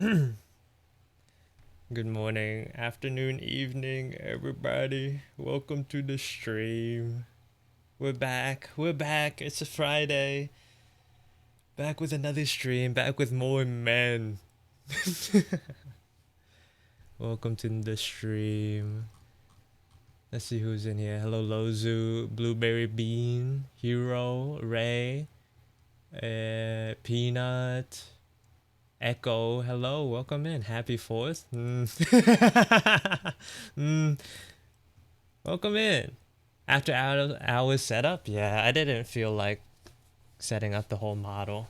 Good morning, afternoon, evening, everybody. Welcome to the stream. We're back. We're back. It's a Friday. Back with another stream. Back with more men. Welcome to the stream. Let's see who's in here. Hello, Lozu, Blueberry Bean, Hero, Ray, Peanut, Echo. Hello, welcome in. Happy 4th. Mm, welcome in. After hours setup, yeah, I didn't feel like setting up the whole model.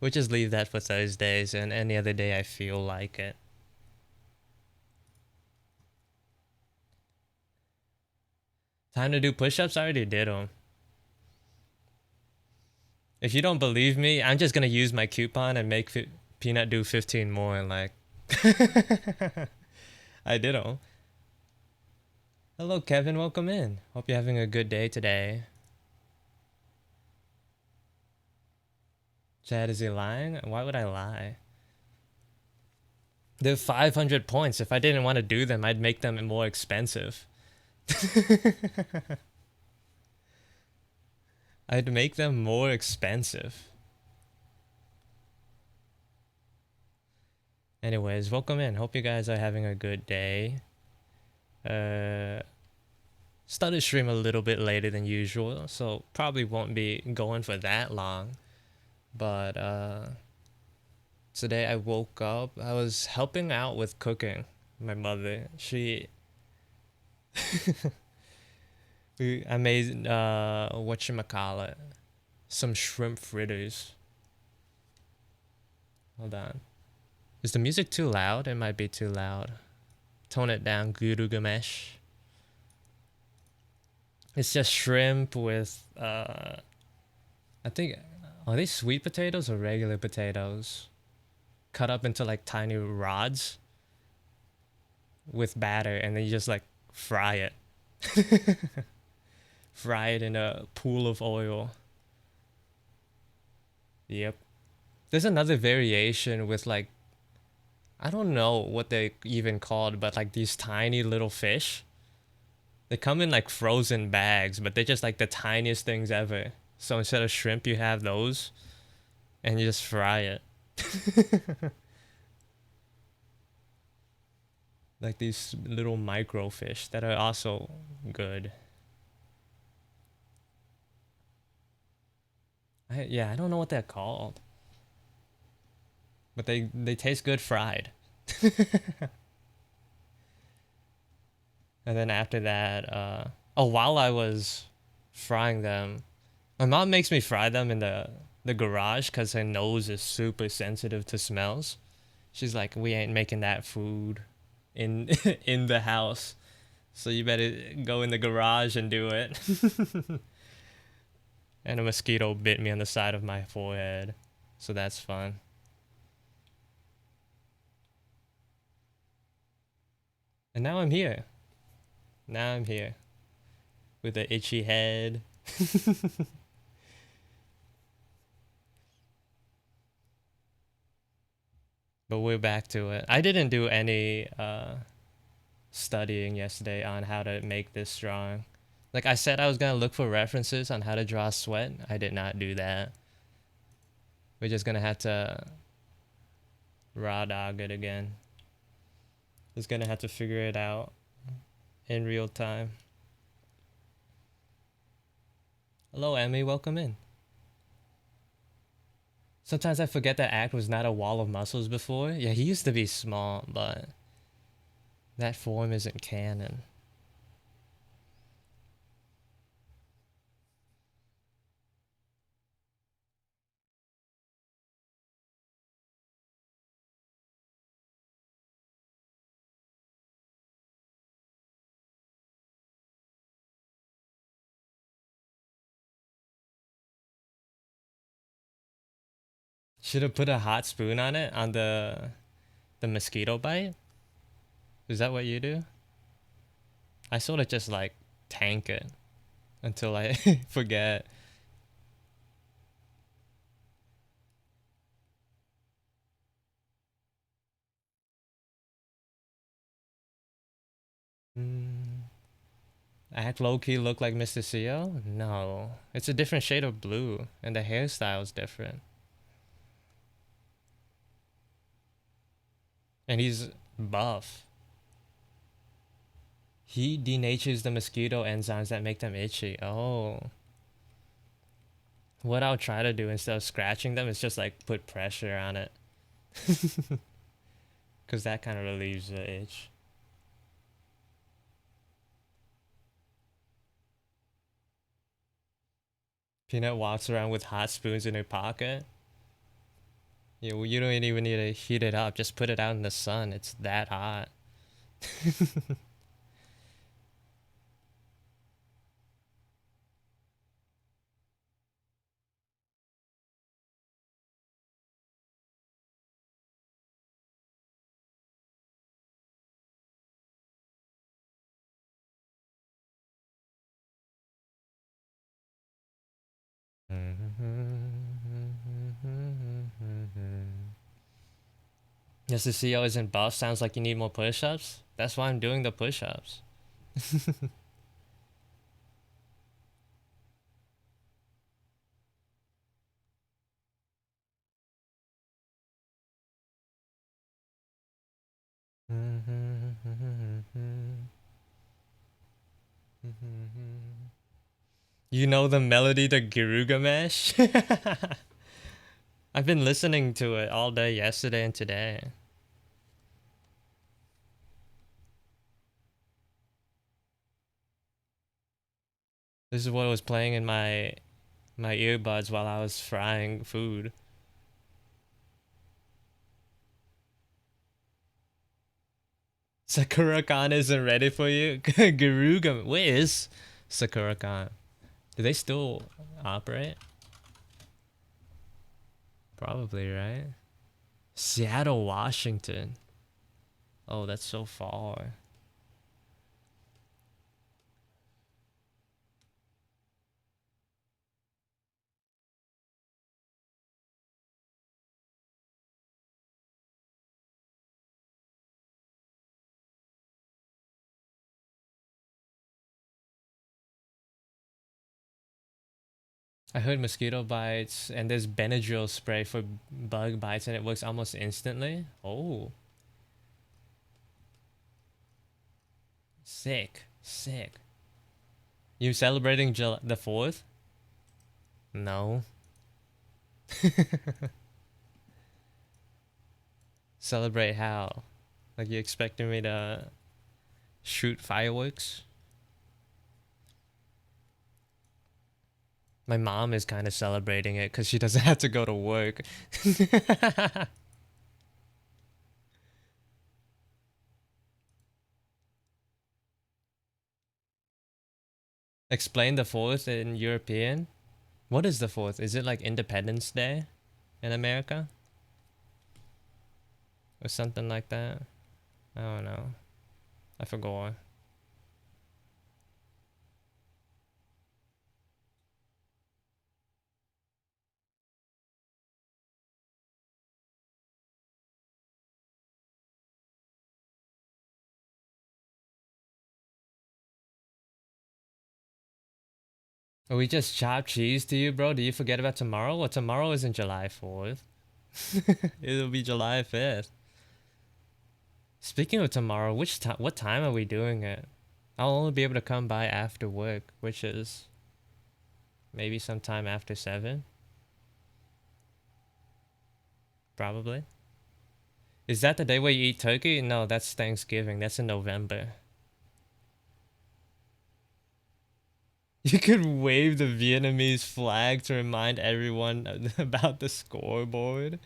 We'll just leave that for Thursdays and any other day I feel like it. Time to do push-ups? I already did them. If you don't believe me, I'm just gonna use my coupon and make Peanut do 15 more and like... I did them. Hello, Kevin. Welcome in. Hope you're having a good day today. Chad, is he lying? Why would I lie? They're 500 points. If I didn't want to do them, I'd make them more expensive. I'd make them more expensive. Anyways, welcome in. Hope you guys are having a good day. Started stream a little bit later than usual, so probably won't be going for that long. But today I woke up. I was helping out with cooking. My mother, I made whatchamacallit, some shrimp fritters. Hold on. Is the music too loud? It might be too loud. Tone it down, Guru Gamesh. It's just shrimp with I think, are they sweet potatoes or regular potatoes? Cut up into like tiny rods with batter, and then you just like fry it. Fry it in a pool of oil. Yep. There's another variation with like, I don't know what they even called, but like these tiny little fish. They come in like frozen bags, but they're just like the tiniest things ever. So instead of shrimp, you have those, and you just fry it. Like these little microfish that are also good. Yeah, I don't know what they're called, but they taste good fried. And then after that, oh, while I was frying them, my mom makes me fry them in the garage because her nose is super sensitive to smells. She's like, we ain't making that food in in the house, so you better go in the garage and do it. And a mosquito bit me on the side of my forehead, so that's fun. And now I'm here. Now I'm here with an itchy head. But we're back to it. I didn't do any studying yesterday on how to make this drawing. Like I said, I was gonna look for references on how to draw sweat. I did not do that. We're just gonna have to raw dog it again. Just gonna have to figure it out in real time. Hello, Emmy. Welcome in. Sometimes I forget that Act was not a wall of muscles before. Yeah, he used to be small, but that form isn't canon. Should have put a hot spoon on it on the mosquito bite. Is that what you do? I sort of just like tank it until I forget. Mm, act low key look like Mr. CO? No. It's a different shade of blue, and the hairstyle is different. And he's buff. He denatures the mosquito enzymes that make them itchy. Oh. What I'll try to do instead of scratching them is just like put pressure on it. Because that kind of relieves the itch. Peanut walks around with hot spoons in her pocket. You don't even need to heat it up. Just put it out in the sun. It's that hot. Yes, the CEO isn't buff. Sounds like you need more push-ups. That's why I'm doing the push-ups. You know the melody to Girugamesh? I've been listening to it all day yesterday and today. This is what was playing in my earbuds while I was frying food. Sakura-kan isn't ready for you? Garuga, where is Sakura-kan? Do they still operate? Probably, right? Seattle, Washington. Oh, that's so far. I heard mosquito bites and there's Benadryl spray for bug bites and it works almost instantly. Oh, sick, sick. You celebrating the 4th? No. Celebrate how? Like you expecting me to shoot fireworks? My mom is kind of celebrating it because she doesn't have to go to work. Explain the 4th in European. What is the 4th? Is it like Independence Day in America? Or something like that? I don't know. I forgot. We just chopped cheese to you, bro. Do you forget about tomorrow? Well, tomorrow isn't July 4th. It'll be July 5th. Speaking of tomorrow, what time are we doing it? I'll only be able to come by after work, which is maybe sometime after 7, probably. Is that the day where you eat turkey? No, that's Thanksgiving. That's in November. You could wave the Vietnamese flag to remind everyone about the scoreboard.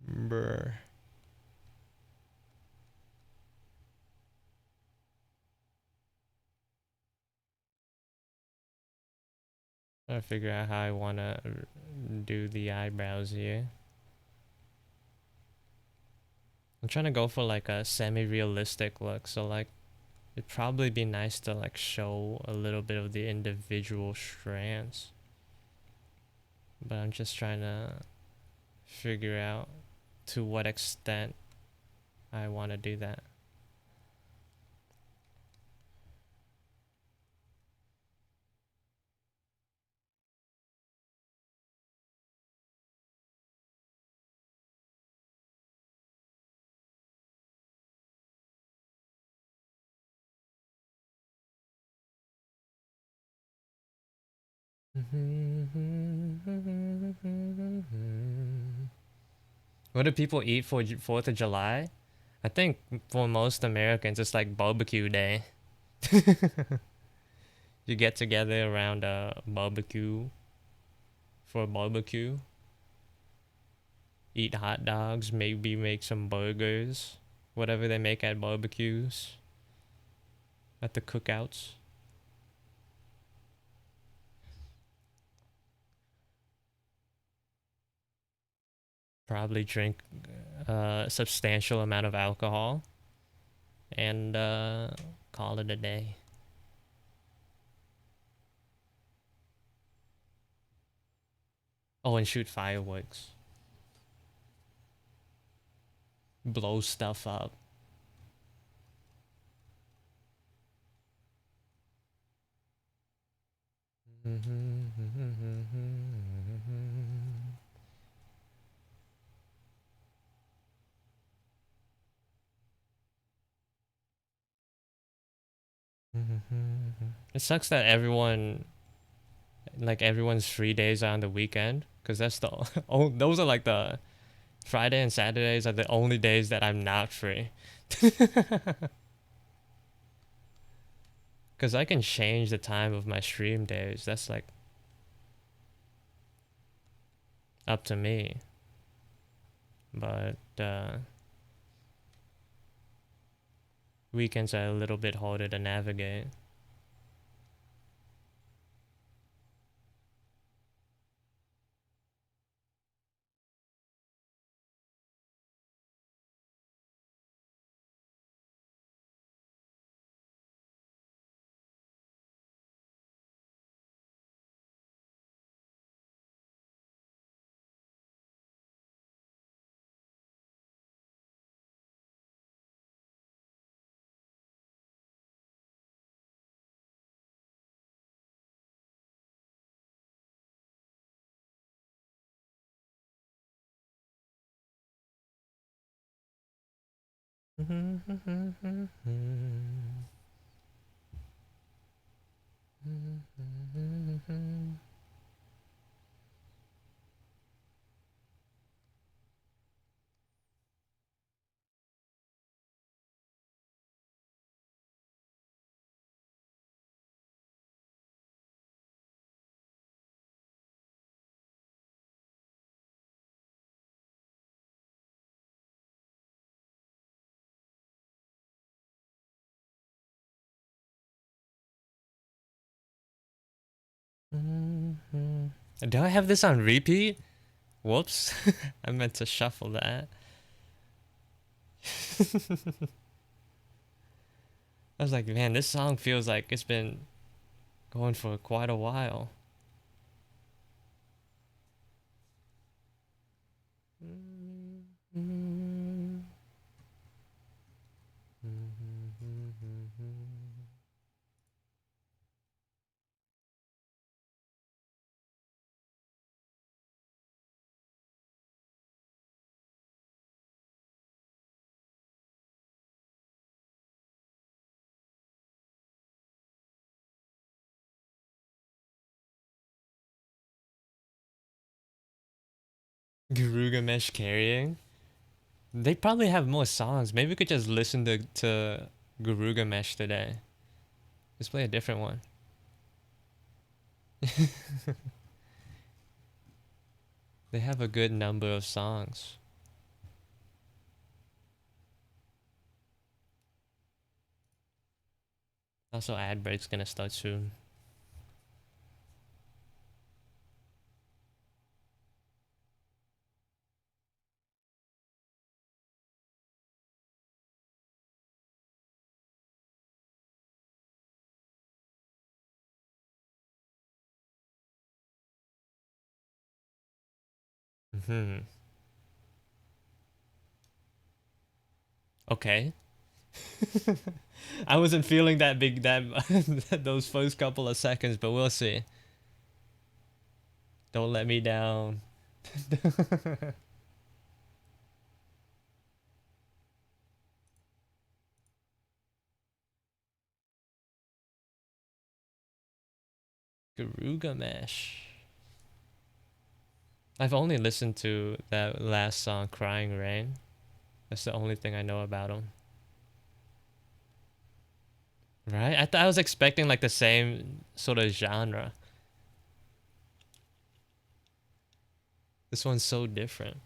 Brr. Trying to figure out how I want to do the eyebrows here. I'm trying to go for like a semi-realistic look, so like it'd probably be nice to like show a little bit of the individual strands. But I'm just trying to figure out to what extent I want to do that. What do people eat for 4th of July? I think for most Americans, it's like barbecue day. You get together around a barbecue for a barbecue, eat hot dogs, maybe make some burgers, whatever they make at barbecues, at the cookouts. Probably drink a substantial amount of alcohol and call it a day. Oh, and shoot fireworks, blow stuff up. It sucks that everyone's free days are on the weekend, because that's the oh, those are like the Friday and Saturdays are the only days that I'm not free. Because I can change the time of my stream days. That's like up to me. But weekends are a little bit harder to navigate. Do I have this on repeat? Whoops. I meant to shuffle that. I was like, man, this song feels like it's been going for quite a while. Garugamesh carrying. They probably have more songs. Maybe we could just listen to Garugamesh today. Let's play a different one. They have a good number of songs. Also, ad break's gonna start soon. Hmm. Okay. I wasn't feeling that big that those first couple of seconds, but we'll see. Don't let me down. Garugamesh. I've only listened to that last song, Crying Rain. That's the only thing I know about him. Right? I was expecting like the same sort of genre. This one's so different.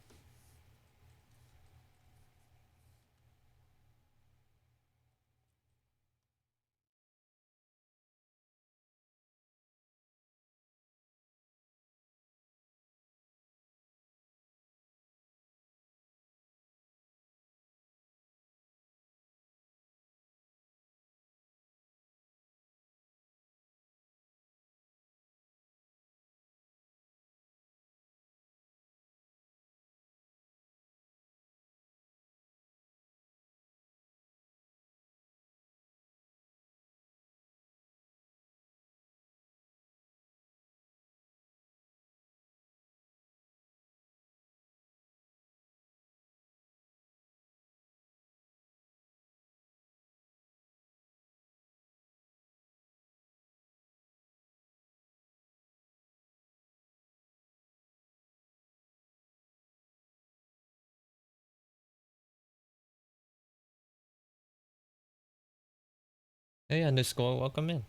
Hey, underscore, welcome in.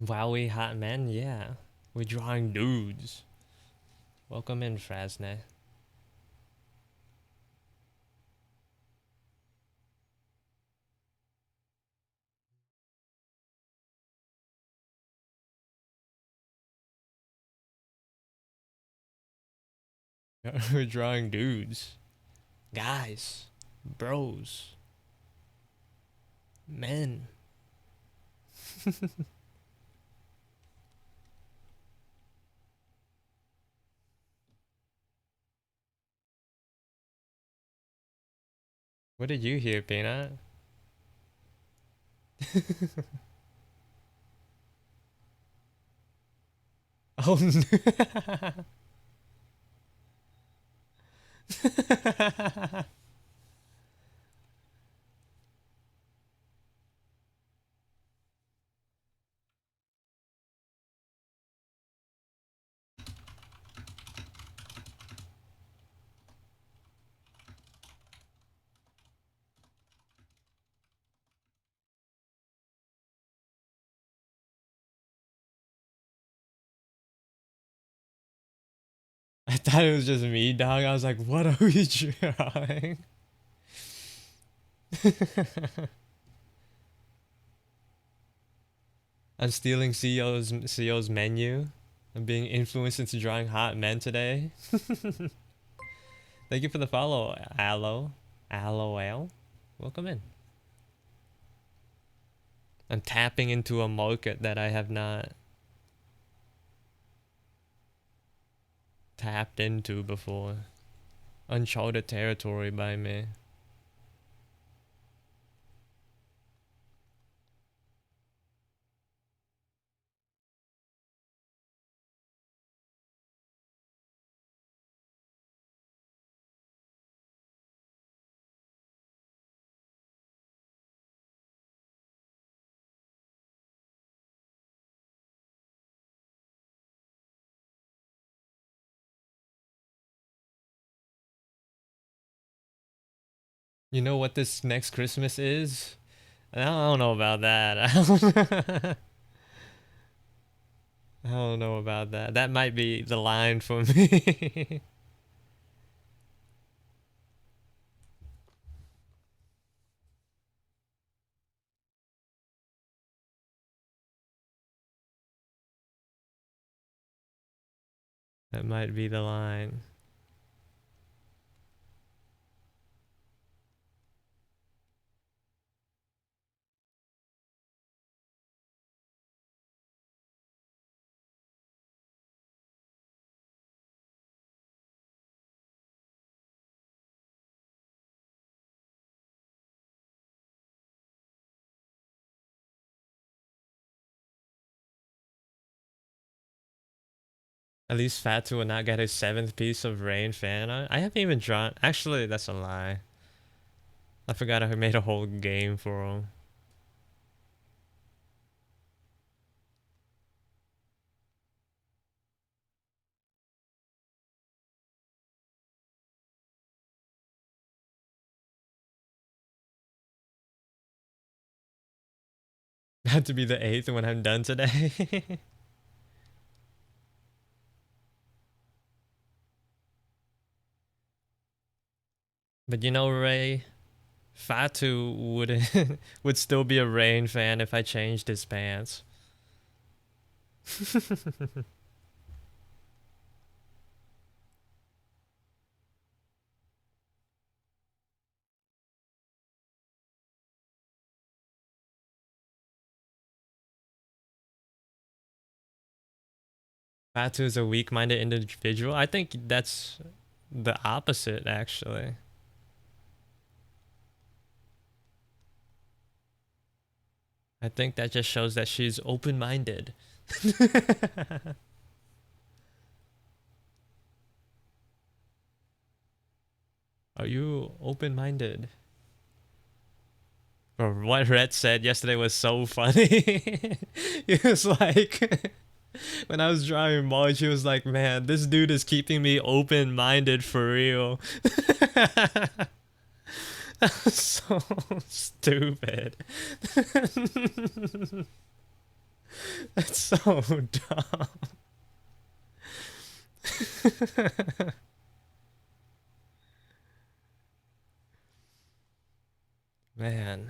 Wowie hot man, yeah. We're drawing dudes. Welcome in, Frasne. We're drawing dudes. Guys. Bros. Men. What did you hear, Peanut? Oh no. I thought it was just me, dog. I was like, what are we drawing? I'm stealing CEO's menu. I'm being influenced into drawing hot men today. Thank you for the follow, Aloe. Welcome in. I'm tapping into a market that I have not tapped into before. Uncharted territory by me. You know what this next Christmas is? I don't know about that. I don't know about that. That might be the line for me. That might be the line. At least Fatu will not get his 7th piece of Rain fan. I haven't even drawn. Actually, that's a lie. I forgot I made a whole game for him. Had to be the 8th when I'm done today. But you know, Ray, Fatu would still be a Rain fan if I changed his pants. Fatu is a weak-minded individual. I think that's the opposite, actually. I think that just shows that she's open-minded. Are you open-minded? Bro, what Red said yesterday was so funny. He was like, when I was drawing March, he was like, man, this dude is keeping me open-minded for real. That was so stupid. That's so dumb. Man.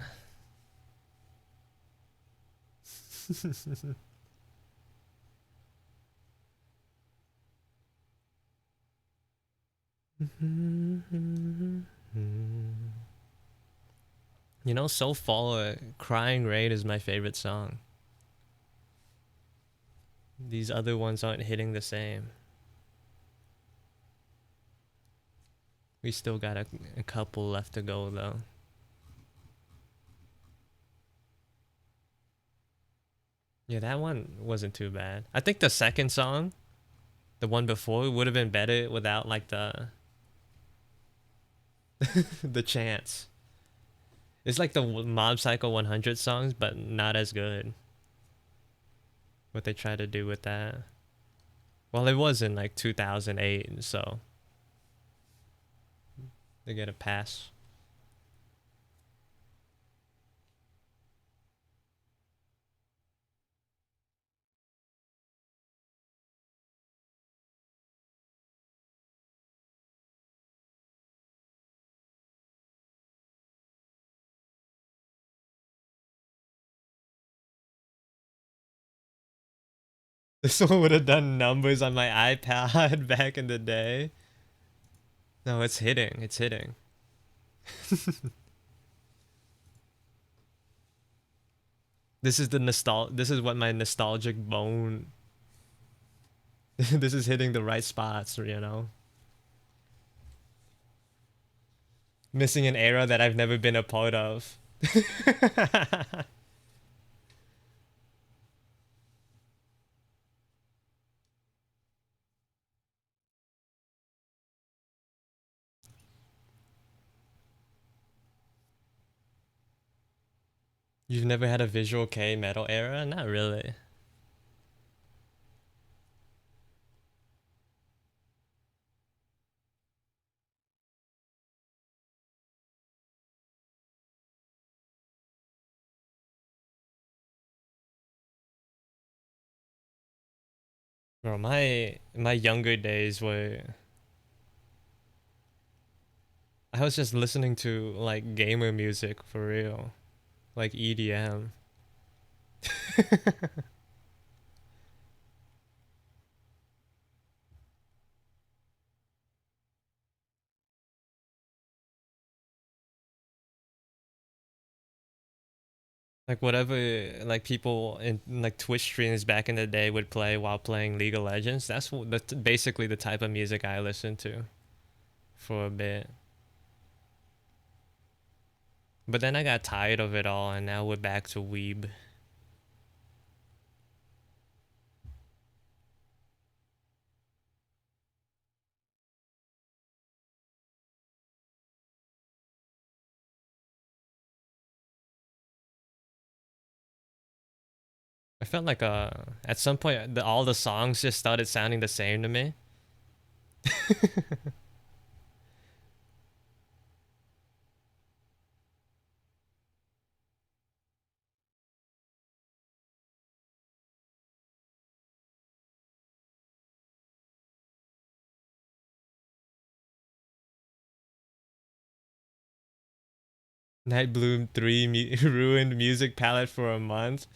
You know, so far, Crying Rain is my favorite song. These other ones aren't hitting the same. We still got a couple left to go, though. Yeah, that one wasn't too bad. I think the second song, the one before, would have been better without, like, the the chants. It's like the Mob Psycho 100 songs, but not as good. What they try to do with that. Well, it was in like 2008, so they get a pass. This one would have done numbers on my iPad back in the day. No, it's hitting. It's hitting. This is the This is what my nostalgic bone. This is hitting the right spots, you know. Missing an era that I've never been a part of. You've never had a Visual K metal era? Not really. Bro, my younger days were I was just listening to like gamer music for real, like EDM. Like whatever like people in like Twitch streams back in the day would play while playing League of Legends. That's basically the type of music I listened to for a bit. But then I got tired of it all and now we're back to weeb. I felt like at some point all the songs just started sounding the same to me. Night Bloom 3 ruined music palette for a month.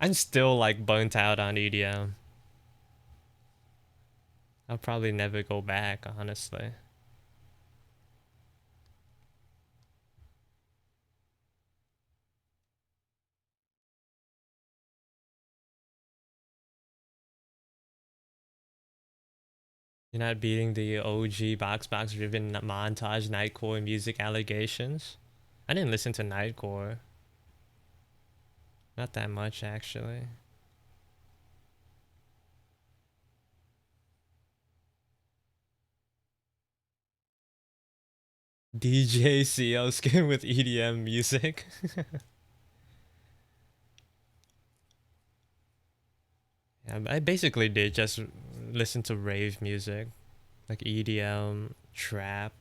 I'm still like burnt out on EDM. I'll probably never go back, honestly. You're not beating the OG box driven montage Nightcore music allegations? I didn't listen to Nightcore. Not that much, actually. DJ CL skin with EDM music. Yeah, I basically did just listen to rave music, like EDM, trap,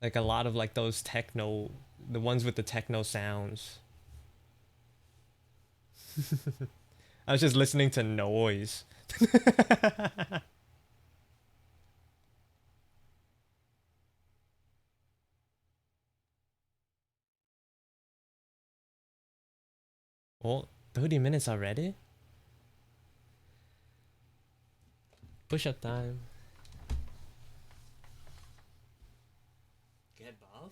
like a lot of like those techno, the ones with the techno sounds. I was just listening to noise. Oh, 30 minutes already? Push up time. Get buff?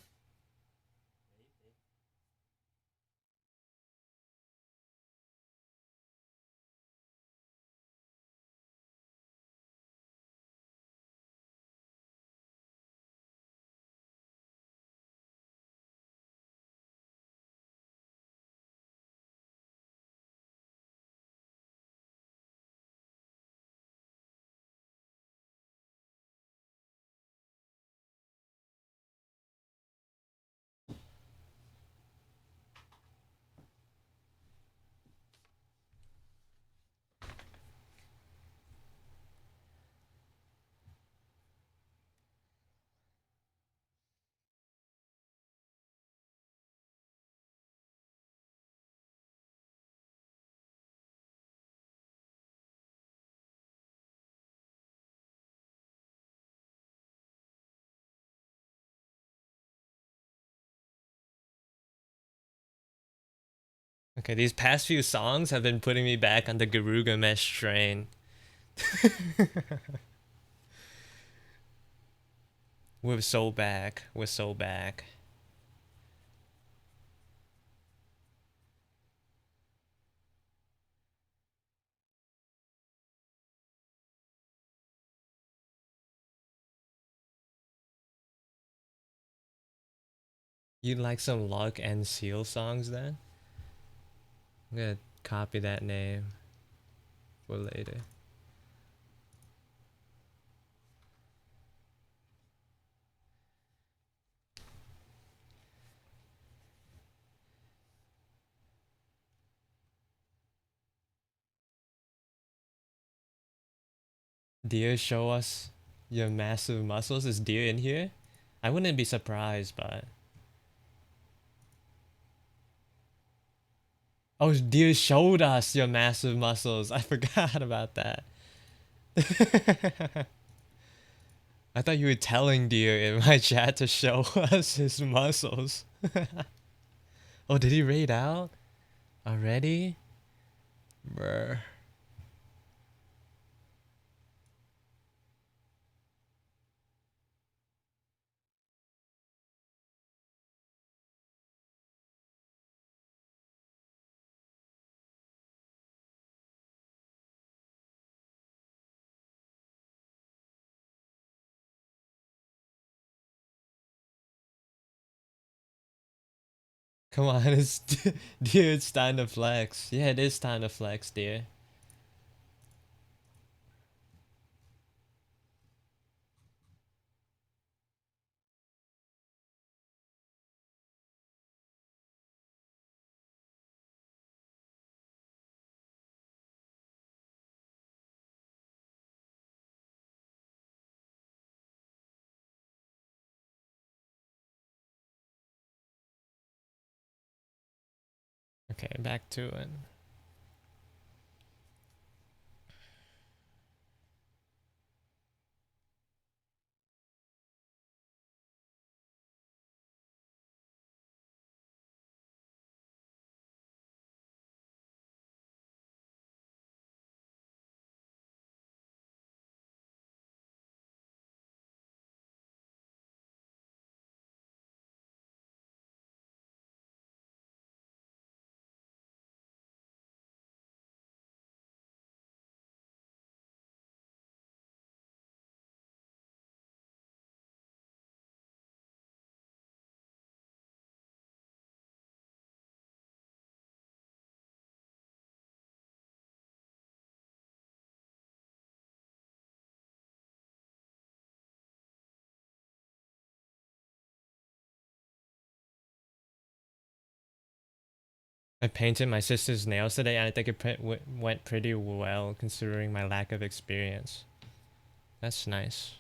Okay, these past few songs have been putting me back on the Garuga Mesh train. We're so back. We're so back. You like some Luck and Seal songs then? I'm gonna copy that name for later. Dear, show us your massive muscles. Is Dear in here? I wouldn't be surprised, but oh, Dear showed us your massive muscles. I forgot about that. I thought you were telling Dear in my chat to show us his muscles. Oh, did he raid out already? Bruh. Come on, it's Dear, it's time to flex. Yeah, it is time to flex, Dear. Okay, back to it. I painted my sister's nails today, and I think it went pretty well considering my lack of experience. That's nice.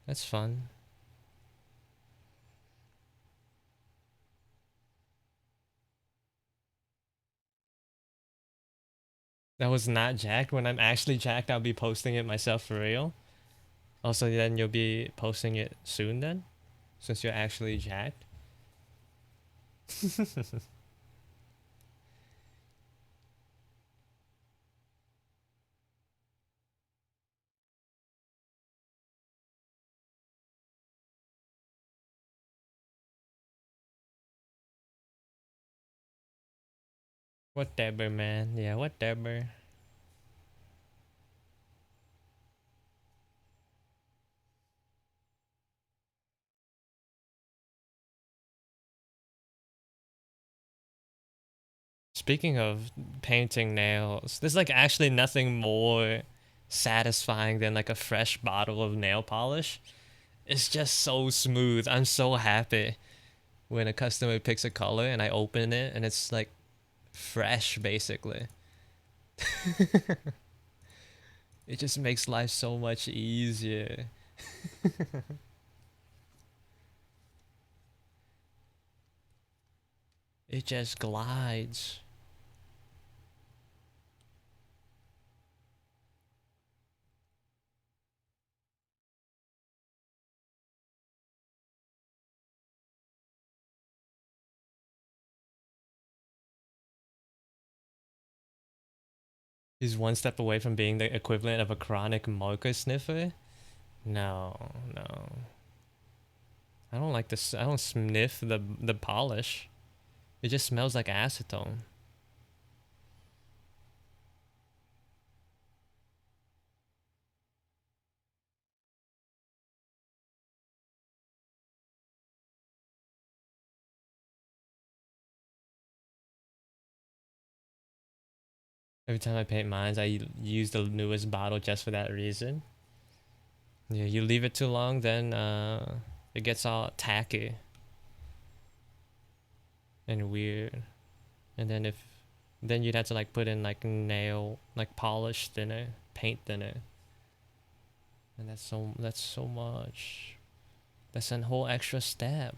That's fun. That was not jacked. When I'm actually jacked, I'll be posting it myself for real. Also, then you'll be posting it soon then, since you're actually jacked. Whatever, man. Yeah, whatever. Speaking of painting nails, there's like actually nothing more satisfying than like a fresh bottle of nail polish. It's just so smooth. I'm so happy when a customer picks a color and I open it and it's like fresh basically. It just makes life so much easier. It just glides. He's one step away from being the equivalent of a chronic mocha sniffer. No, no. I don't like this. I don't sniff the polish. It just smells like acetone. Every time I paint mines, I use the newest bottle just for that reason. Yeah, you leave it too long, then it gets all tacky and weird. And then you'd have to like put in like nail, like polish thinner, paint thinner, and that's so much. That's a whole extra step.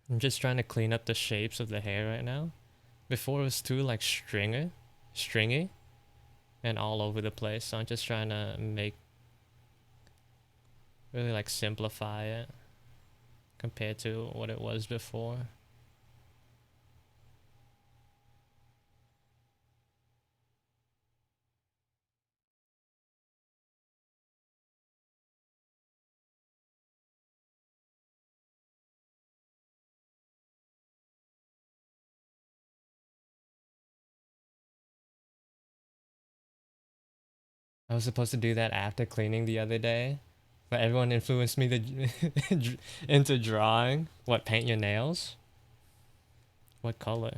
I'm just trying to clean up the shapes of the hair right now. Before it was too like stringy, and all over the place. So I'm just trying to really like simplify it compared to what it was before. I was supposed to do that after cleaning the other day, but everyone influenced me to into drawing. What, paint your nails? What color?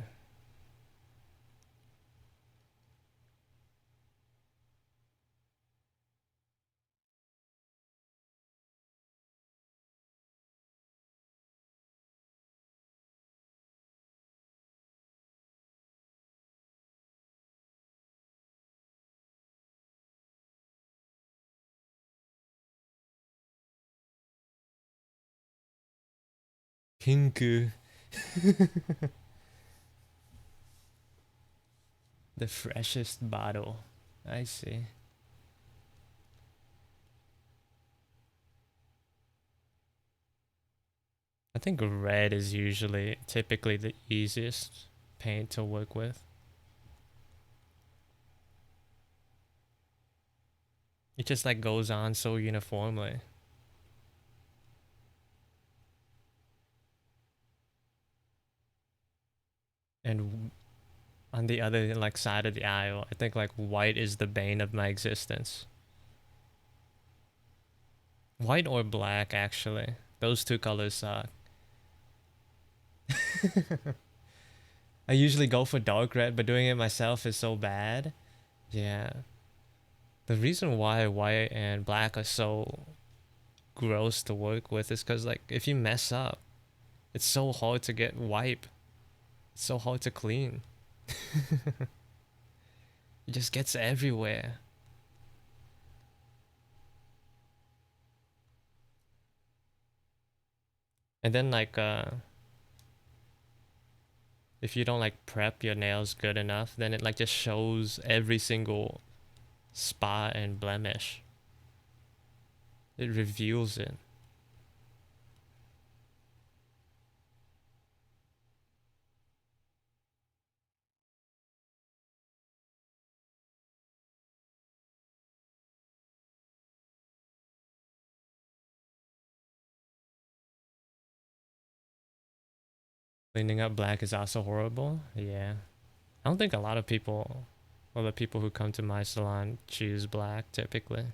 Pink. The freshest bottle. I see. I think red is typically the easiest paint to work with. It just like goes on so uniformly. And on the other like side of the aisle, I think like white is the bane of my existence. White or black, actually. Those two colors suck. I usually go for dark red, but doing it myself is so bad. Yeah. The reason why white and black are so gross to work with is because, like, if you mess up, it's so hard to get wipe. It's so hard to clean. It just gets everywhere. And then, like, if you don't, like, prep your nails good enough, then it, like, just shows every single spot and blemish. It reveals it. Cleaning up black is also horrible. Yeah. I don't think a lot of people, well, the people who come to my salon choose black typically.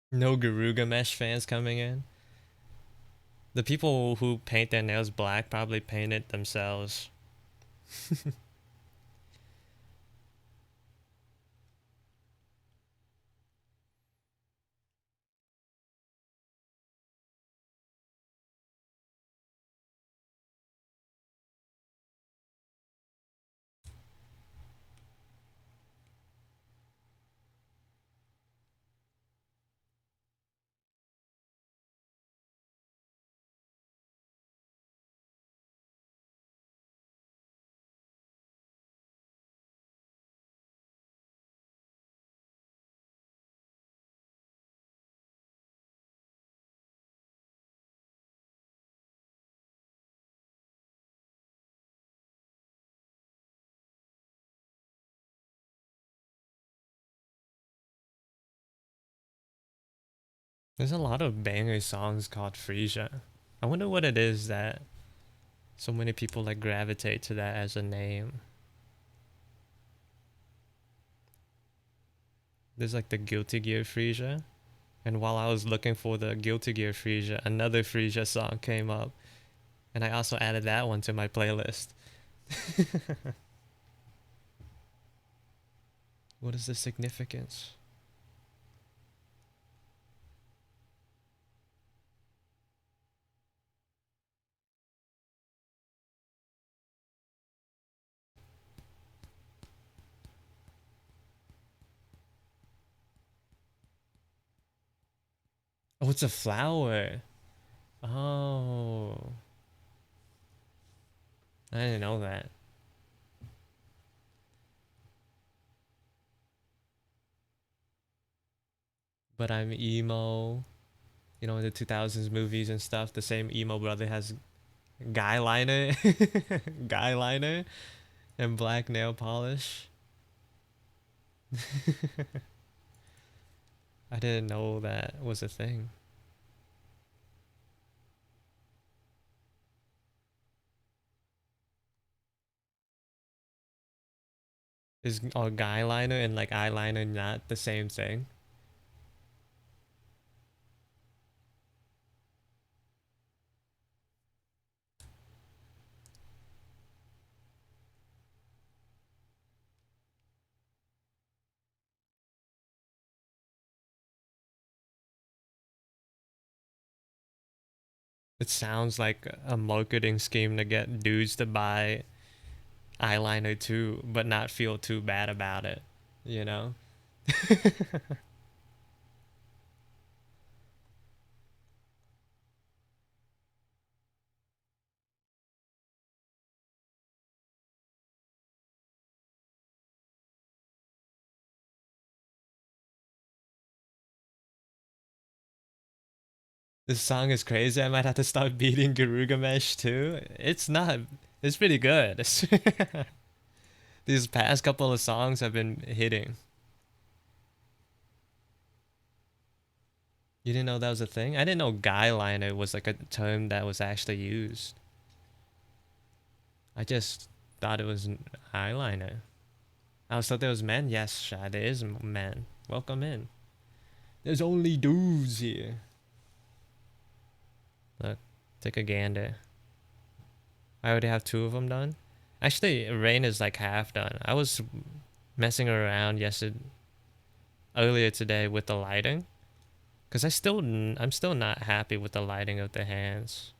No Garuga Mesh fans coming in. The people who paint their nails black probably paint it themselves. There's a lot of banger songs called Frisia. I wonder what it is that so many people like gravitate to that as a name. There's like the Guilty Gear Frisia. And while I was looking for the Guilty Gear Frisia, another Frisia song came up. And I also added that one to my playlist. What is the significance? Oh, it's a flower. Oh, I didn't know that. But I'm emo. You know, in the 2000s movies and stuff, the same emo brother has guy liner, guy liner, and black nail polish. I didn't know that was a thing. Is guy liner and like eyeliner not the same thing? It sounds like a marketing scheme to get dudes to buy eyeliner too, but not feel too bad about it. You know? This song is crazy. I might have to start beating Garugamesh too. It's not. It's pretty good. These past couple of songs have been hitting. You didn't know that was a thing? I didn't know guy liner was like a term that was actually used. I just thought it was eyeliner. I was thought there was men. Yes, Shy, there is men. Welcome in. There's only dudes here. Look, take a gander. I already have two of them done. Actually, Rain is like half done. I was messing around yesterday, earlier today with the lighting, cause I'm still not happy with the lighting of the hands.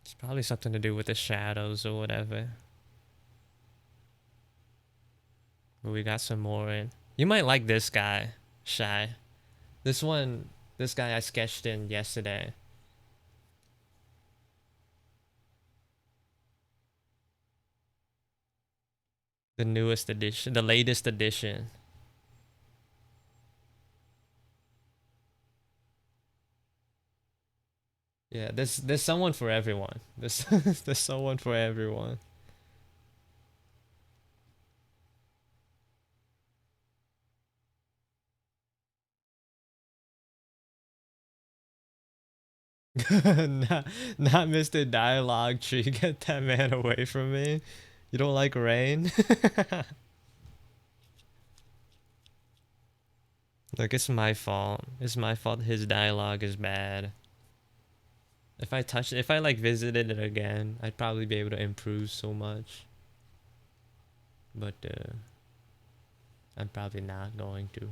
It's probably something to do with the shadows or whatever. But we got some more in. You might like this guy, Shy. This one, this guy I sketched in yesterday. The newest edition, the latest edition. Yeah, there's someone for everyone. There's there's someone for everyone. Not Mr. Dialogue Tree. Get that man away from me. You don't like Rain? Look, it's my fault. It's my fault his dialogue is bad. If I like visited it again, I'd probably be able to improve so much. But I'm probably not going to.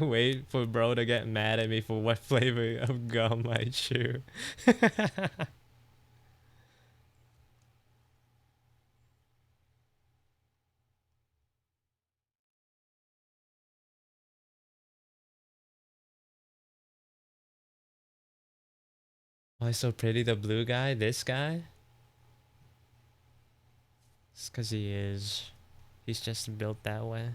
Wait for bro to get mad at me for what flavor of gum I chew. Why so pretty? The blue guy? This guy? It's because he is. He's just built that way.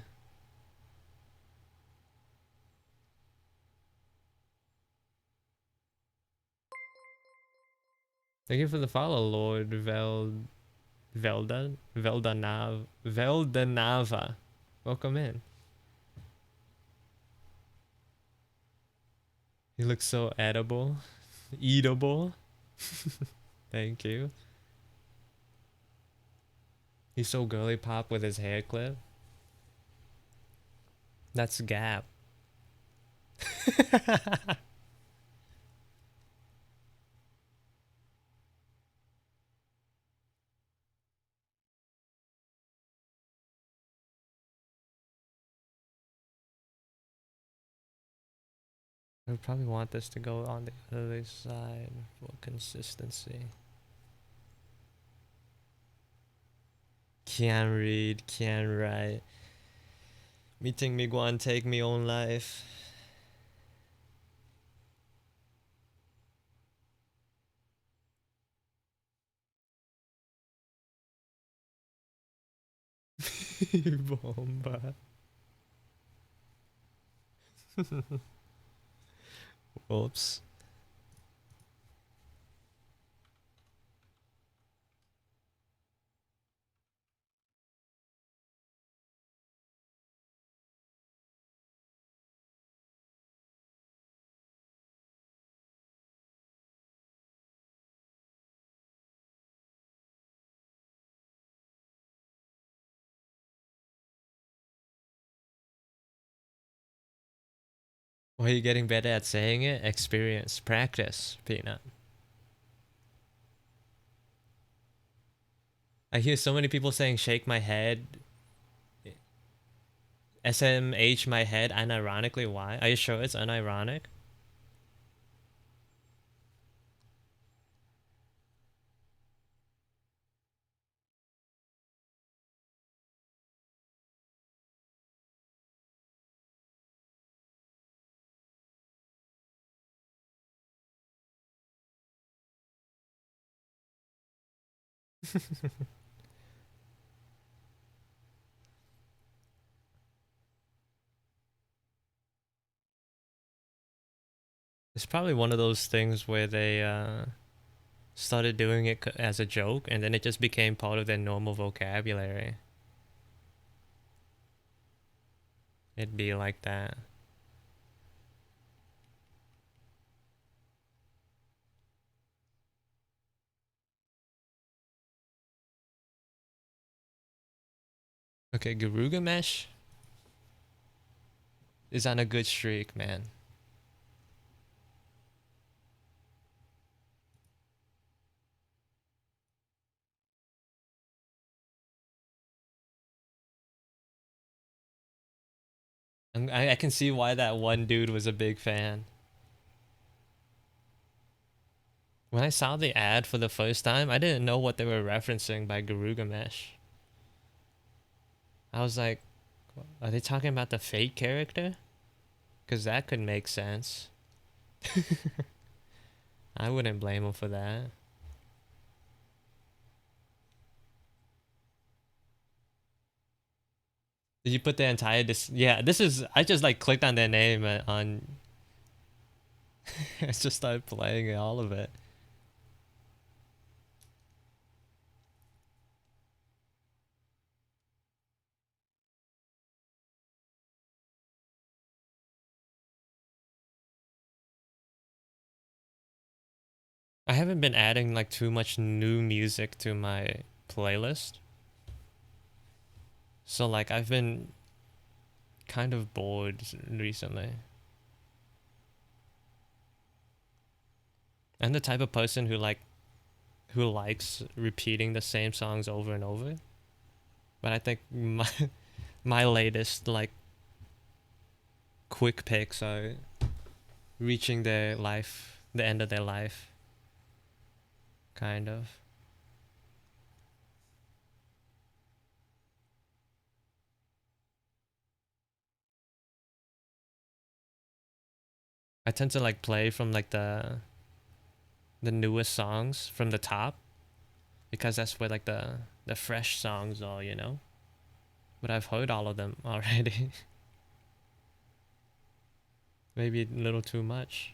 Thank you for the follow, Lord Velda Veldanava. Welcome in. You look so edible. Eatable. Thank you. He's so girly pop with his hair clip. That's Gap. I probably want this to go on the other side for consistency. Can't read, can't write. Meeting me Guan take me own life. Bomba. Whoops. Why are you getting better at saying it? Experience, practice, Peanut. I hear so many people saying shake my head, SMH my head, unironically. Why? Are you sure it's unironic? It's probably one of those things where they started doing it as a joke and then it just became part of their normal vocabulary. It'd be like that. Okay, Garugamesh is on a good streak, man. I can see why that one dude was a big fan. When I saw the ad for the first time, I didn't know what they were referencing by Garugamesh. I was like, are they talking about the fake character? Because that could make sense. I wouldn't blame him for that. Did you put the entire yeah, this is I just like clicked on their name on I just started playing all of it. I haven't been adding like too much new music to my playlist. So like I've been kind of bored recently. I'm the type of person who likes repeating the same songs over and over. But I think my latest like quick picks are reaching the end of their life, kind of. I tend to like play from like the newest songs from the top because that's where like the fresh songs are, you know. But I've heard all of them already. Maybe a little too much.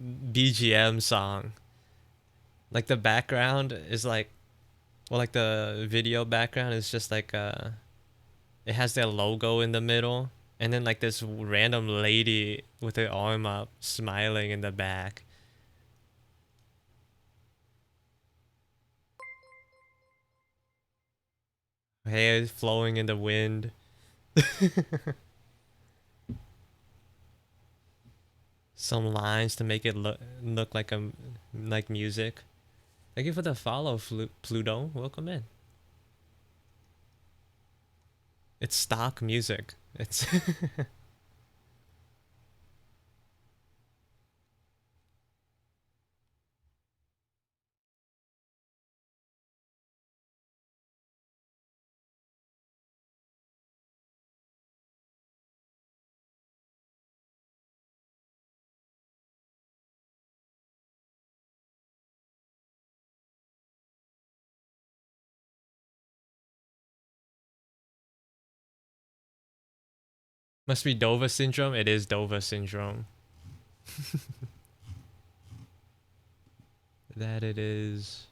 BGM song. Like the background is like, well, like the video background is just like it has their logo in the middle, and then like this random lady with her arm up, smiling in the back. Hair flowing in the wind. Some lines to make it look like like music. Thank you for the follow, Pluto. Welcome in. It's stock music. It's must be Dova syndrome. It is Dova syndrome. That it is.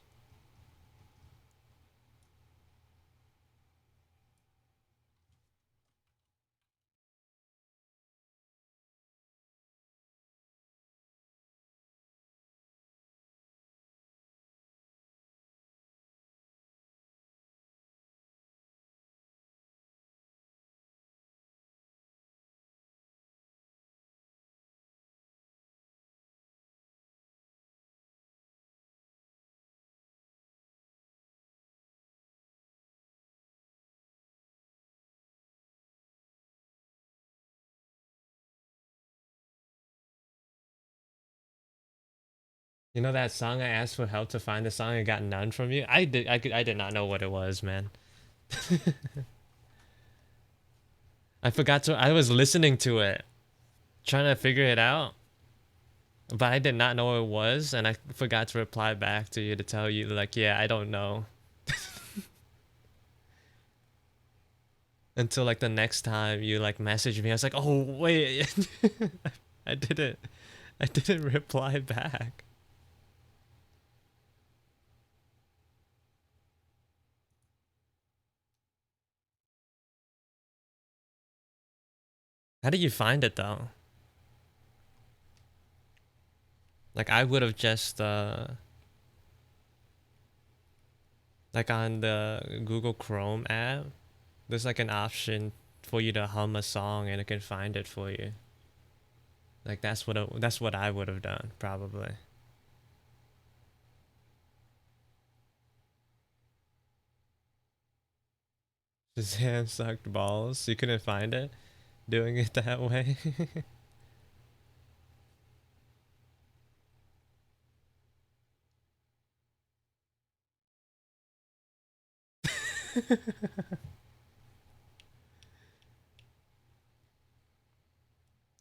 You know that song I asked for help to find the song and got none from you? I did not know what it was, man. I forgot to I was listening to it, trying to figure it out, but I did not know what it was, and I forgot to reply back to you to tell you like, yeah, I don't know. Until like the next time you like message me, I was like, oh wait, I didn't I didn't reply back. How did you find it though? Like I would have just like on the Google Chrome app, there's like an option for you to hum a song and it can find it for you. Like that's what I would have done probably. Shazam sucked balls. You couldn't find it doing it that way.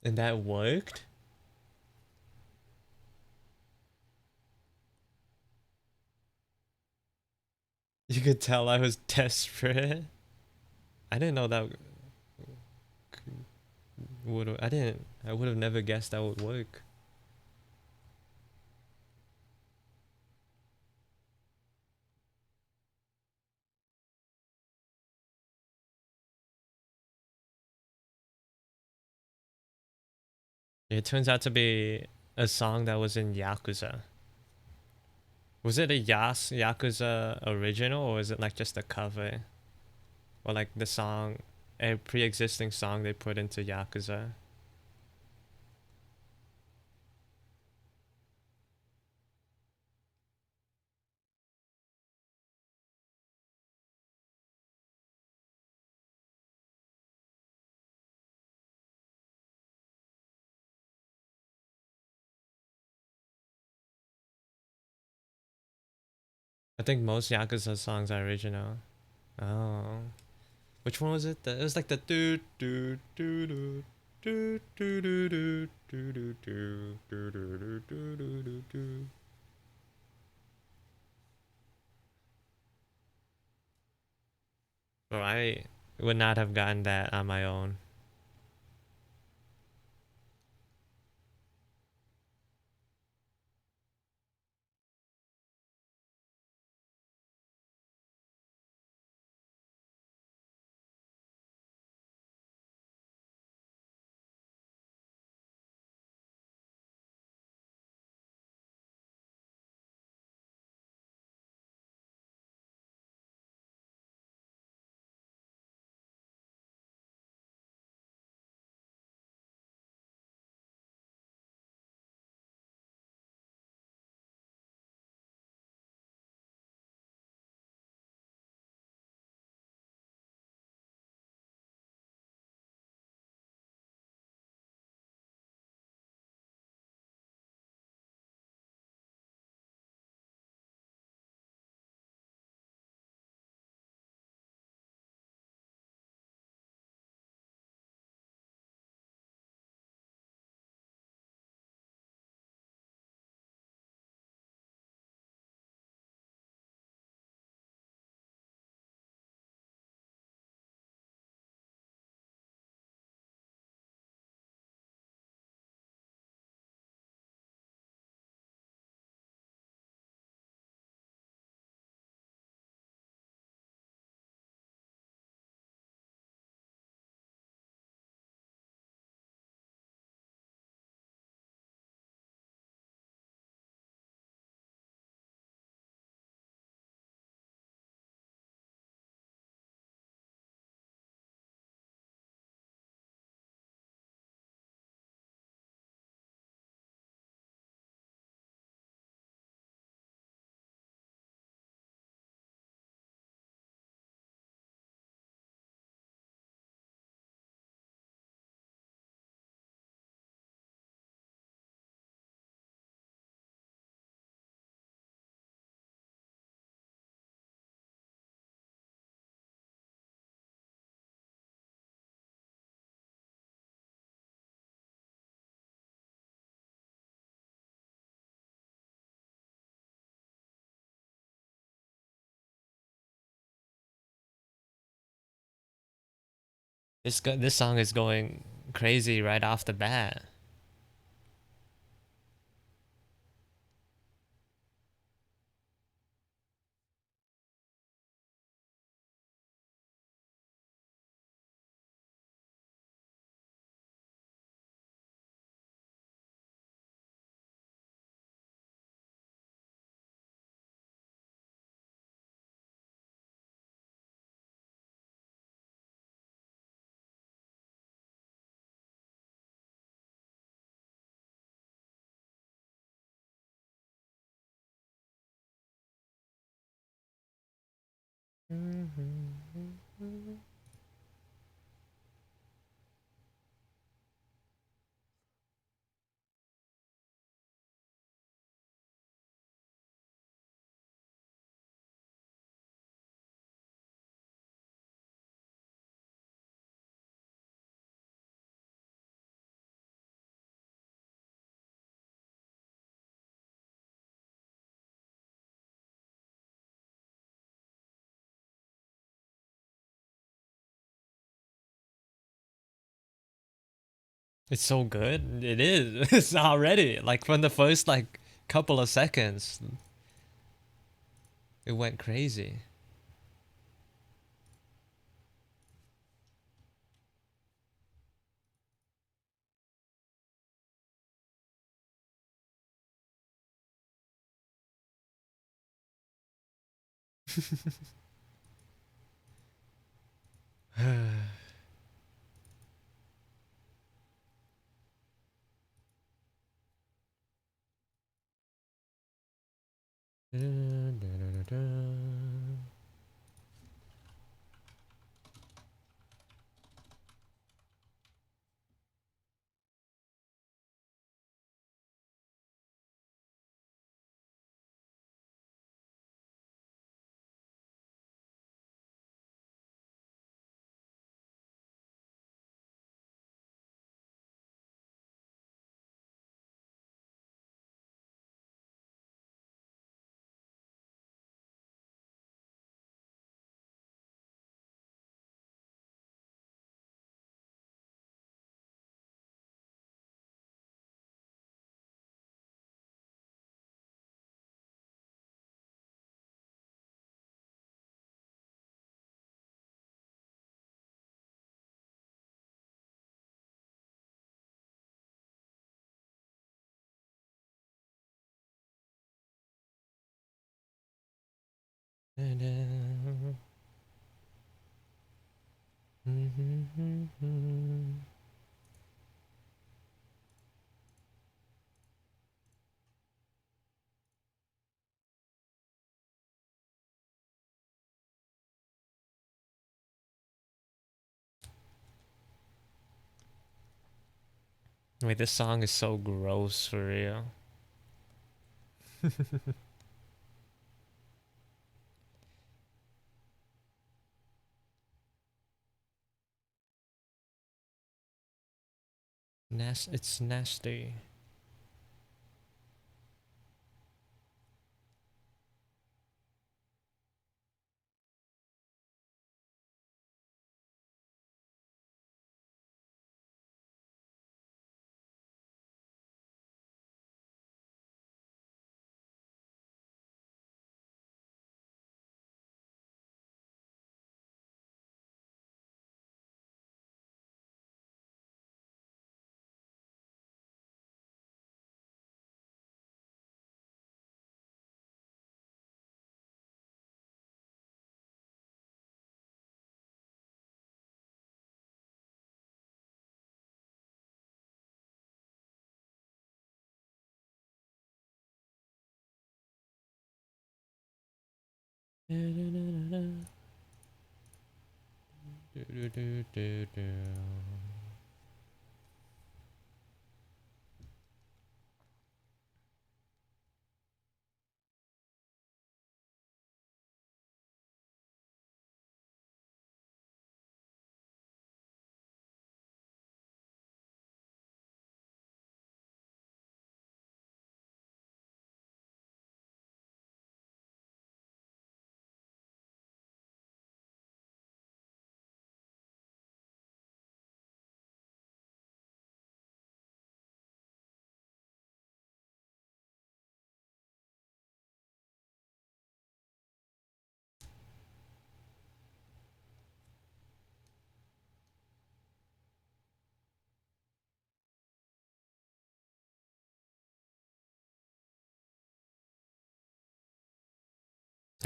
And that worked? You could tell I was desperate. I didn't know that would I would have never guessed that would work. It turns out to be a song that was in Yakuza. Was it a Yakuza original or was it like just a cover? Or like the song, a pre-existing song they put into Yakuza? I think most Yakuza songs are original. Oh. Which one was it? It was like the do do do do do do do do do do do do do do do do do. Bro, I would not have gotten that on my own. This song is going crazy right off the bat. It's so good. It is. It's already like from the first like couple of seconds, it went crazy. Wait, this song is so gross for real. It's nasty.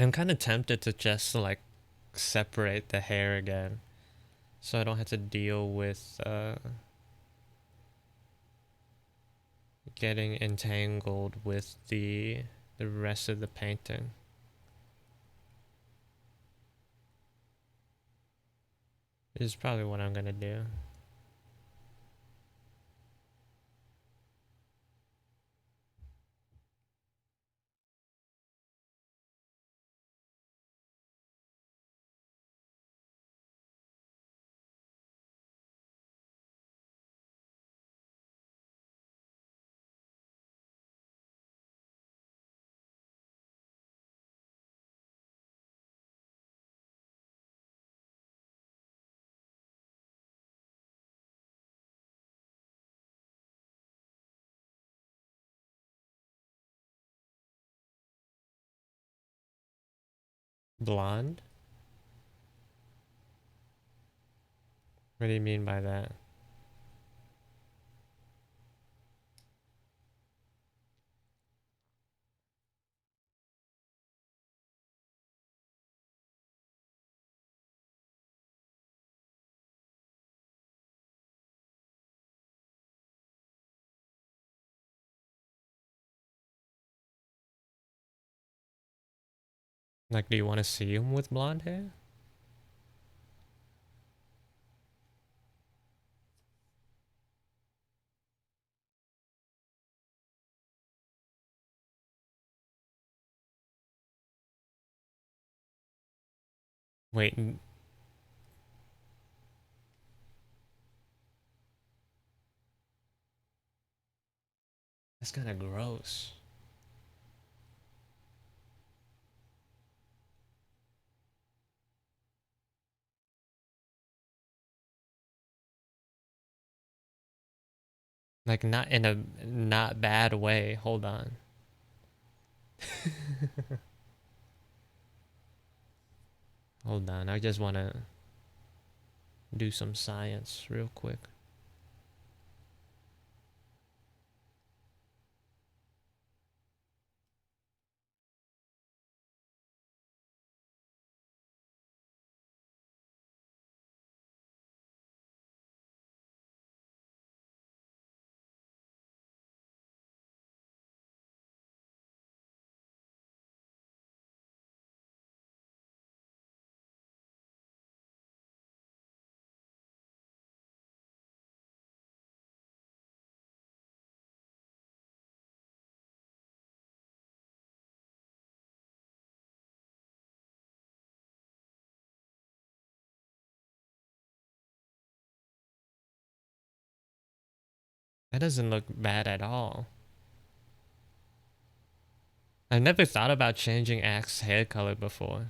I'm kind of tempted to just like separate the hair again, so I don't have to deal with getting entangled with the rest of the painting. This is probably what I'm gonna do. Blonde? What do you mean by that? Like, do you want to see him with blonde hair? Wait, that's kind of gross. Like, not in a not bad way. Hold on. Hold on. I just want to do some science real quick. That doesn't look bad at all. I never thought about changing Axe's hair color before.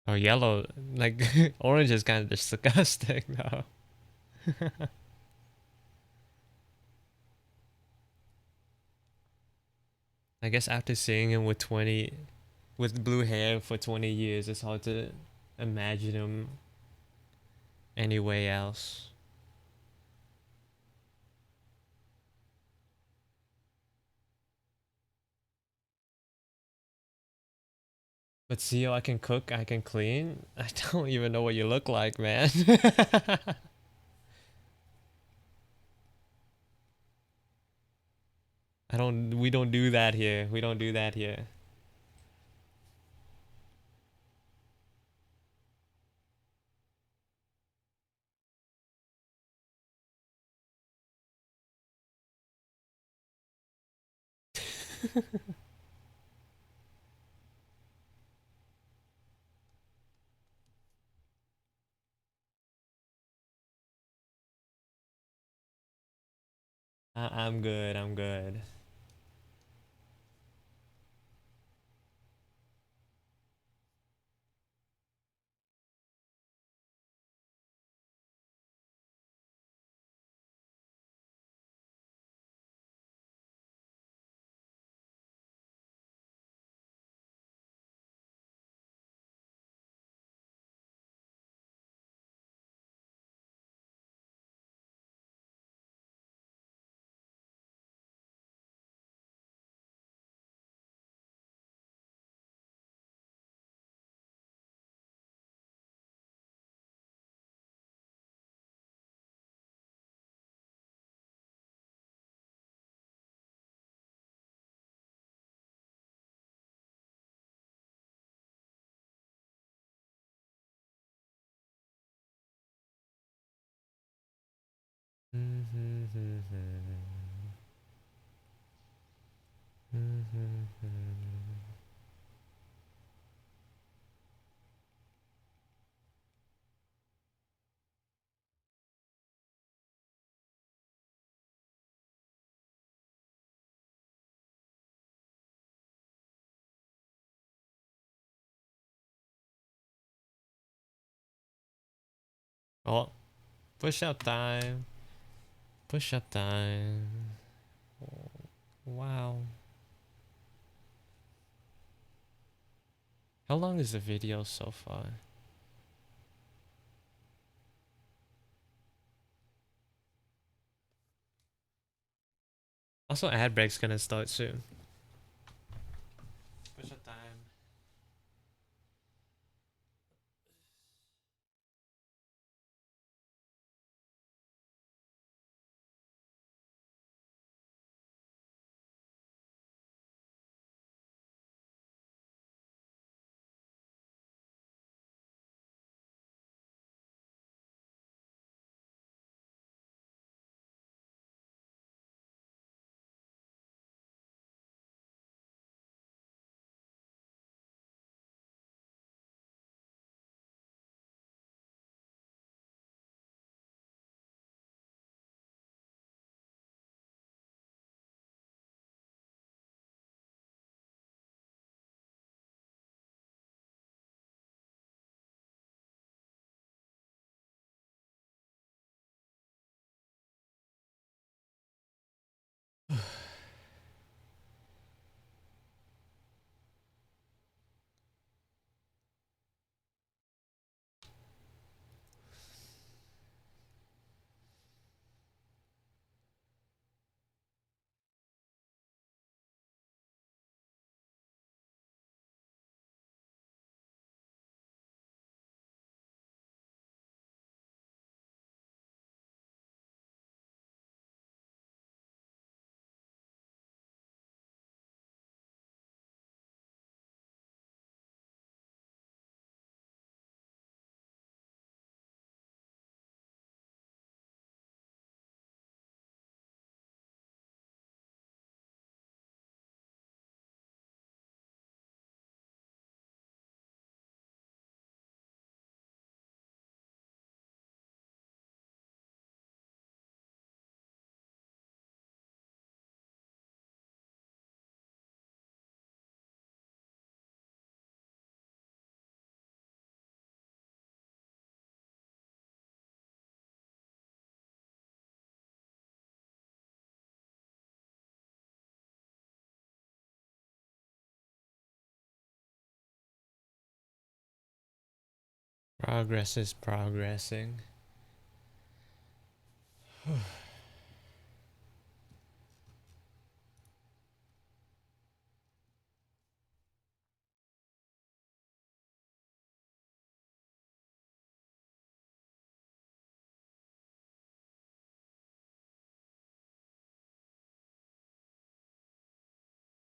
Oh, yellow, like orange is kind of disgusting though. I guess after seeing him with 20, with blue hair for 20 years, it's hard to imagine him any way else. But see, I can cook, I can clean. I don't even know what you look like, man. We don't do that here. We don't do that here. I'm good, I'm good. Oh, push up time. Push up time. Wow. How long is the video so far? Also, ad break's gonna start soon. Push up time. Progress is progressing.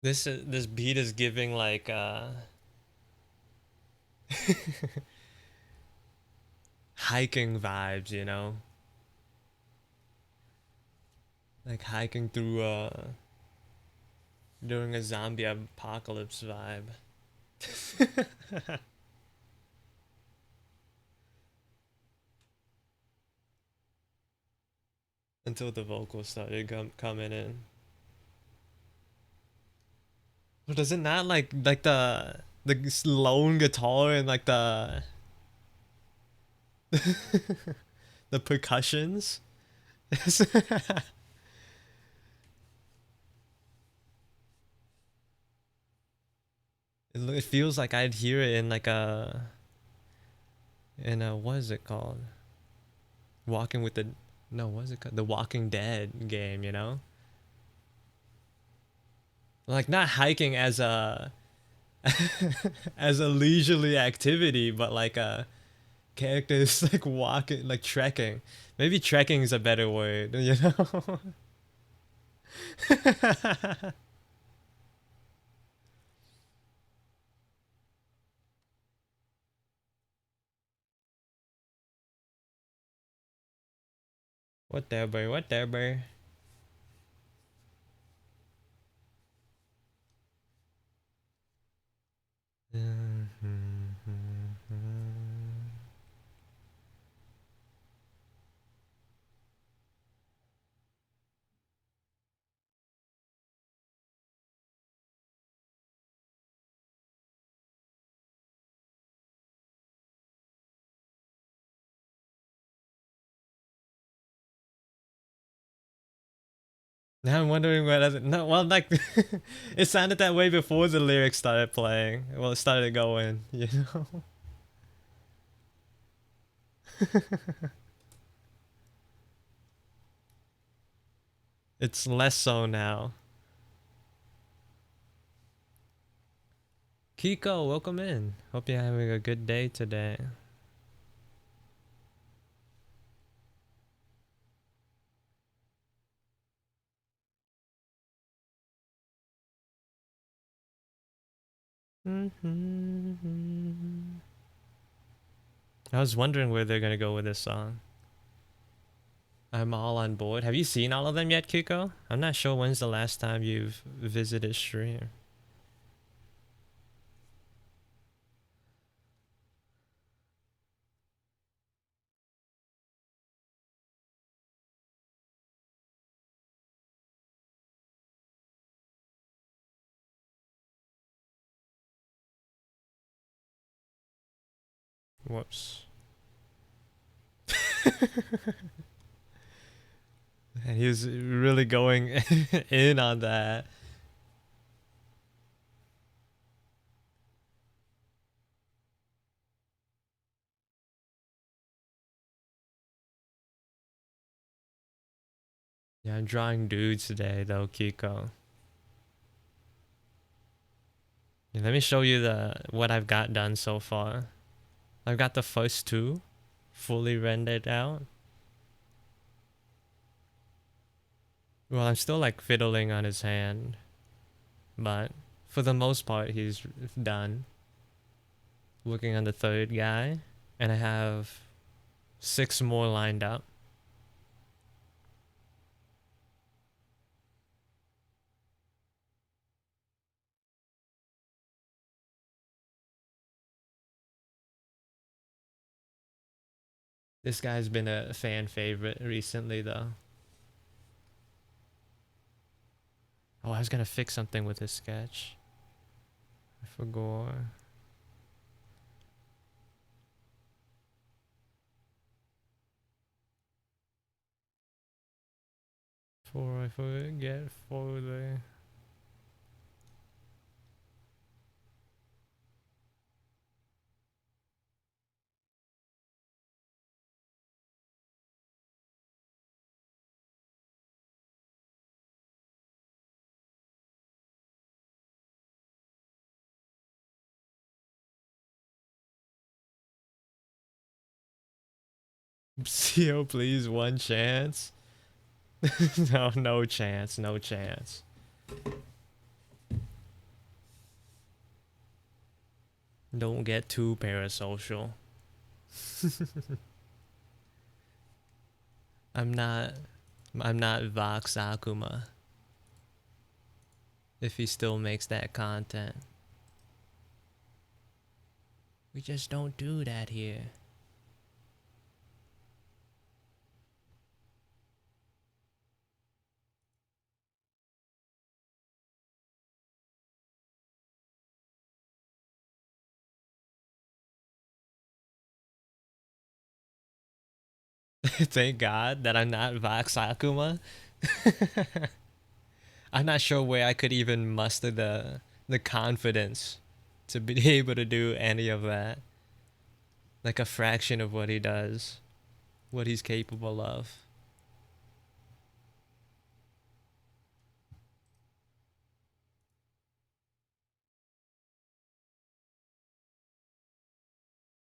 This beat is giving like hiking vibes, you know? Like hiking through during a zombie apocalypse vibe. Until the vocals started coming in. But does it not like the lone guitar and like the percussions? It feels like I'd hear it in like a what is it called? Walking with the no, what is it called? The Walking Dead game, you know? Like not hiking as a as a leisurely activity, but like characters like walking, like trekking. Maybe trekking is a better word, you know? Whatever, whatever. Now I'm wondering whether no, well, like it sounded that way before the lyrics started playing. Well, it started going, you know. It's less so now. Kiko, welcome in. Hope you're having a good day today. I was wondering where they're gonna go with this song. I'm all on board. Have you seen all of them yet, Kiko? I'm not sure when's the last time you've visited stream. Whoops. And he was really going in on that. Yeah, I'm drawing dudes today though, Kiko. Yeah, let me show you the what I've got done so far. I've got the first two fully rendered out. Well, I'm still like fiddling on his hand, but for the most part, he's done. Working on the third guy, and I have 6 more lined up. This guy's been a fan favorite recently, though. Oh, I was gonna fix something with his sketch. I forgot. Before I forget further. CO, please, one chance. No, no chance, no chance. Don't get too parasocial. I'm not I'm not Vox Akuma. If he still makes that content. We just don't do that here. Thank God that I'm not Vox Akuma. I'm not sure where I could even muster the confidence to be able to do any of that. Like a fraction of what he does, what he's capable of.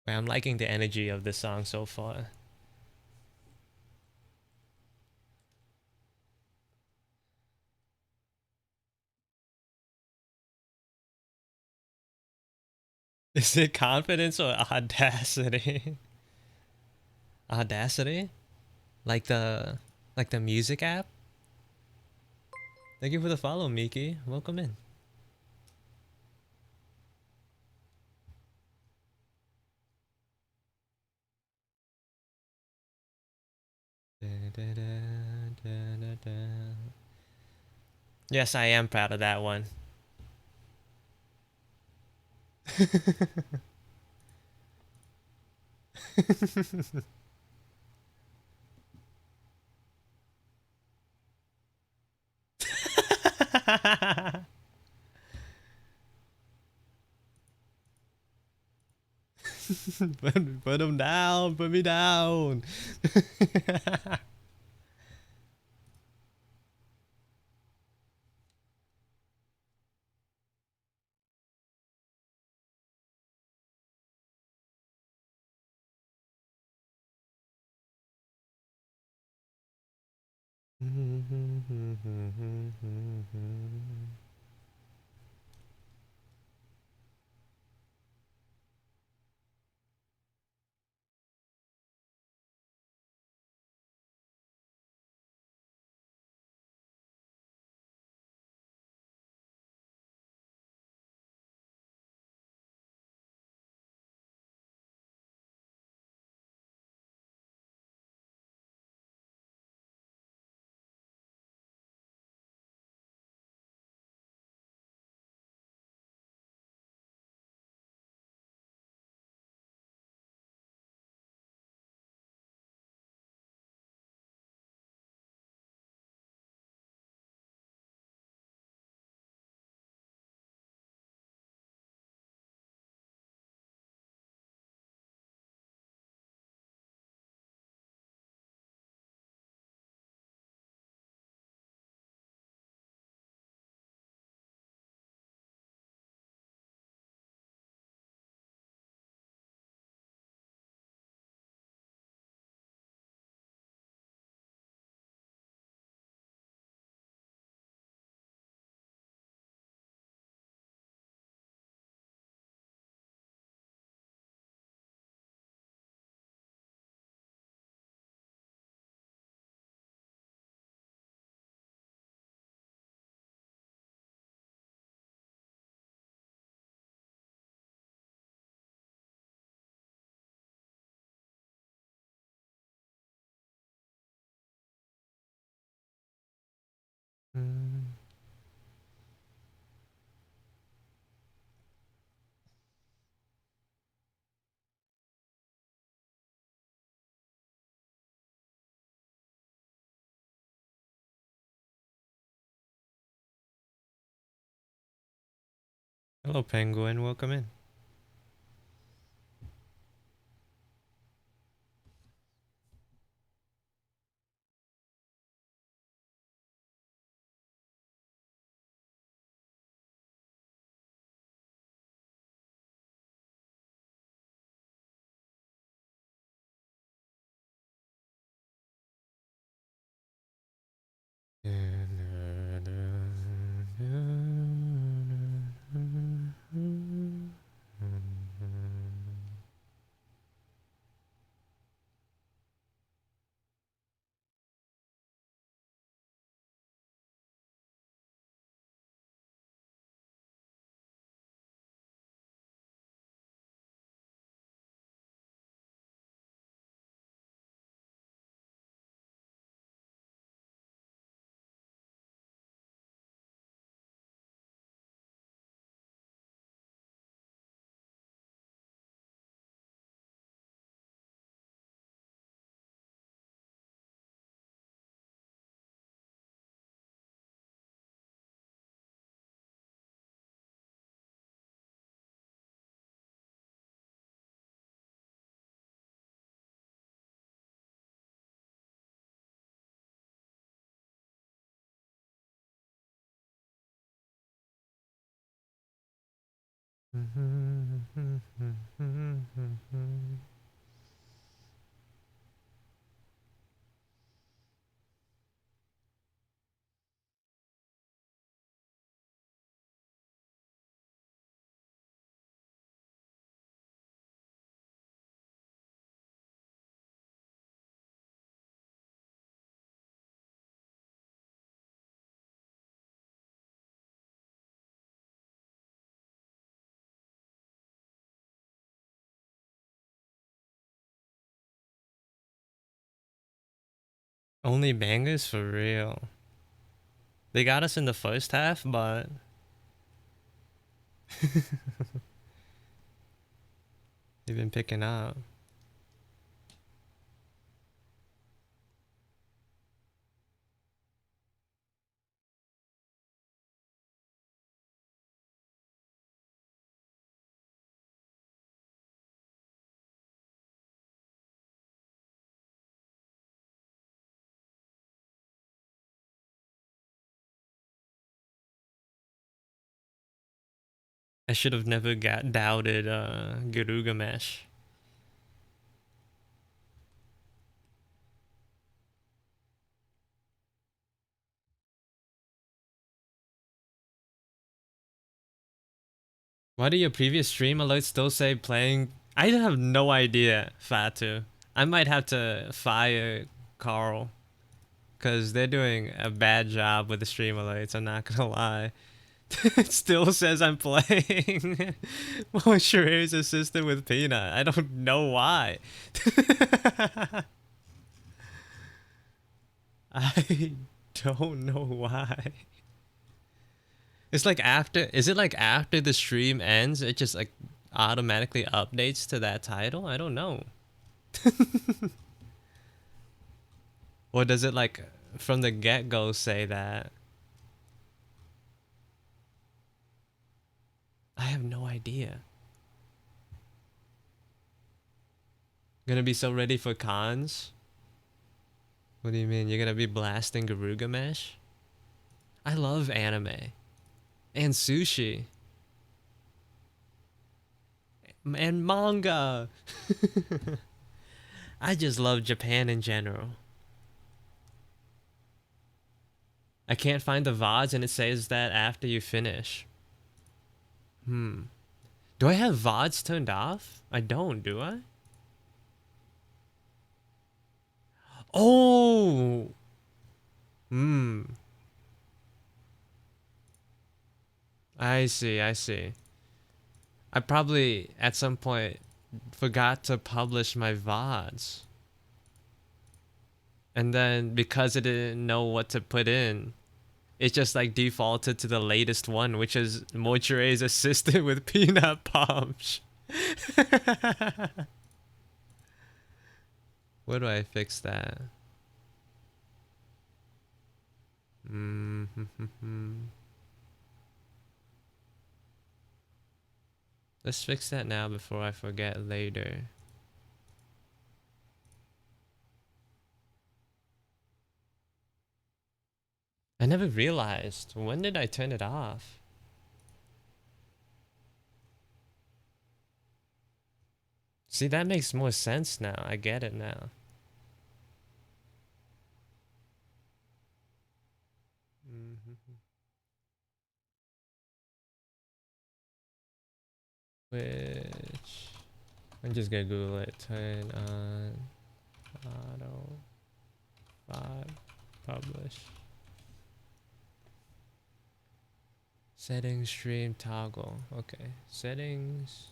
I'm liking the energy of this song so far. Is it confidence or audacity? Audacity? Like the music app. Thank you for the follow, Miki. Welcome in. Yes, I am proud of that one. Put him down. Put me down. Hello, Penguin. Welcome in. Only bangers for real. They got us in the first half, but they've been picking up. I should have never got doubted Garugamesh. Why do your previous stream alerts still say playing? I have no idea, Fatu. I might have to fire Carl because they're doing a bad job with the stream alerts. I'm not gonna lie. It still says I'm playing Shreya's assistant with Peanut. I don't know why. I don't know why. It's like after, is it like after the stream ends, it just like automatically updates to that title? I don't know. Or does it like from the get-go say that? I have no idea. Gonna be so ready for cons? What do you mean? You're gonna be blasting Garugamesh? I love anime. And sushi. And manga. I just love Japan in general. I can't find the VODs and it says that after you finish. Do I have VODs turned off? I don't, do I? Oh! I see, I see. I probably, at some point, forgot to publish my VODs. And then, because it didn't know what to put in, it just like defaulted to the latest one, which is Mortuary's assistant with peanut pumps. Where do I fix that? Let's fix that now before I forget later. I never realized. When did I turn it off? See, that makes more sense now. I get it now. Which I'm just gonna Google it. Turn on auto VOD publish. Settings stream toggle. Okay. Settings.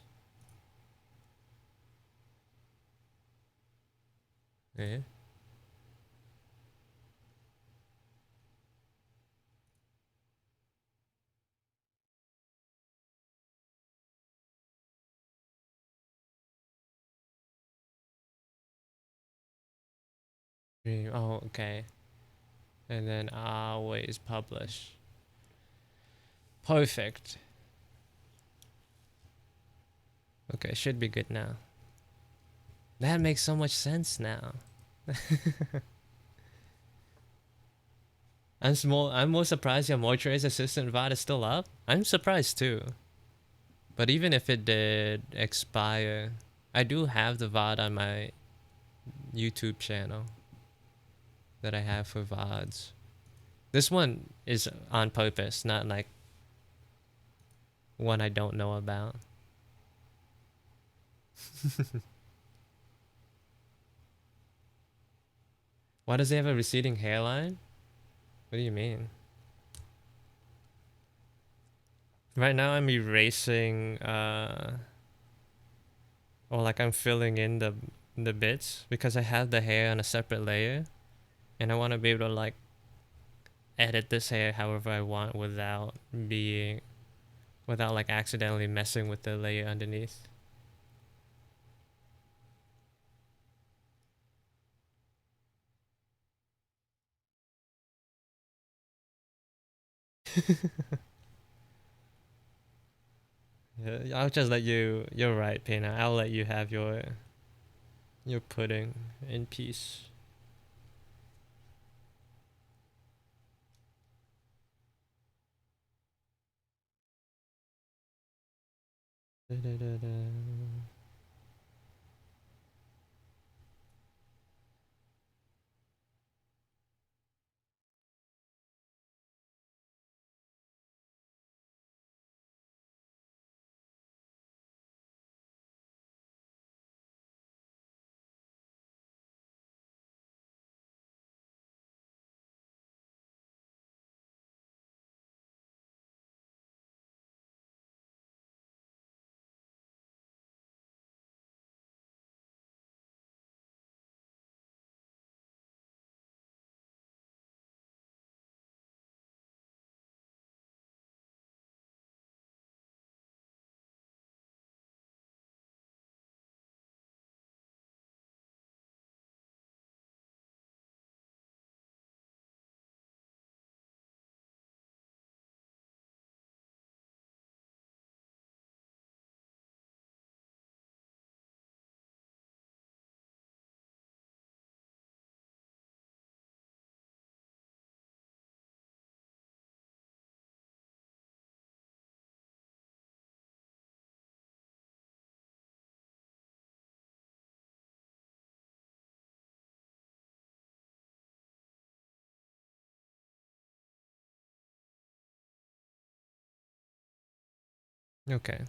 Yeah. Stream. Oh, okay. And then always publish. Perfect. Okay, should be good now. That makes so much sense now. I'm more surprised your Mortuary's assistant VOD is still up. I'm surprised too. But even if it did expire, I do have the VOD on my YouTube channel that I have for VODs. This one is on purpose, not like one I don't know about. Why does he have a receding hairline? What do you mean? Right now I'm erasing or like I'm filling in the bits because I have the hair on a separate layer. And I want to be able to like edit this hair however I want without like accidentally messing with the layer underneath. Yeah, I'll just let you. You're right, Pina. I'll let you have your pudding in peace. Da-da-da-da. Okay.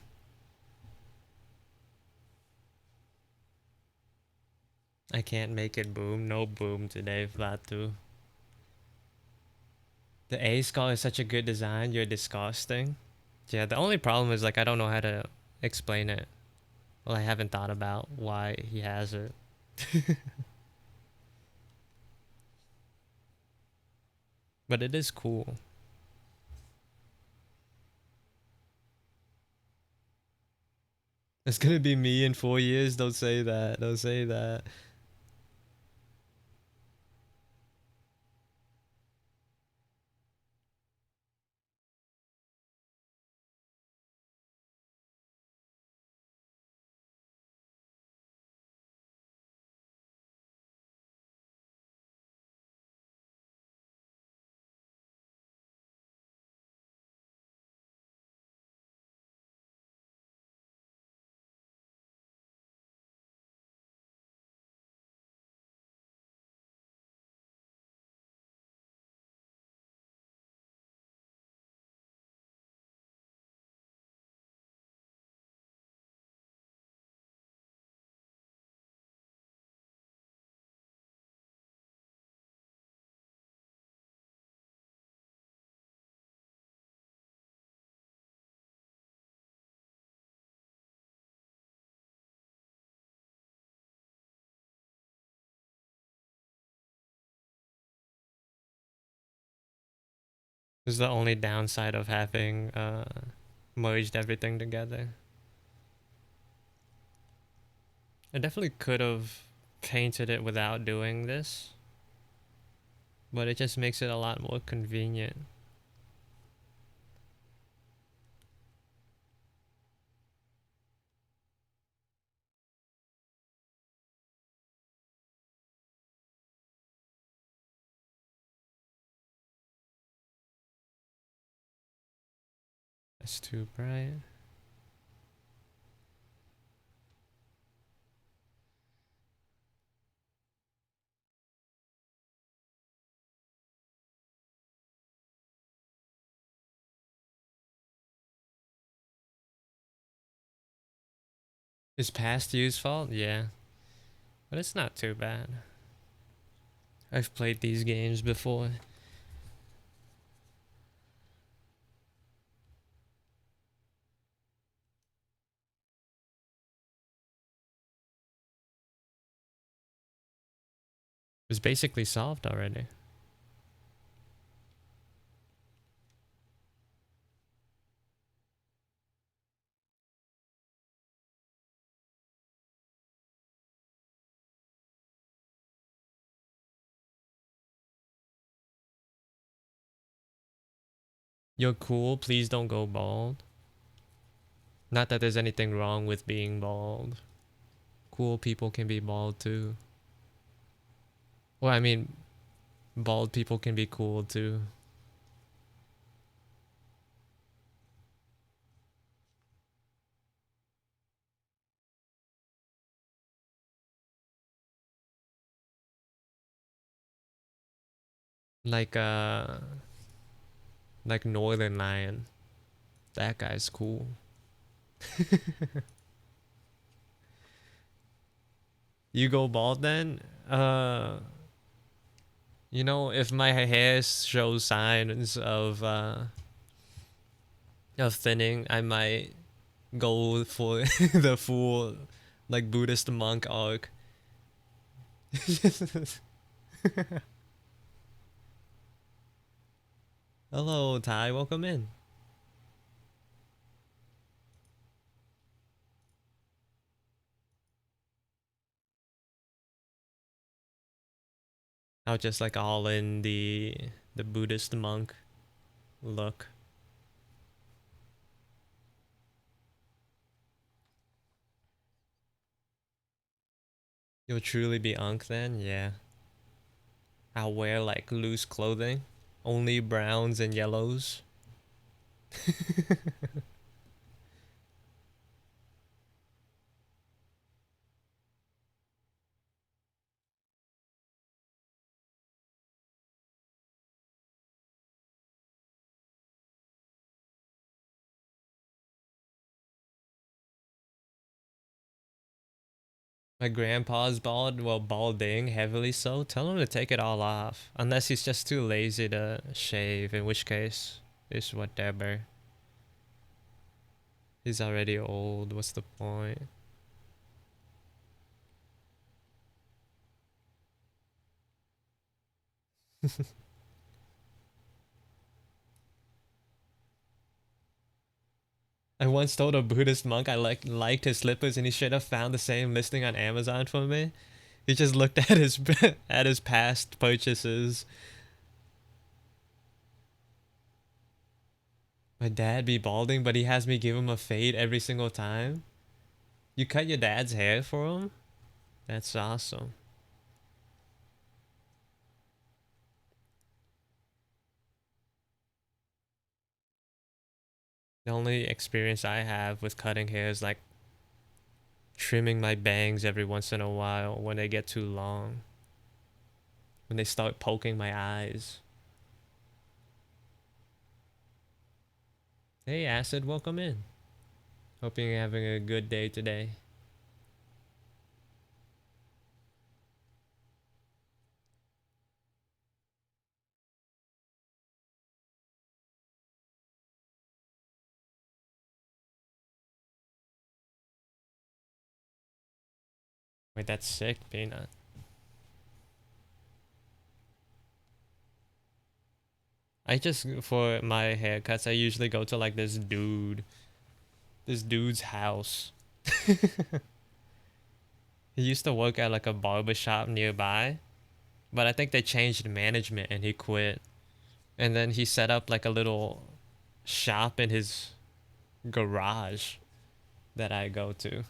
I can't make it boom. No boom today, Flatu. The A skull is such a good design. You're disgusting. Yeah, the only problem is like I don't know how to explain it. Well, I haven't thought about why he has it. But it is cool. It's gonna be me in 4 years. Don't say that. Don't say that. This is the only downside of having merged everything together. I definitely could have painted it without doing this, but it just makes it a lot more convenient. That's too bright. Is past use fault? Yeah, but it's not too bad. I've played these games before. It's basically solved already. You're cool, please don't go bald. Not that there's anything wrong with being bald. Cool people can be bald too. Well, I mean, bald people can be cool too. Like like Northern Lion. That guy's cool. You go bald then? You know, if my hair shows signs of thinning, I might go for the full like Buddhist monk arc. Hello, Ty. Welcome in. I'll just like all in the Buddhist monk look. You'll truly be Ankh then? Yeah. I'll wear like loose clothing, only browns and yellows. My grandpa's bald, well, balding, heavily so. Tell him to take it all off. Unless he's just too lazy to shave, in which case, it's whatever. He's already old, what's the point? I once told a Buddhist monk I liked his slippers and he should have found the same listing on Amazon for me. He just looked at his at his past purchases. My dad be balding, but he has me give him a fade every single time. You cut your dad's hair for him? That's awesome. The only experience I have with cutting hair is like trimming my bangs every once in a while when they get too long. When they start poking my eyes. Hey Acid, welcome in. Hope you're having a good day today. Wait, that's sick, Peanut. I just, for my haircuts, I usually go to like this dude's house. He used to work at like a barber shop nearby, but I think they changed management and he quit. And then he set up like a little shop in his garage that I go to.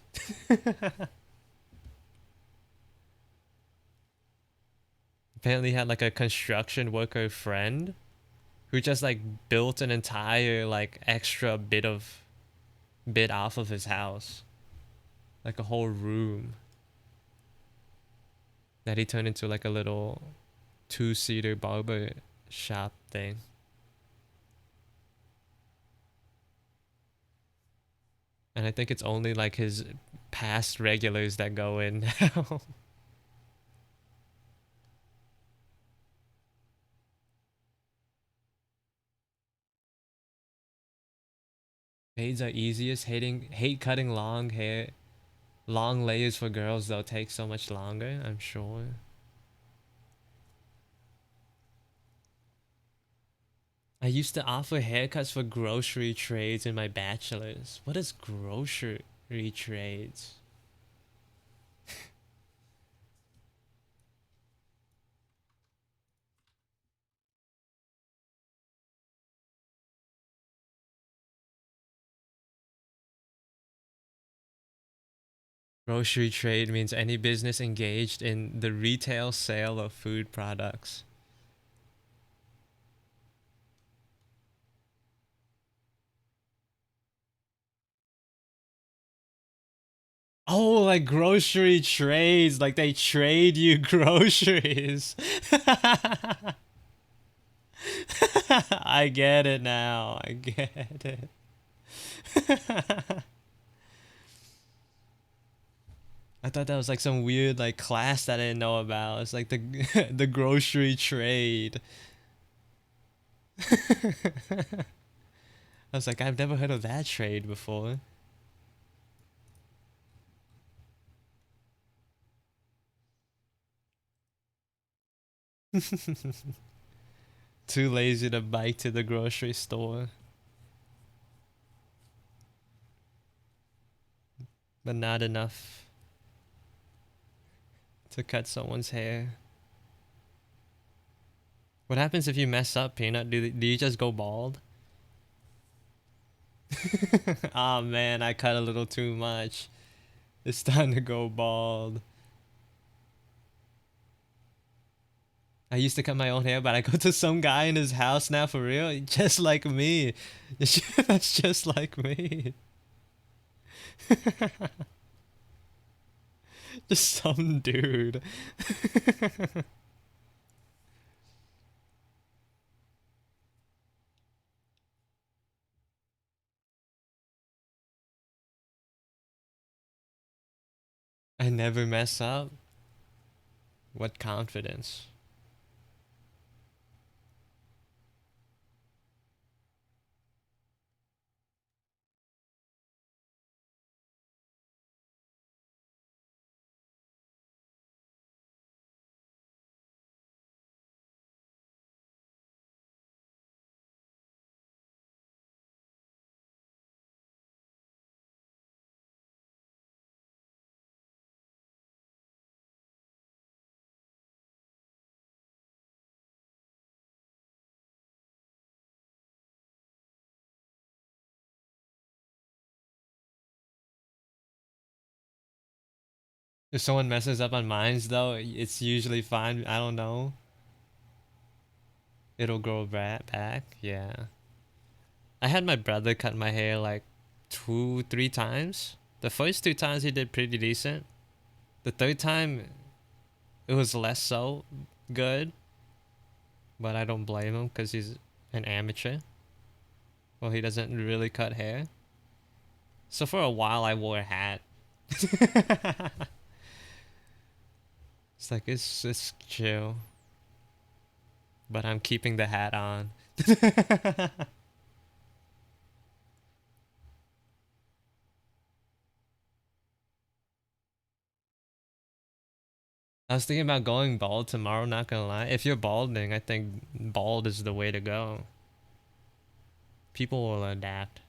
Apparently he had like a construction worker friend who just like built an entire like extra bit off of his house. Like a whole room that he turned into like a little two-seater barber shop thing. And I think it's only like his past regulars that go in now. Fades are easiest. Hate cutting long hair. Long layers for girls though take so much longer, I'm sure. I used to offer haircuts for grocery trades in my bachelor's. What is grocery trades? Grocery trade means any business engaged in the retail sale of food products. Oh, like grocery trades, like they trade you groceries. I get it now. I get it. I thought that was like some weird like class that I didn't know about. It's like the the grocery trade. I was like, I've never heard of that trade before. Too lazy to bike to the grocery store, but not enough to cut someone's hair. What happens if you mess up, Peanut? Do you just go bald? Oh man, I cut a little too much. It's time to go bald. I used to cut my own hair, but I go to some guy in his house now for real, just like me. That's just like me. Just some dude. I never mess up. What confidence. If someone messes up on mines though, it's usually fine. I don't know. It'll grow back. Yeah. I had my brother cut my hair like 2, 3 times. The first 2 times he did pretty decent. The third time it was less so good, but I don't blame him because he's an amateur. Well, he doesn't really cut hair. So for a while I wore a hat. It's like it's chill, but I'm keeping the hat on. I was thinking about going bald tomorrow, not gonna lie. If you're balding, I think bald is the way to go. People will adapt.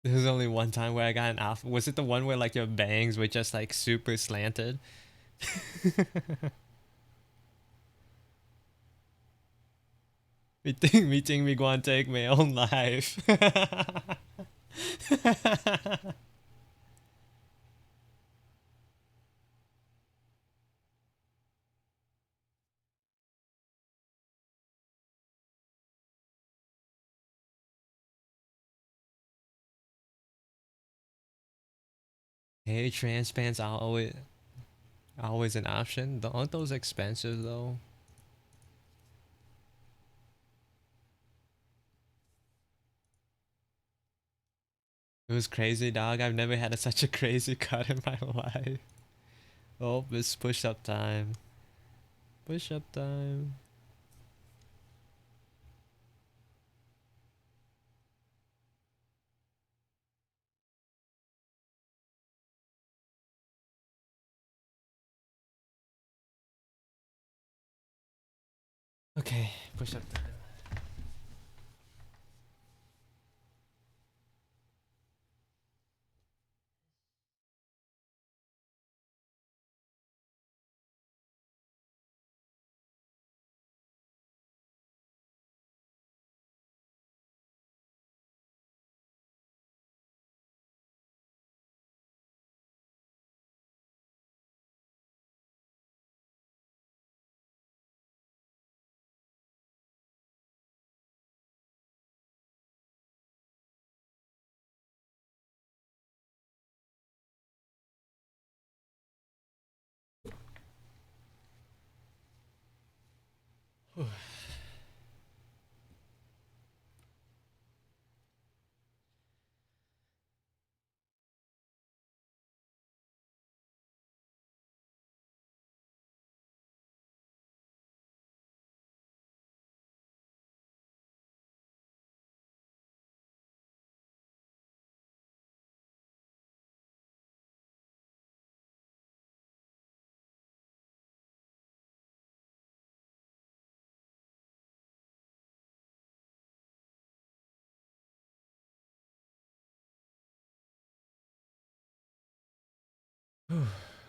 There's only one time where I got an off. Was it the one where like your bangs were just like super slanted? Me think me go and take my own life. Hey, transplants are always an option. Aren't those expensive though? It was crazy, dog. I've never had such a crazy cut in my life. Oh, it's push up time. Push up time. Okay, push up time.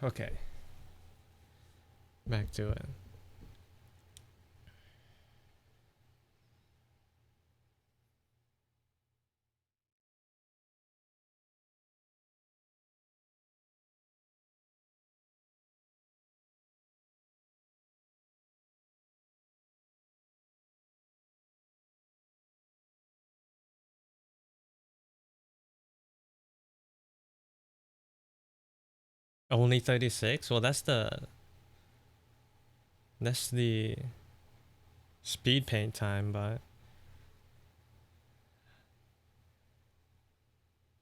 Okay, back to it. Only 36? Well, that's the speed paint time, but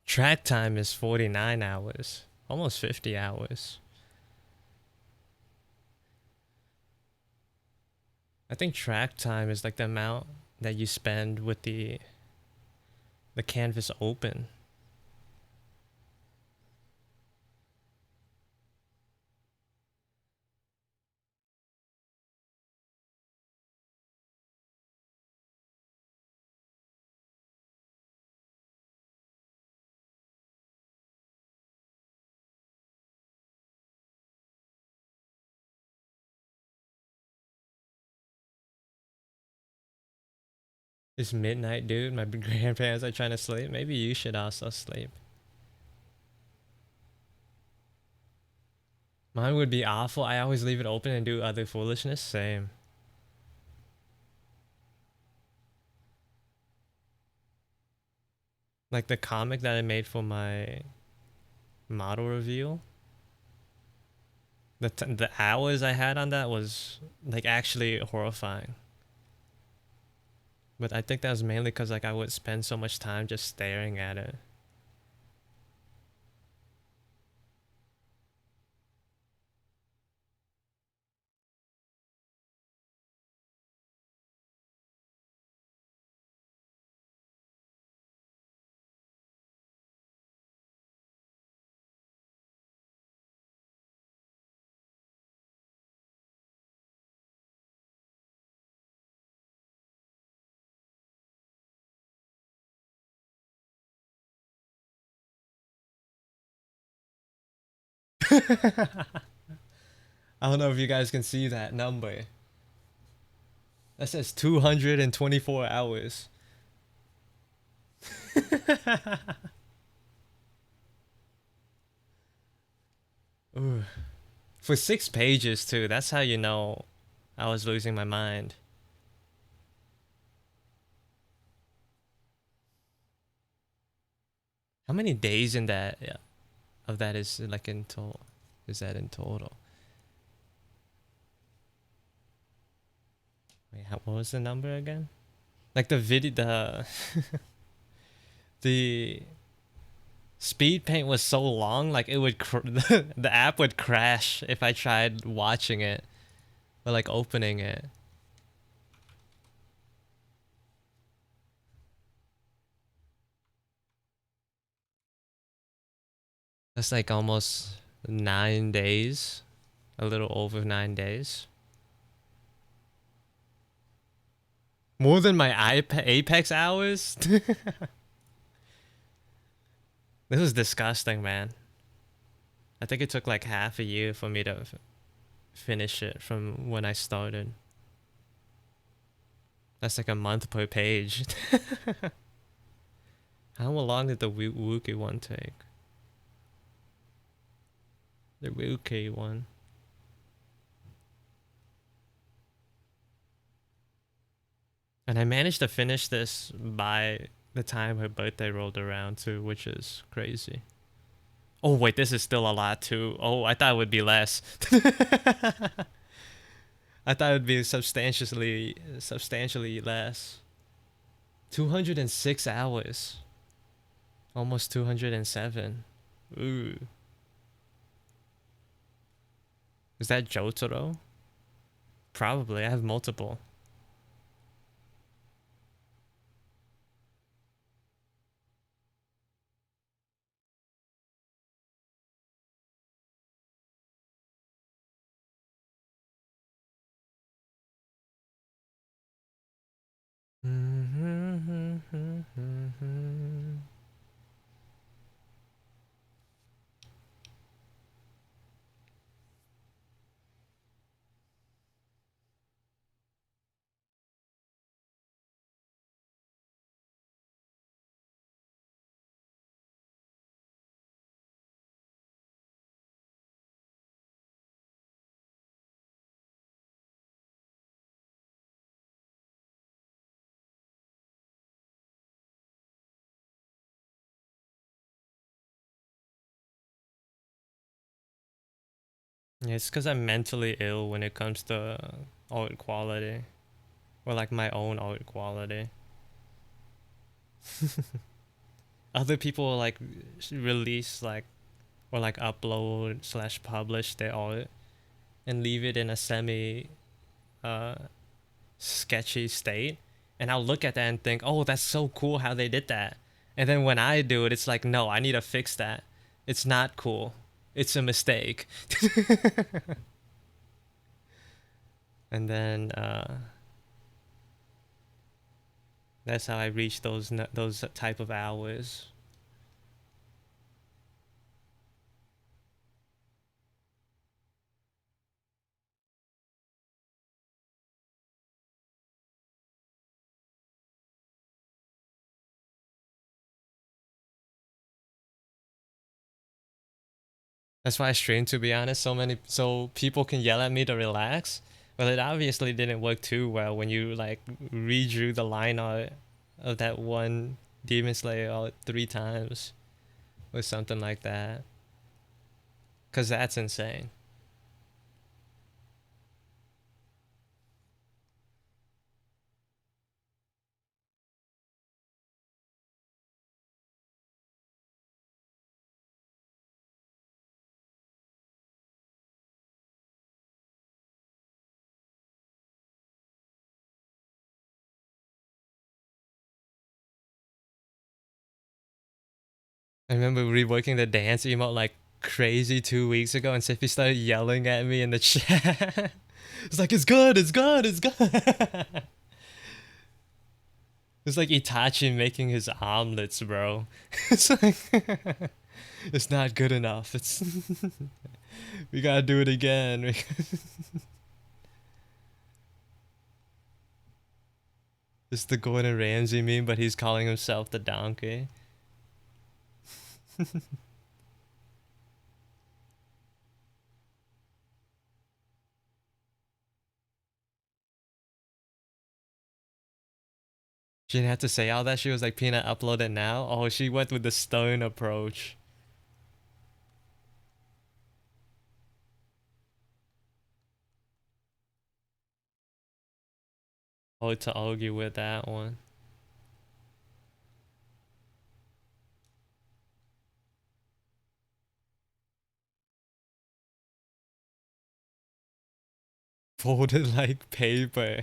track time is 49 hours. Almost 50 hours. I think track time is like the amount that you spend with the canvas open. It's midnight, dude. My grandparents are trying to sleep. Maybe you should also sleep. Mine would be awful. I always leave it open and do other foolishness. Same. Like the comic that I made for my model review. The hours I had on that was like actually horrifying. But I think that was mainly because like I would spend so much time just staring at it. I don't know if you guys can see that number. That says 224 hours. Ooh. For 6 pages too. That's how you know I was losing my mind. How many days in that of that is like in total? Is that in total? Wait, what was the number again? Like the video, the speed paint was so long, like it would the app would crash if I tried watching it. But like opening it. That's like almost 9 days. A little over 9 days. More than my Apex hours? This is disgusting, man. I think it took like half a year for me to finish it from when I started. That's like a month per page. How long did the Wookiee one take? The Wookiee one. And I managed to finish this by the time her birthday rolled around too, which is crazy. Oh wait, this is still a lot too. Oh, I thought it would be less. I thought it would be substantially less. 206 hours. Almost 207. Ooh. Is that Jotaro? Probably. I have multiple. Yeah, it's because I'm mentally ill when it comes to art quality. Or like my own art quality. Other people will like release like or like upload slash publish their art and leave it in a semi uh sketchy state, and I'll look at that and think, oh, that's so cool how they did that. And then when I do it, it's like, no, I need to fix that. It's not cool. It's a mistake. And then that's how I reach those type of hours. That's why I stream, to be honest. So people can yell at me to relax. But it obviously didn't work too well when you like redrew the line art of that one Demon Slayer all 3 times or something like that. Cause that's insane. I remember reworking the dance emote like crazy 2 weeks ago, and Siffy started yelling at me in the chat. It's like, it's good, it's good, it's good. It's like Itachi making his omelets, bro. It's like, it's not good enough. It's we gotta do it again. It's the Gordon Ramsay meme, but he's calling himself the donkey. She didn't have to say all that. She was like, Peanut, upload it now. Oh, she went with the stone approach. Oh, to argue with that one. folded like paper.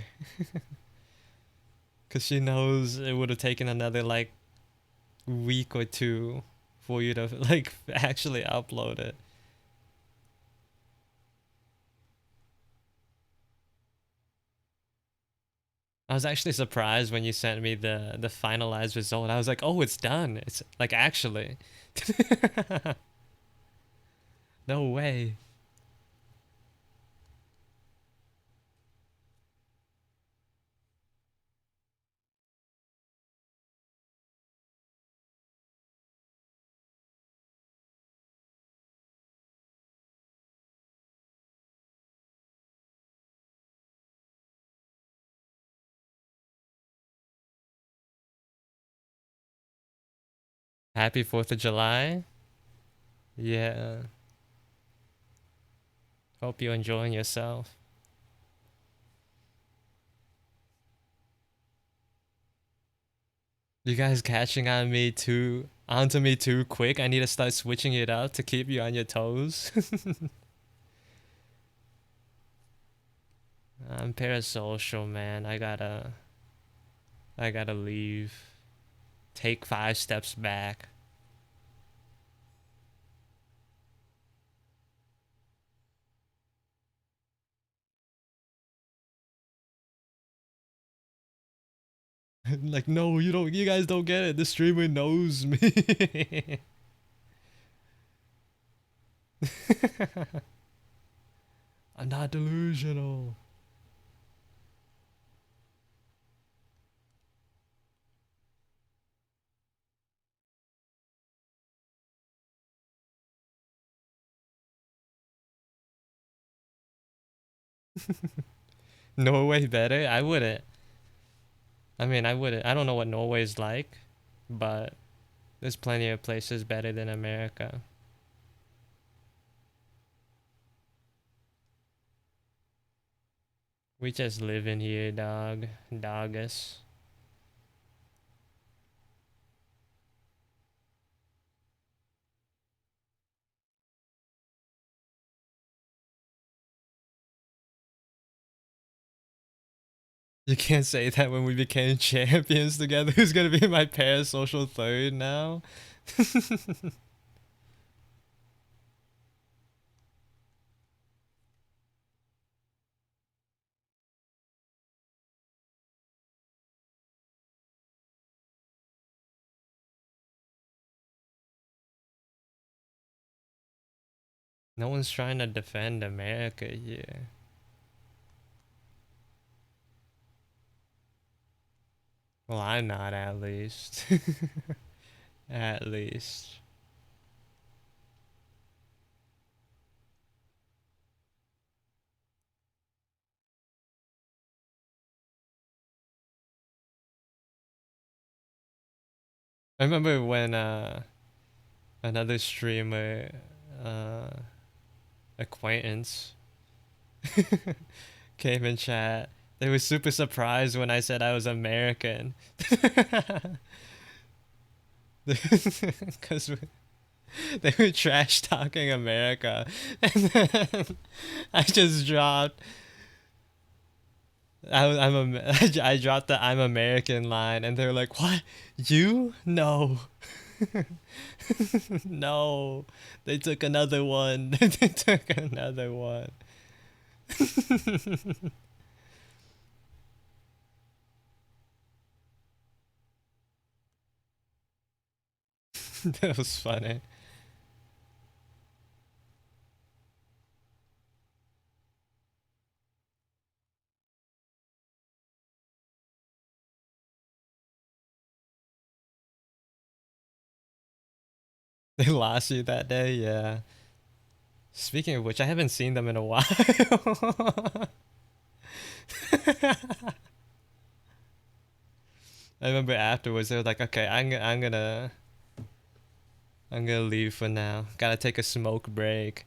Cause she knows it would have taken another like week or two for you to like actually upload it. I was actually surprised when you sent me the finalized result. I was like, "Oh, it's done. It's like actually." No way. Happy 4th of July. Yeah. Hope you're enjoying yourself. You guys catching onto me too quick. I need to start switching it up to keep you on your toes. I'm parasocial, man. I gotta leave. Take 5 steps back. Like, no, you guys don't get it. The streamer knows me. I'm not delusional. Norway better? I wouldn't. I mean, I wouldn't. I don't know what Norway's like, but there's plenty of places better than America. We just live in here, dog. Doggus. You can't say that when we became champions together. Who's gonna be my parasocial third now? No one's trying to defend America here. Well, I'm not, at least. At least. I remember when another streamer uh acquaintance came in chat. They were super surprised when I said I was American. Because they were trash talking America. And then I just dropped. I dropped the I'm American line, and they're like, "What? You? No, no." They took another one. They took another one. That was funny. They lost you that day, yeah. Speaking of which, I haven't seen them in a while. I remember afterwards they were like, "Okay, I'm gonna leave for now. Gotta take a smoke break."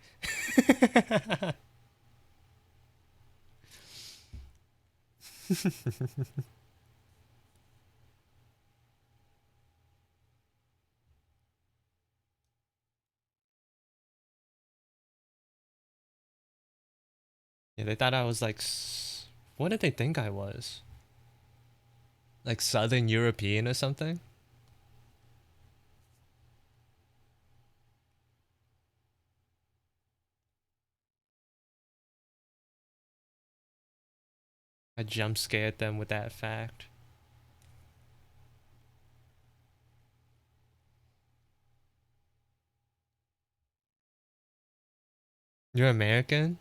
Yeah, they thought I was like, what did they think I was? Like Southern European or something? I jump scared them with that fact. You're American?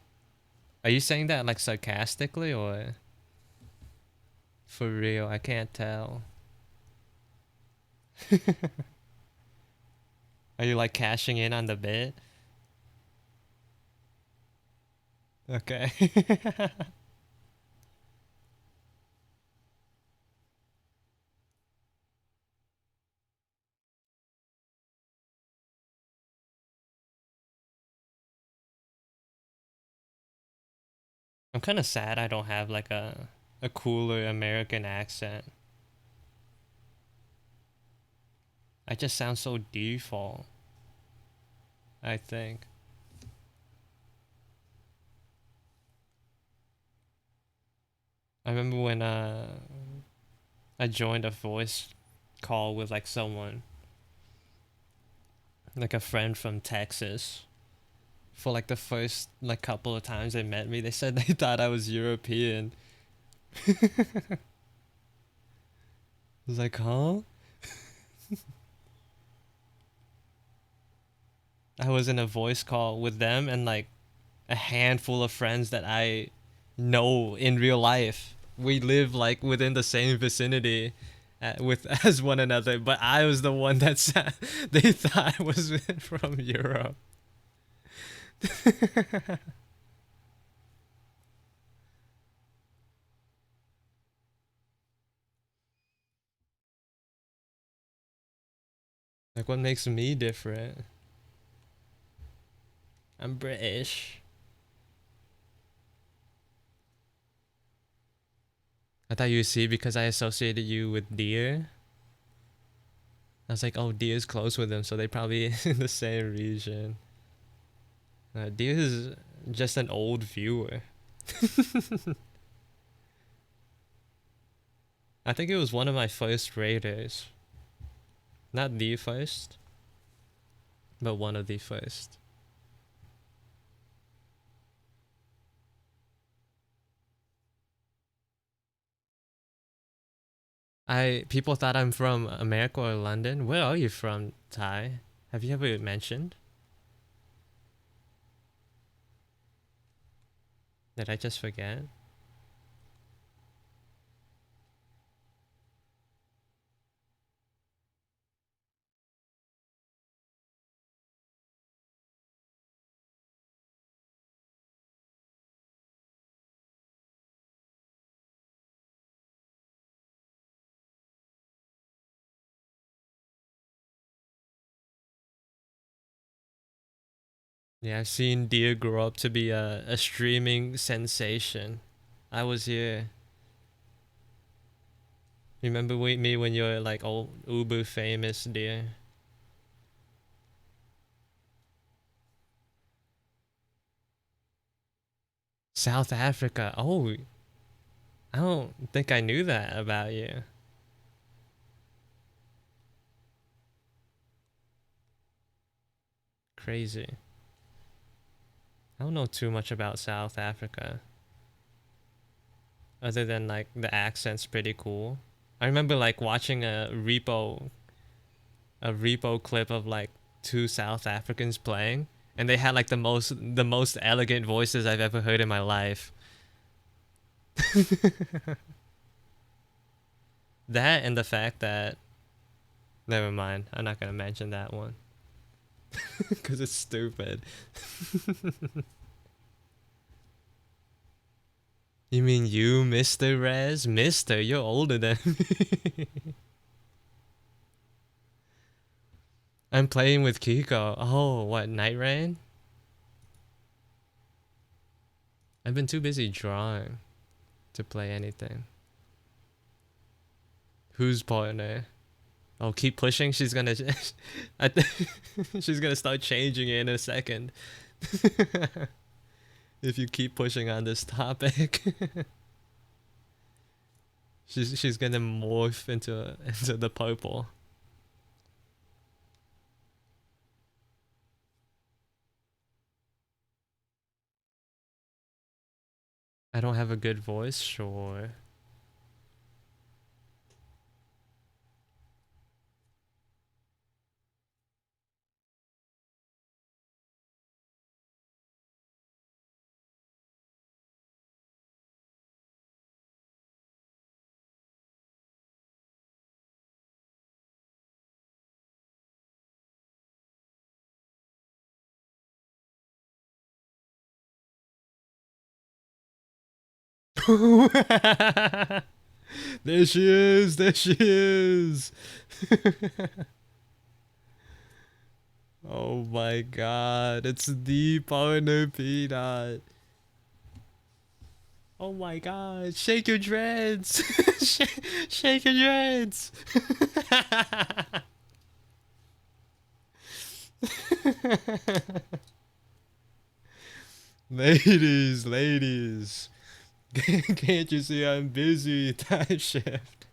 Are you saying that like sarcastically or for real? I can't tell. Are you like cashing in on the bit? Okay. I'm kind of sad I don't have like a cooler American accent. I just sound so default, I think. I remember when I joined a voice call with like someone, like a friend from Texas. For like the first like couple of times they met me, they said they thought I was European. I was like, huh? I was in a voice call with them and like a handful of friends that I know in real life. We live like within the same vicinity with as one another, but I was the one that they thought was from Europe. Like, what makes me different? I'm British. I thought you would see because I associated you with deer. I was like, oh, deer's close with them, so they probably in the same region. Deer is just an old viewer. I think it was one of my first raiders. Not the first, but one of the first. I people thought I'm from America or London. Where are you from, Ty? Have you ever mentioned? Did I just forget? Yeah, I've seen deer grow up to be a streaming sensation. I was here. Remember me when you're like old uber famous deer? South Africa. Oh, I don't think I knew that about you. Crazy. I don't know too much about South Africa other than like the accent's pretty cool. I remember like watching a repo clip of like two South Africans playing and they had like the most elegant voices I've ever heard in my life. That and the fact that never mind, I'm not going to mention that one cuz it's stupid. You mean you, Mr. Rez? Mister, you're older than me. I'm playing with Kiko. Oh, what, Night Rain? I've been too busy drawing to play anything. Whose partner? Oh, keep pushing. She's gonna. She's gonna start changing it in a second. if you keep pushing on this topic. She's gonna morph into the purple. I don't have a good voice, sure. There she is. There she is. Oh my god, it's the partner Peanut. Oh my god, shake your dreads. Shake your dreads. Ladies, ladies. Can't you see I'm busy? Time shift.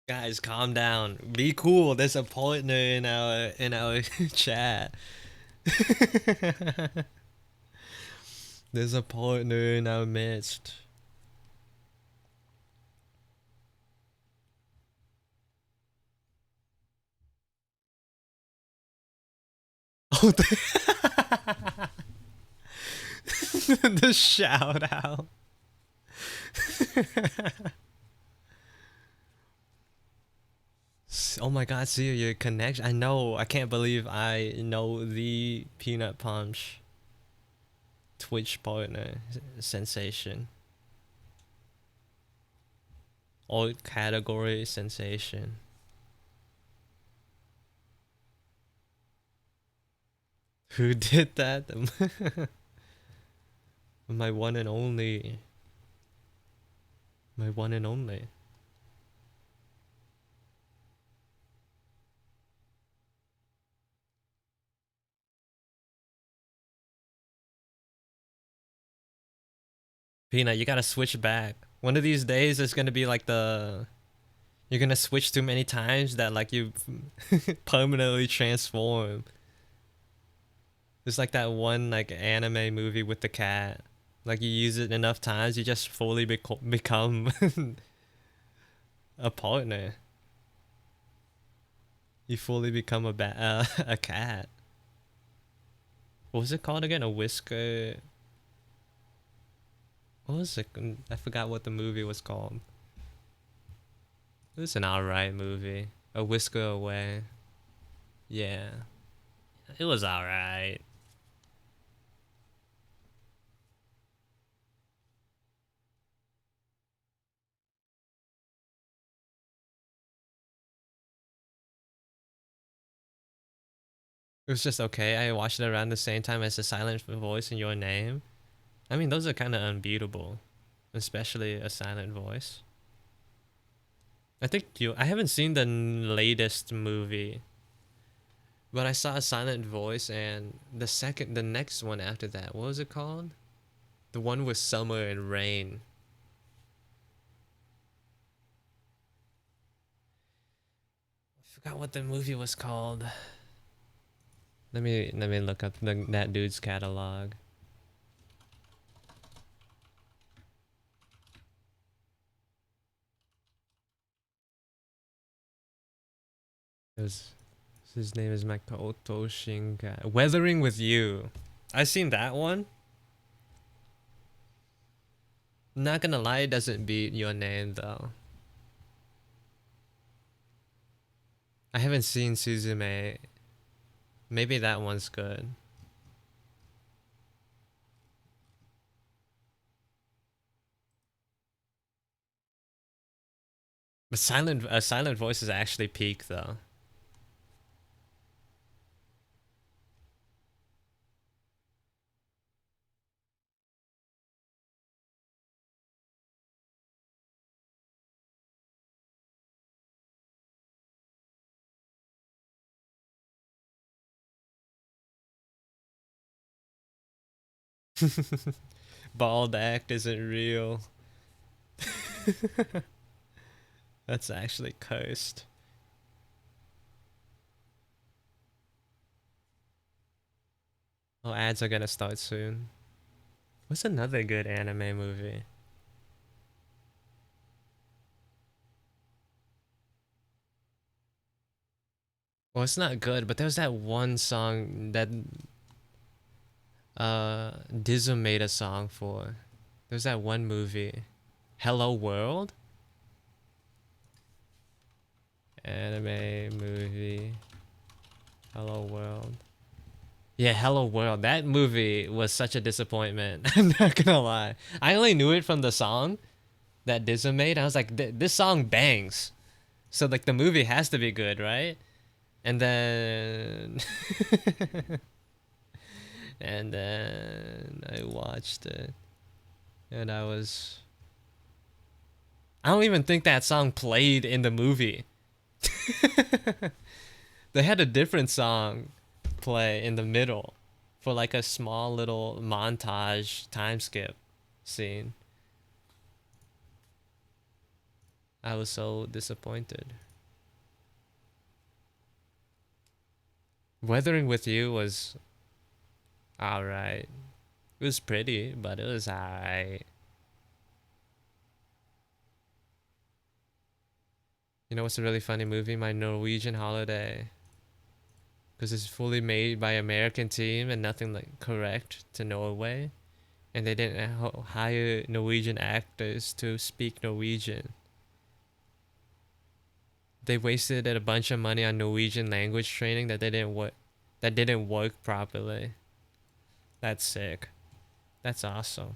Guys, calm down. Be cool. There's a partner in our chat. There's a partner in our midst. Oh, the shout out. Oh my god, see your connection. I know. I can't believe I know the Peanut Punch Twitch partner sensation. All category sensation. Who did that? My one and only. My one and only. Peanut, you gotta switch back. One of these days, it's gonna be like the. You're gonna switch too many times that like you permanently transform. It's like that one like anime movie with the cat. Like you use it enough times, you just fully become a partner. You fully become a cat. What was it called again? A whisker. What was it? I forgot what the movie was called. It was an alright movie. A Whisker Away. Yeah. It was alright. It was just okay. I watched it around the same time as The Silent Voice in Your Name. I mean, those are kind of unbeatable. Especially A Silent Voice. I haven't seen the latest movie. But I saw A Silent Voice and the next one after that. What was it called? The one with Summer and Rain. I forgot what the movie was called. Let me look up that dude's catalog. His name is Makoto Shinkai. Weathering with You. I seen that one. Not gonna lie, it doesn't beat Your Name though. I haven't seen Suzume. Maybe that one's good. But Silent Voice is actually peak though. Bald act isn't real. That's actually cursed. Oh, ads are gonna start soon. What's another good anime movie? Well, it's not good, but there's that one song that Dizzle made a song for. There's that one movie, Hello World, anime movie, Hello World. Yeah, Hello World. That movie was such a disappointment. I'm not gonna lie. I only knew it from the song that Dizzle made. I was like, this song bangs. So like the movie has to be good, right? And then and then I watched it and I don't even think that song played in the movie. They had a different song play in the middle for like a small little montage time skip scene. I was so disappointed. Weathering with You was alright. It was pretty, but it was alright. You know what's a really funny movie? My Norwegian Holiday. Because it's fully made by American team and nothing like correct to Norway. And they didn't hire Norwegian actors to speak Norwegian. They wasted a bunch of money on Norwegian language training that didn't work properly. That's sick. That's awesome.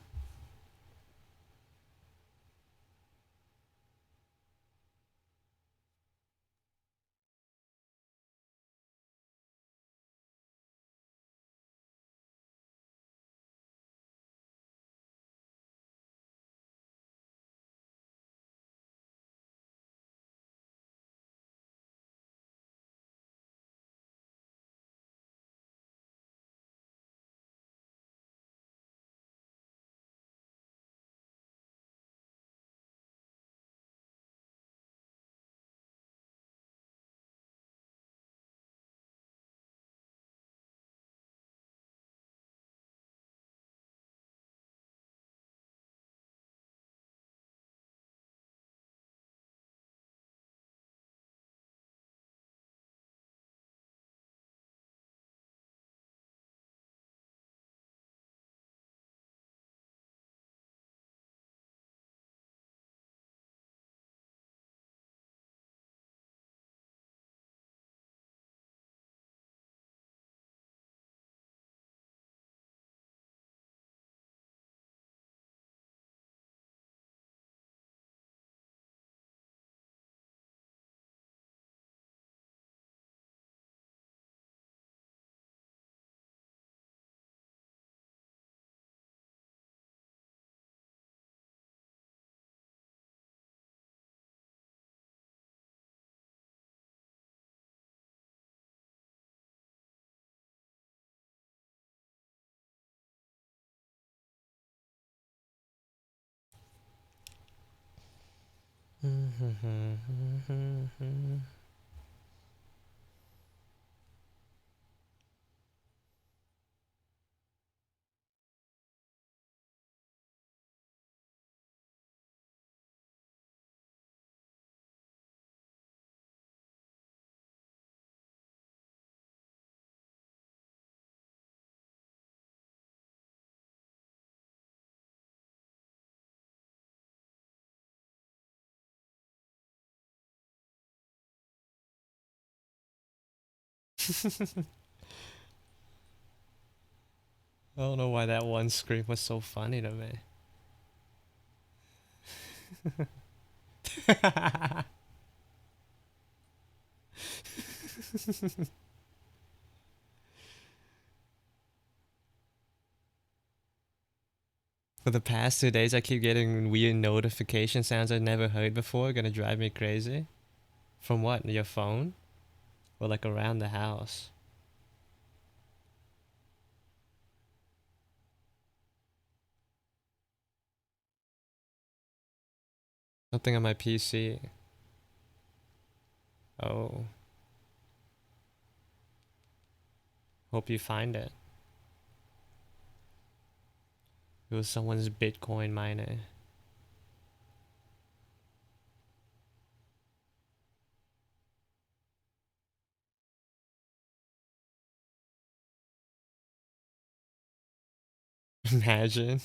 I don't know why that one scream was so funny to me. For the past 2 days, I keep getting weird notification sounds I've never heard before. Gonna drive me crazy. From what? Your phone? Or like around the house? Nothing on my PC. Oh, hope you find it. It was someone's Bitcoin miner. Imagine.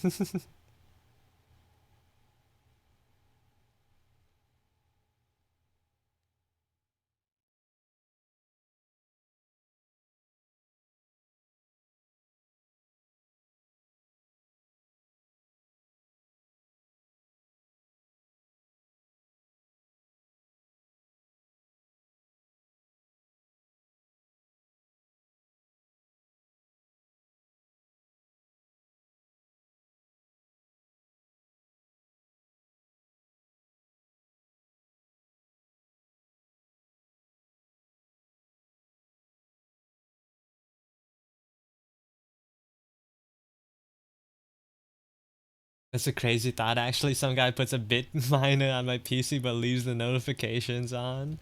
That's a crazy thought. Actually, some guy puts a bit miner on my PC but leaves the notifications on.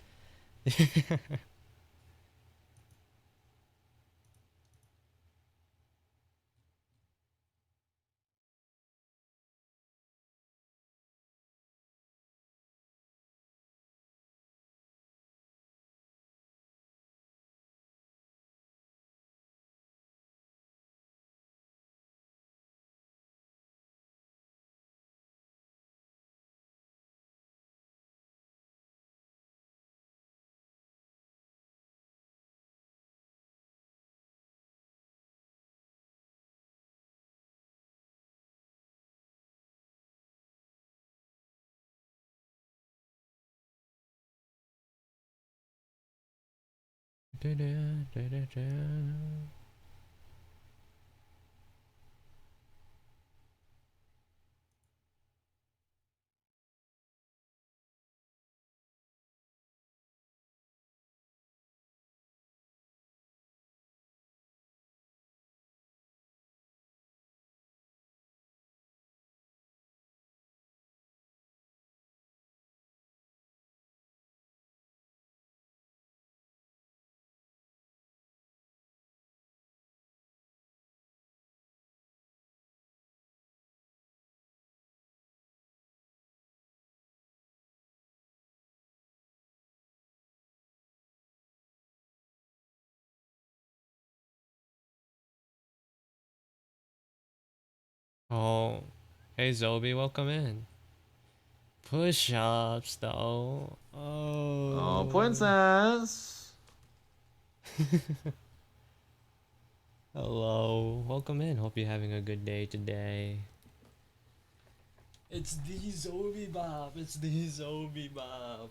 Oh, hey Zobi, welcome in. Push-ups though. Oh, Oh. princess. Hello. Welcome in. Hope you're having a good day today. It's the Zobi Bob. It's the Zobi Bob.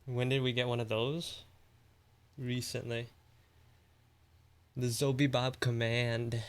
When did we get one of those? Recently. The Zobi Bob command.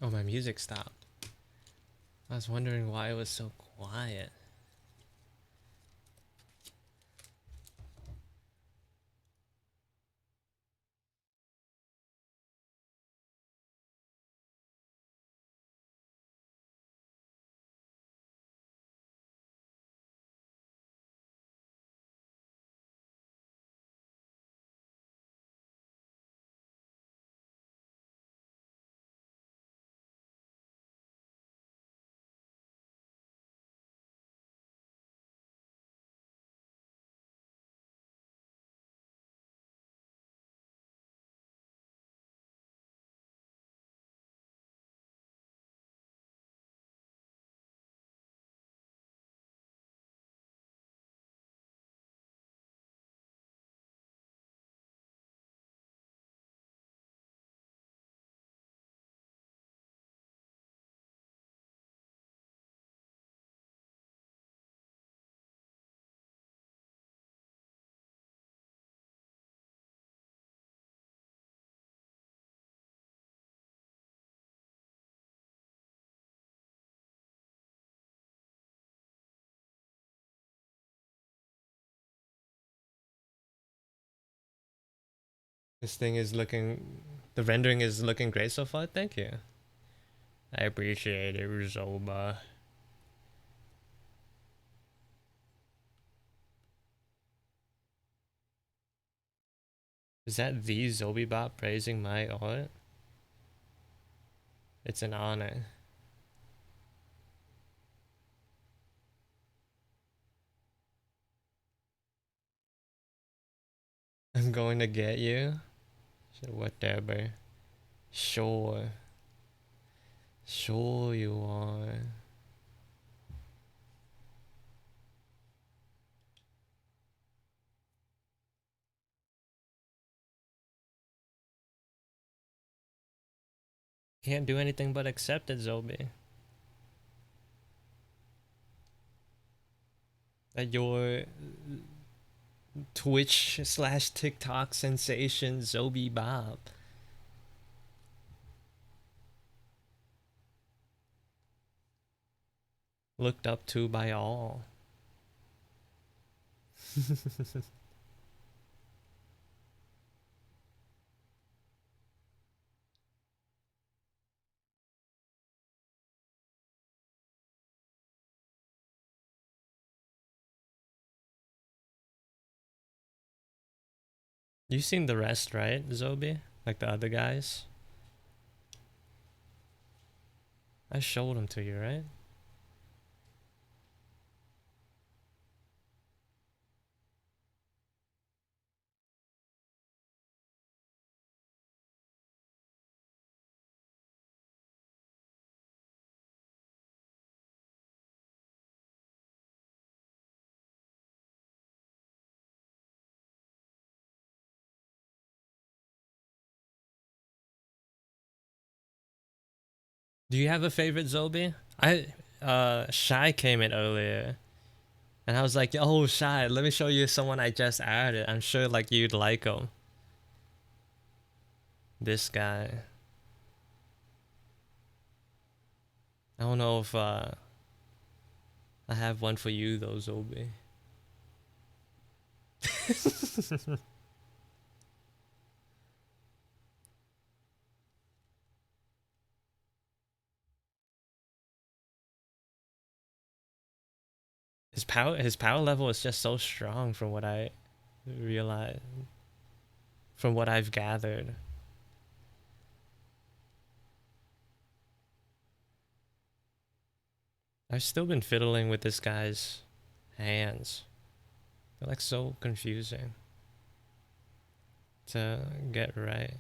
Oh, my music stopped. I was wondering why it was so quiet. This thing is looking. The rendering is looking great so far. Thank you. I appreciate it, Zoba. Is that the Zobibot praising my art? It's an honor. I'm going to get you. Whatever. Sure. Sure you are. Can't do anything but accept it, Zobi. That your Twitch slash TikTok sensation, Zobi Bob. Looked up to by all. You seen the rest, right, Zobi? Like the other guys? I showed them to you, right? Do you have a favorite Zobi? Shy came in earlier, and I was like, "Oh, Shy, let me show you someone I just added. I'm sure like you'd like him." This guy. I don't know if I have one for you though, Zobi. His power level is just so strong from what I realize, from what I've gathered. I've still been fiddling with this guy's hands. They're like so confusing to get right.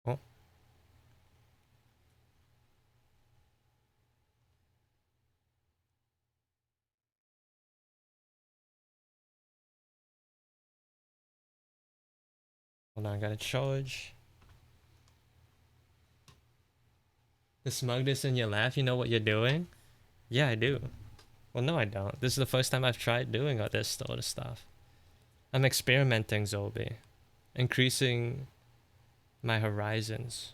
Oh, Hold on, I gotta charge. The smugness in your laugh, you know what you're doing? Yeah, I do. Well, no, I don't. This is the first time I've tried doing all this sort of stuff. I'm experimenting, Zolby. Increasing my horizons.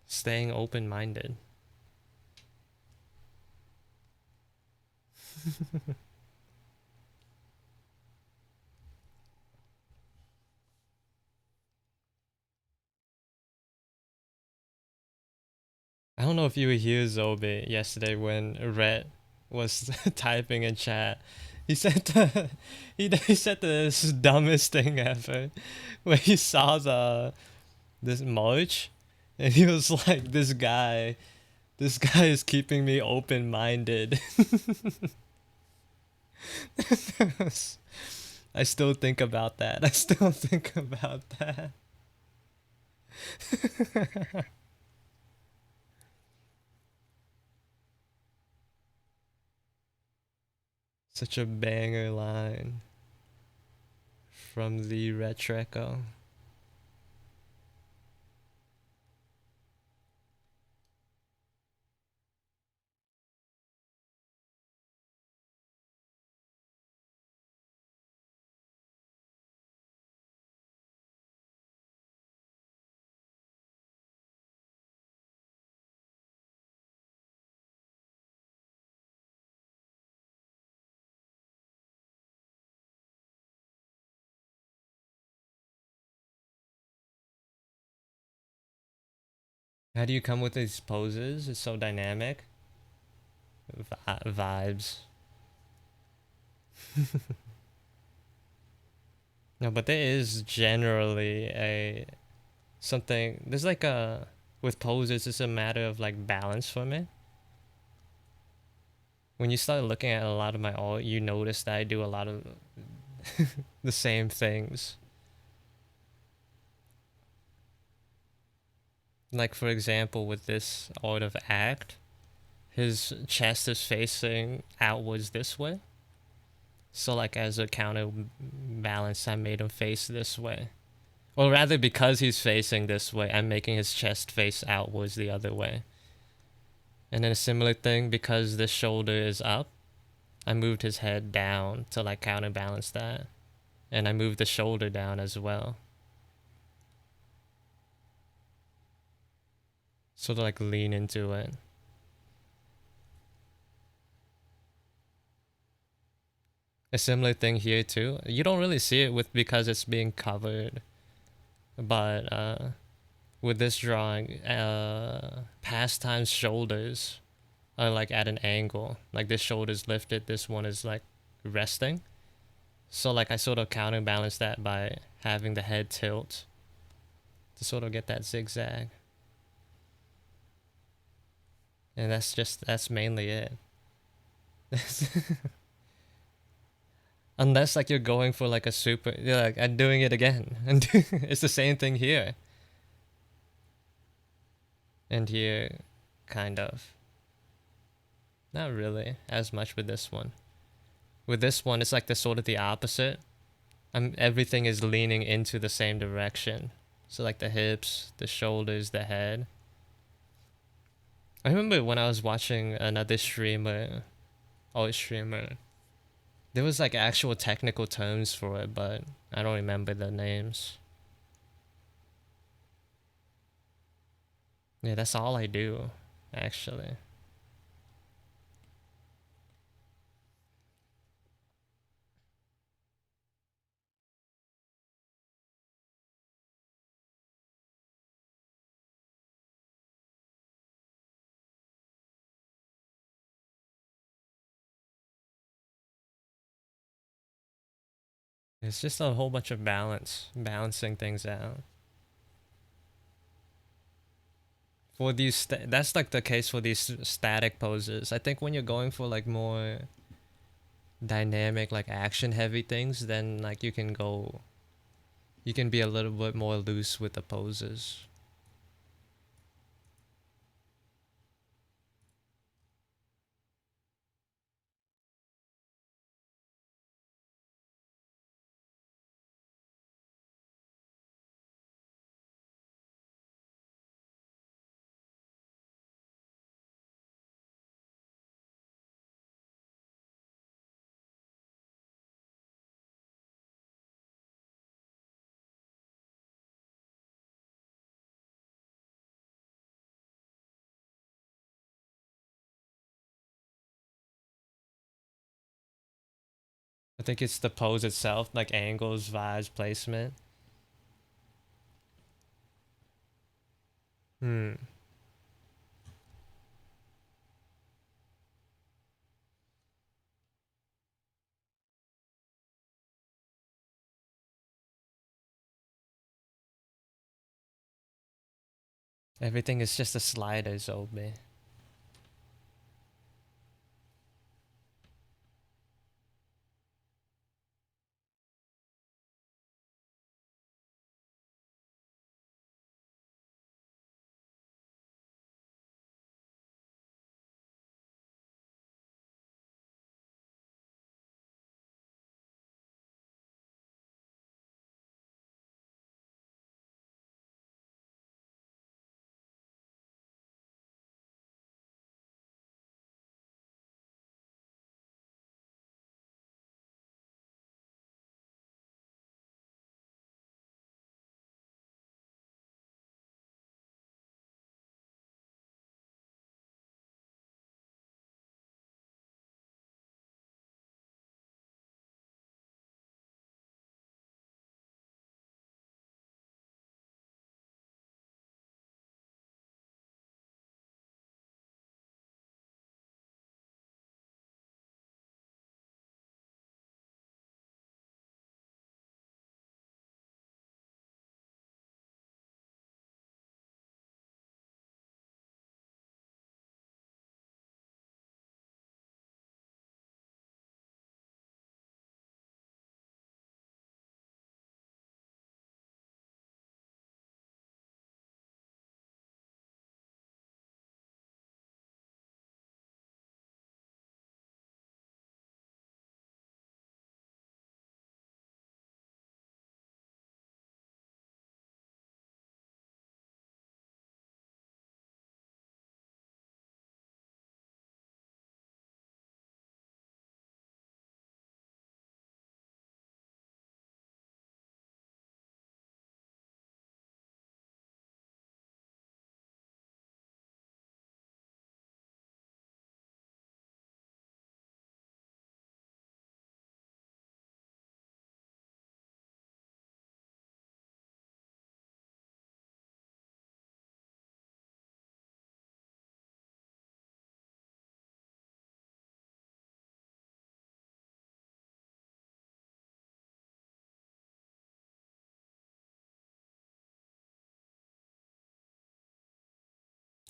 Staying open-minded. I don't know if you were here, Zolby, yesterday when Rhett was typing in chat. He said he said the dumbest thing ever, where he saw this march, and he was like, this guy is keeping me open-minded." I still think about that. I still think about that. Such a banger line from the Retreco. How do you come with these poses? It's so dynamic. Vibes. No, but there is generally a something. There's like a with poses. It's a matter of like balance for me. When you start looking at a lot of my art, you notice that I do a lot of the same things. Like for example, with this art of Act, his chest is facing outwards this way. So like as a counterbalance, I made him face this way. Or rather, because he's facing this way, I'm making his chest face outwards the other way. And then a similar thing, because this shoulder is up, I moved his head down to like counterbalance that. And I moved the shoulder down as well. So to like lean into it. A similar thing here too. You don't really see it with because it's being covered. But with this drawing, Pastime's shoulders are like at an angle. Like this shoulder's lifted, this one is like resting. So like I sort of counterbalance that by having the head tilt to sort of get that zigzag. And that's mainly it. Unless like you're going for like a super, you're like, I'm doing it again. And it's the same thing here. And here, kind of. Not really as much with this one. With this one, it's like the sort of the opposite. Everything is leaning into the same direction. So like the hips, the shoulders, the head. I remember when I was watching another streamer, there was like actual technical terms for it, but I don't remember the names. Yeah, that's all I do, actually. It's just a whole bunch of balancing things out. For these, that's like the case for these static poses. I think when you're going for like more dynamic, like action heavy things, then like you can be a little bit more loose with the poses. I think it's the pose itself, like angles, vibes, placement. Hmm. Everything is just a slider, Obi.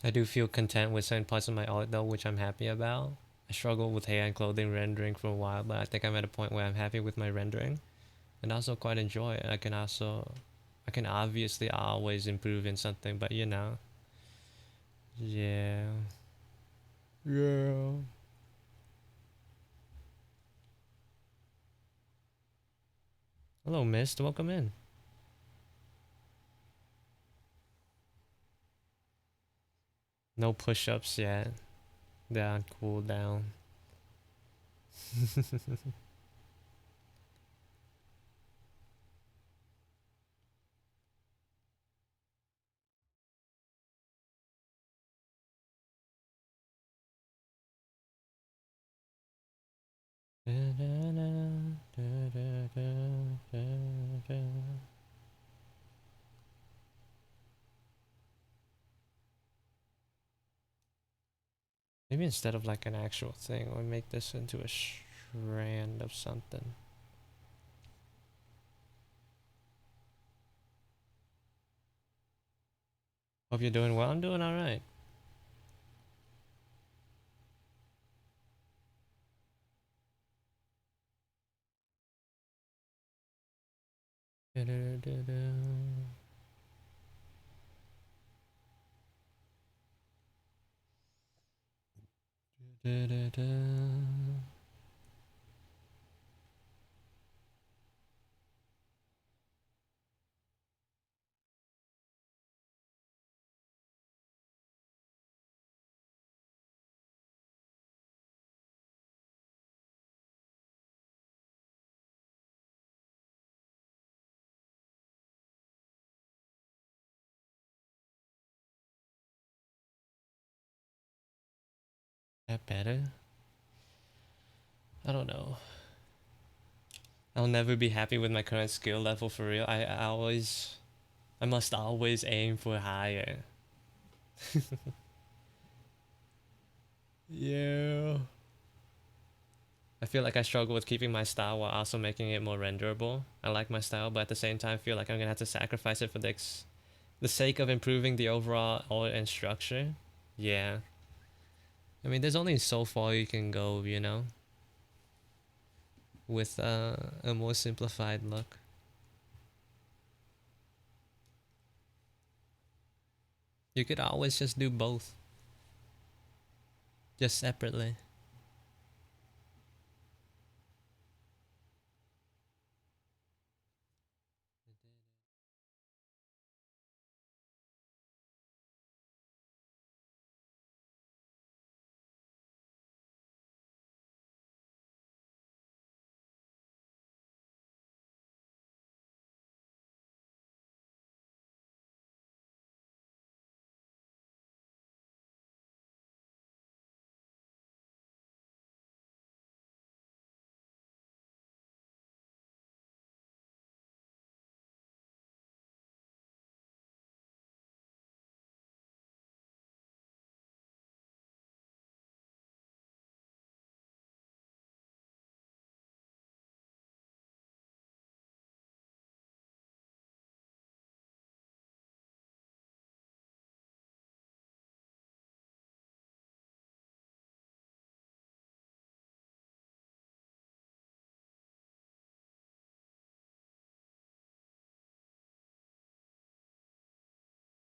I do feel content with certain parts of my art though, which I'm happy about. I struggled with hair and clothing rendering for a while, but I think I'm at a point where I'm happy with my rendering and also quite enjoy it. I can obviously always improve in something, but you know, yeah. Yeah. Hello, Mist. Welcome in. No push-ups yet. They're on cooldown. Maybe instead of like an actual thing, we make this into a strand of something. Hope you're doing well. I'm doing all right. That better? I don't know. I'll never be happy with my current skill level for real. I must always aim for higher. Yeah. I feel like I struggle with keeping my style while also making it more renderable. I like my style, but at the same time, I feel like I'm gonna have to sacrifice it for the sake of improving the overall art and structure. Yeah. I mean, there's only so far you can go, you know, with a more simplified look. You could always just do both, just separately.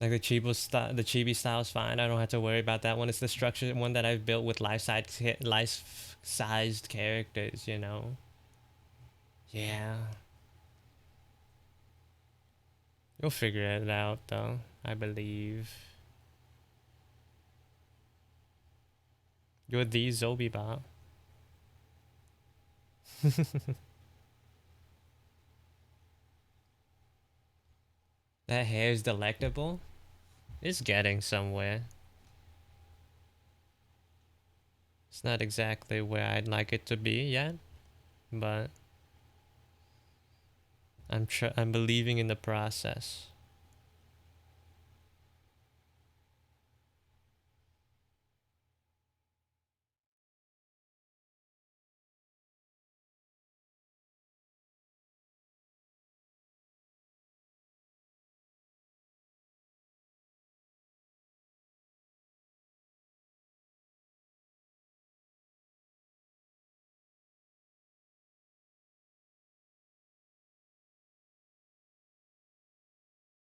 Like the chibi style is fine. I don't have to worry about that one. It's the structured one that I've built with life-sized characters. You know. Yeah. You'll figure it out though. I believe. You're the Zobibot. That hair is delectable. It's getting somewhere. It's not exactly where I'd like it to be yet, but I'm believing in the process.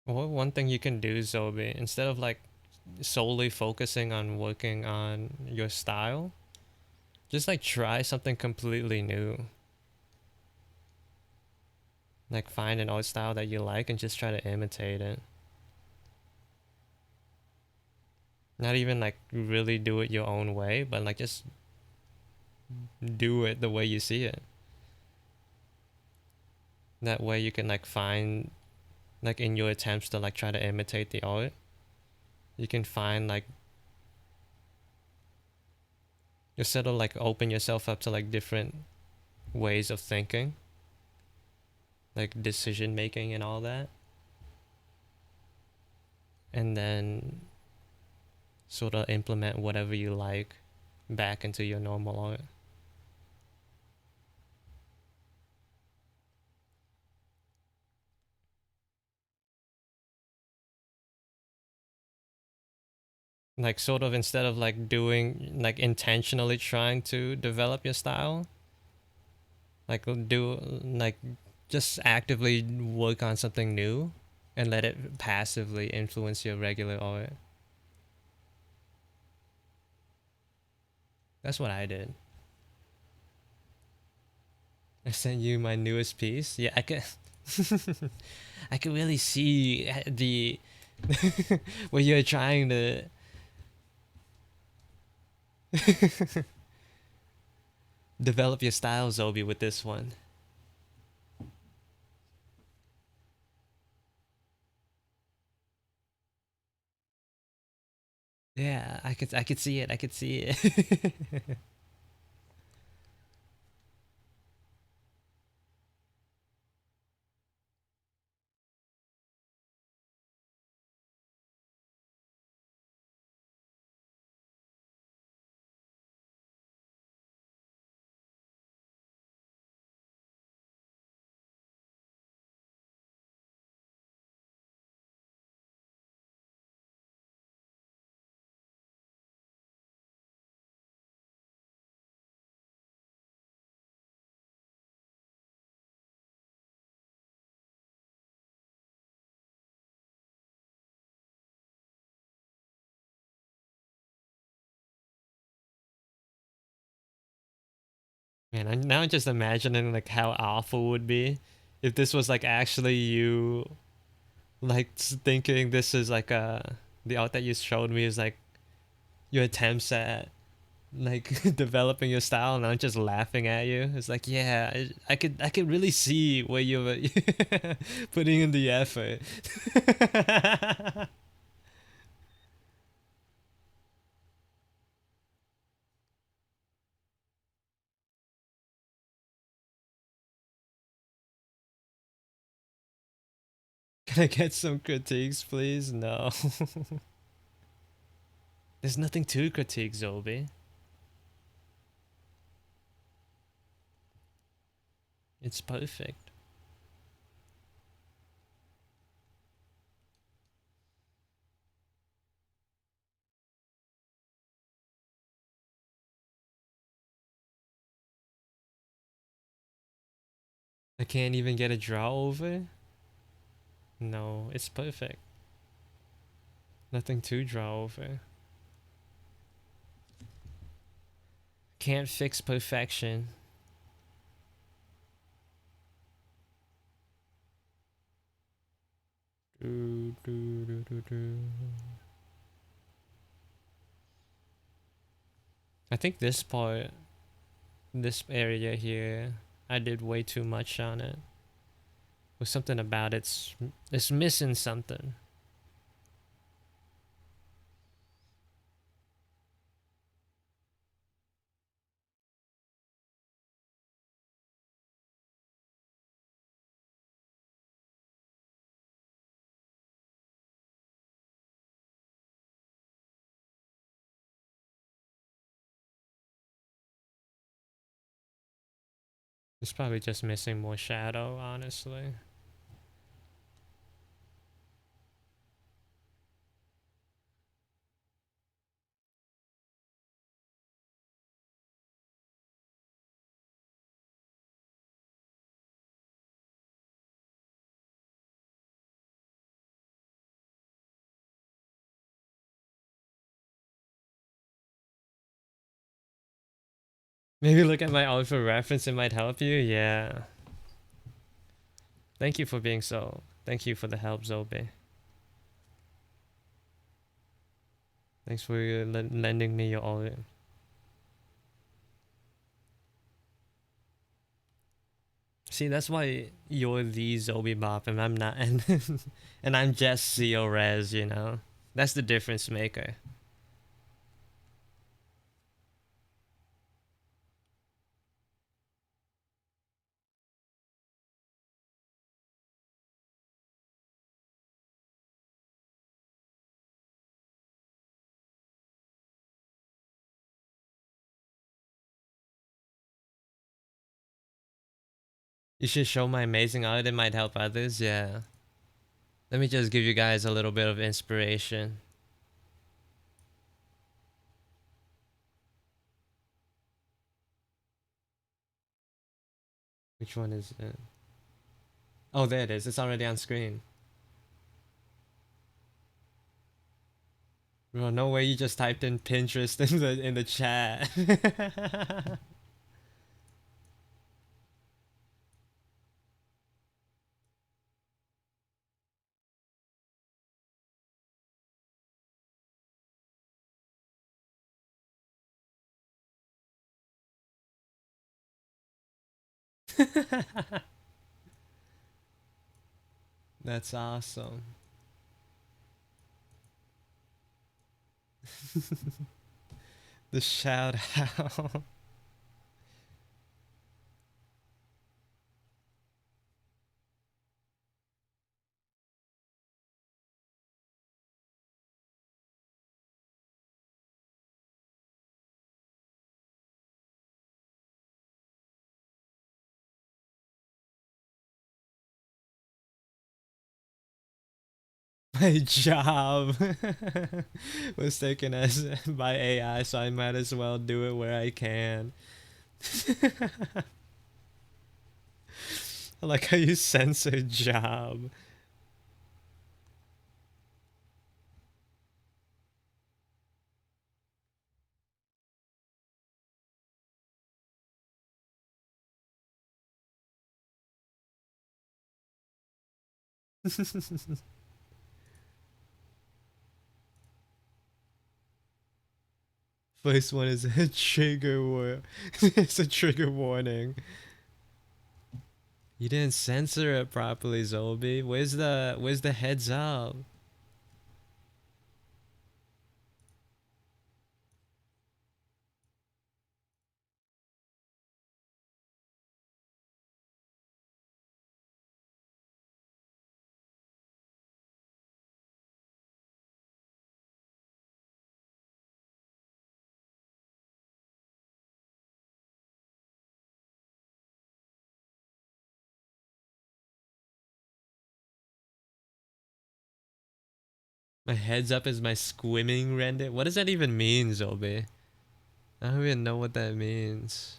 Well, one thing you can do, Zobi, instead of like solely focusing on working on your style, just like try something completely new. Like find an art style that you like and just try to imitate it. Not even like really do it your own way, but like just do it the way you see it. That way you can like find like in your attempts to like try to imitate the art, you can find like you sort of like open yourself up to like different ways of thinking, like decision making and all that. And then sort of implement whatever you like back into your normal art. Like sort of instead of like doing like intentionally trying to develop your style, like do like just actively work on something new and let it passively influence your regular art. That's what I did. I sent you my newest piece. Yeah, I could I could really see the what you're trying to develop your style, Zobi, with this one. Yeah, I could see it. I could see it. Man, I'm now just imagining like how awful it would be if this was like actually you like thinking this is like the art that you showed me is like your attempts at like developing your style and I'm just laughing at you. It's like, yeah, I could really see where you're putting in the effort. Can I get some critiques, please? No. There's nothing to critique, Zobi. It's perfect. I can't even get a draw over? No, it's perfect. Nothing to draw over. Can't fix perfection. Do, do, do, do, do. I think this part, this area here, I did way too much on it. There's something about it's missing something. It's probably just missing more shadow, honestly. Maybe look at my alpha reference, it might help you. Yeah. Thank you for being so. Thank you for the help, Zobe. Thanks for lending me your all. See, that's why you're the Zobi Bop and I'm not, and and I'm just Zeo Res. You know, that's the difference maker. You should show my amazing art. It might help others. Yeah. Let me just give you guys a little bit of inspiration. Which one is it? Oh, there it is. It's already on screen. Bro, no way you just typed in Pinterest in the chat. That's awesome. The shout out. My job was taken as by AI, so I might as well do it where I can. I like how you censor job. First one is a trigger it's a trigger warning. You didn't censor it properly, Zolby. Where's the heads up? My heads up is my squimming render. What does that even mean, Zolby? I don't even know what that means.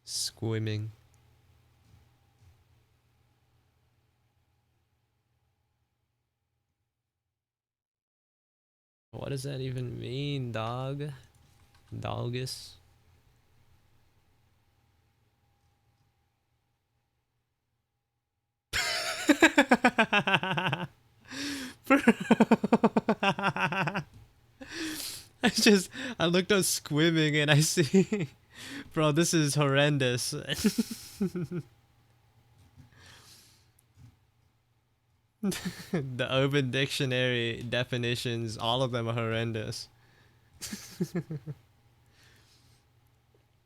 Squimming. What does that even mean, dog? Doggus? I looked up squimming and I see, bro, this is horrendous. The Urban Dictionary definitions, all of them are horrendous.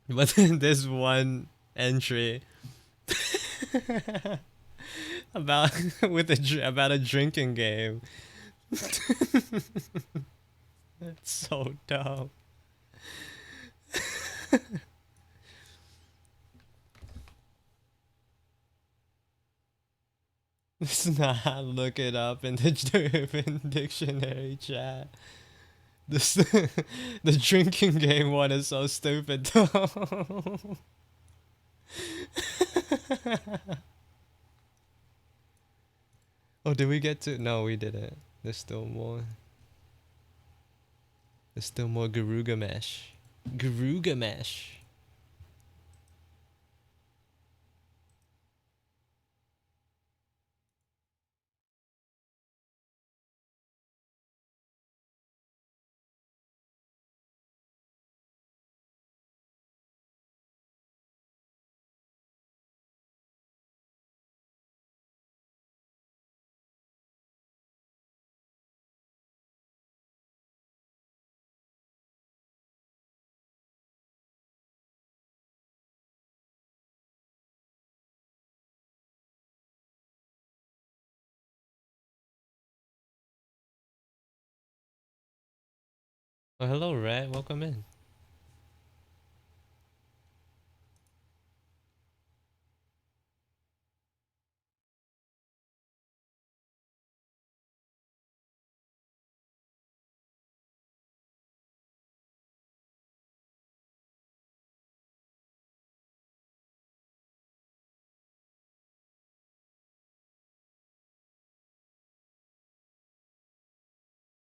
But then there's one entry about about a drinking game. It's so dumb. Let's not look it up in the Urban Dictionary chat. This the drinking game one is so stupid though. Oh, did we get to? No, we didn't. There's still more. There's still more Garugamesh. Garugamesh. Oh, hello, Rat. Welcome in.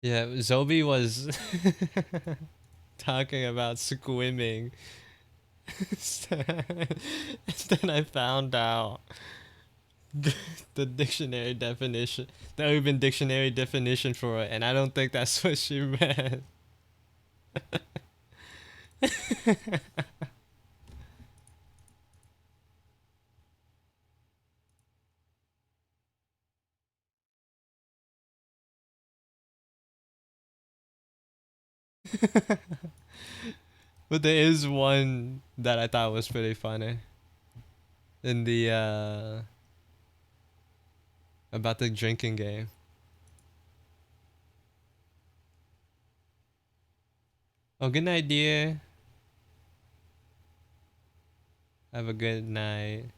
Yeah, Zobi was talking about squimming. And then I found out the dictionary definition, the Urban Dictionary definition for it, and I don't think that's what she meant. But there is one that I thought was pretty funny in the about the drinking game. Oh, good night, dear. Have a good night.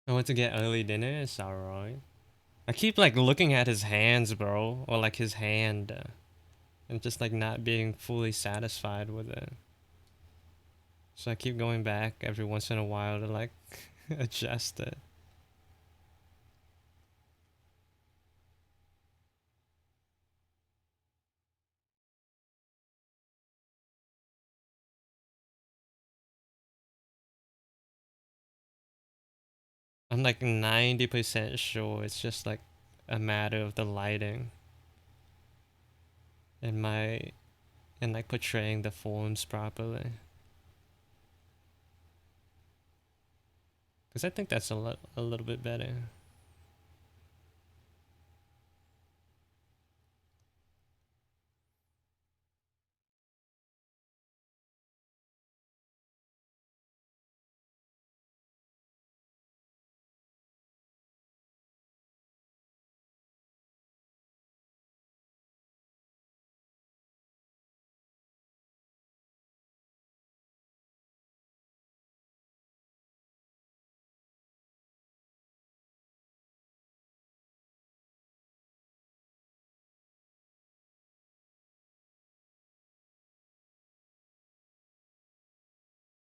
I went to get early dinner. It's alright. I keep like looking at his hands, bro, or like his hand, and just like not being fully satisfied with it. So I keep going back every once in a while to like adjust it. I'm like 90% sure it's just like a matter of the lighting and my and like portraying the forms properly. Cause I think that's a little bit better.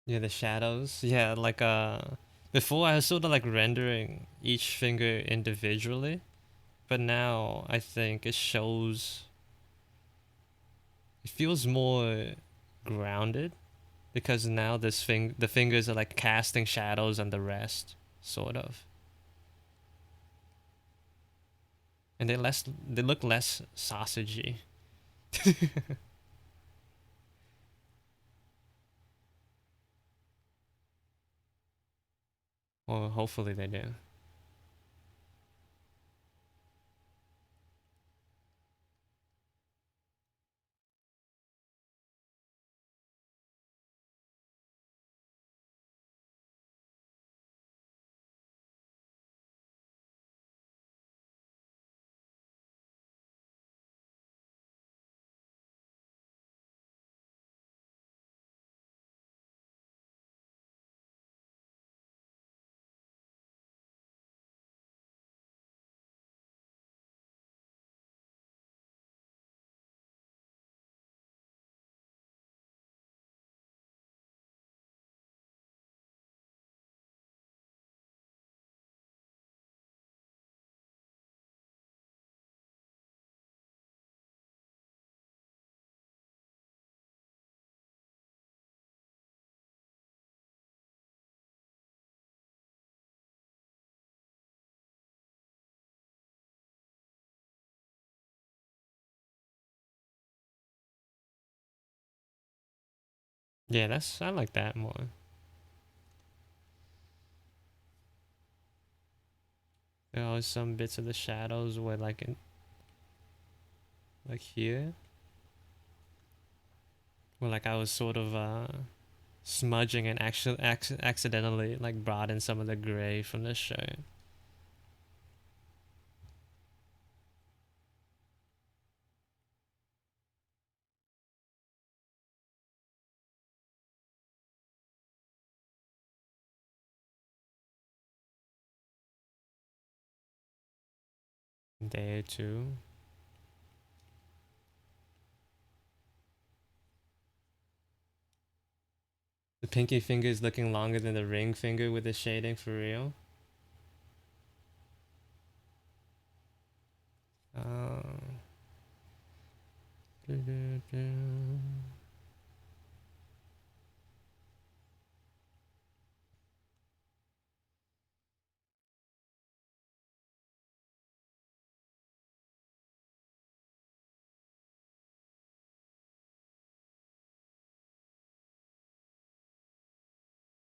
Yeah, the shadows. Yeah, like before I was sort of like rendering each finger individually, but now I think it feels more grounded because now the fingers are like casting shadows on the rest, sort of. And they look less sausagey. Or hopefully they do. Yeah, that's I like that more. There are some bits of the shadows where like here, where like I was sort of smudging and actually accidentally like brought in some of the gray from the shirt. There too. The pinky finger is looking longer than the ring finger with the shading for real. Uh,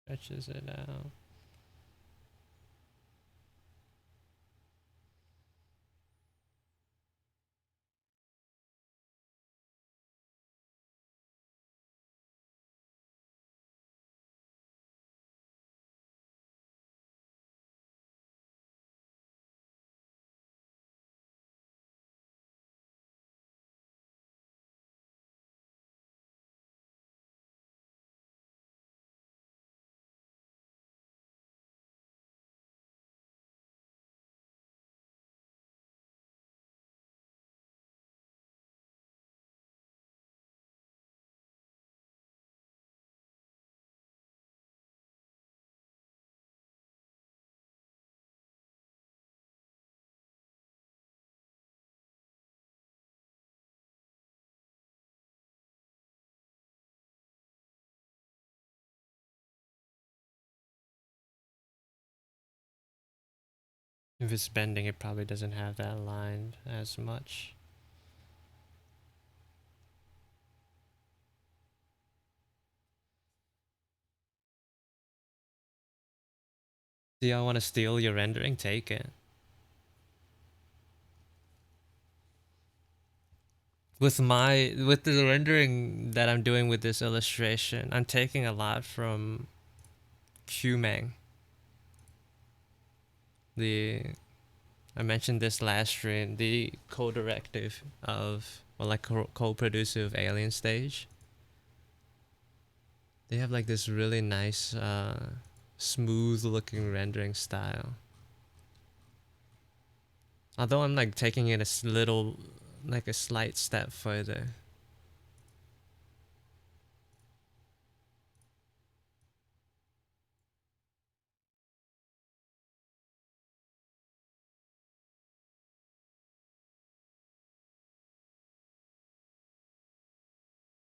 stretches it out. If it's bending, it probably doesn't have that line as much. Do y'all want to steal your rendering? Take it. With the rendering that I'm doing with this illustration, I'm taking a lot from Qmeng. I mentioned this last stream, the co-directive of, or like co-producer of Alien Stage. They have like this really nice, smooth looking rendering style. Although I'm like taking it a little, like a slight step further.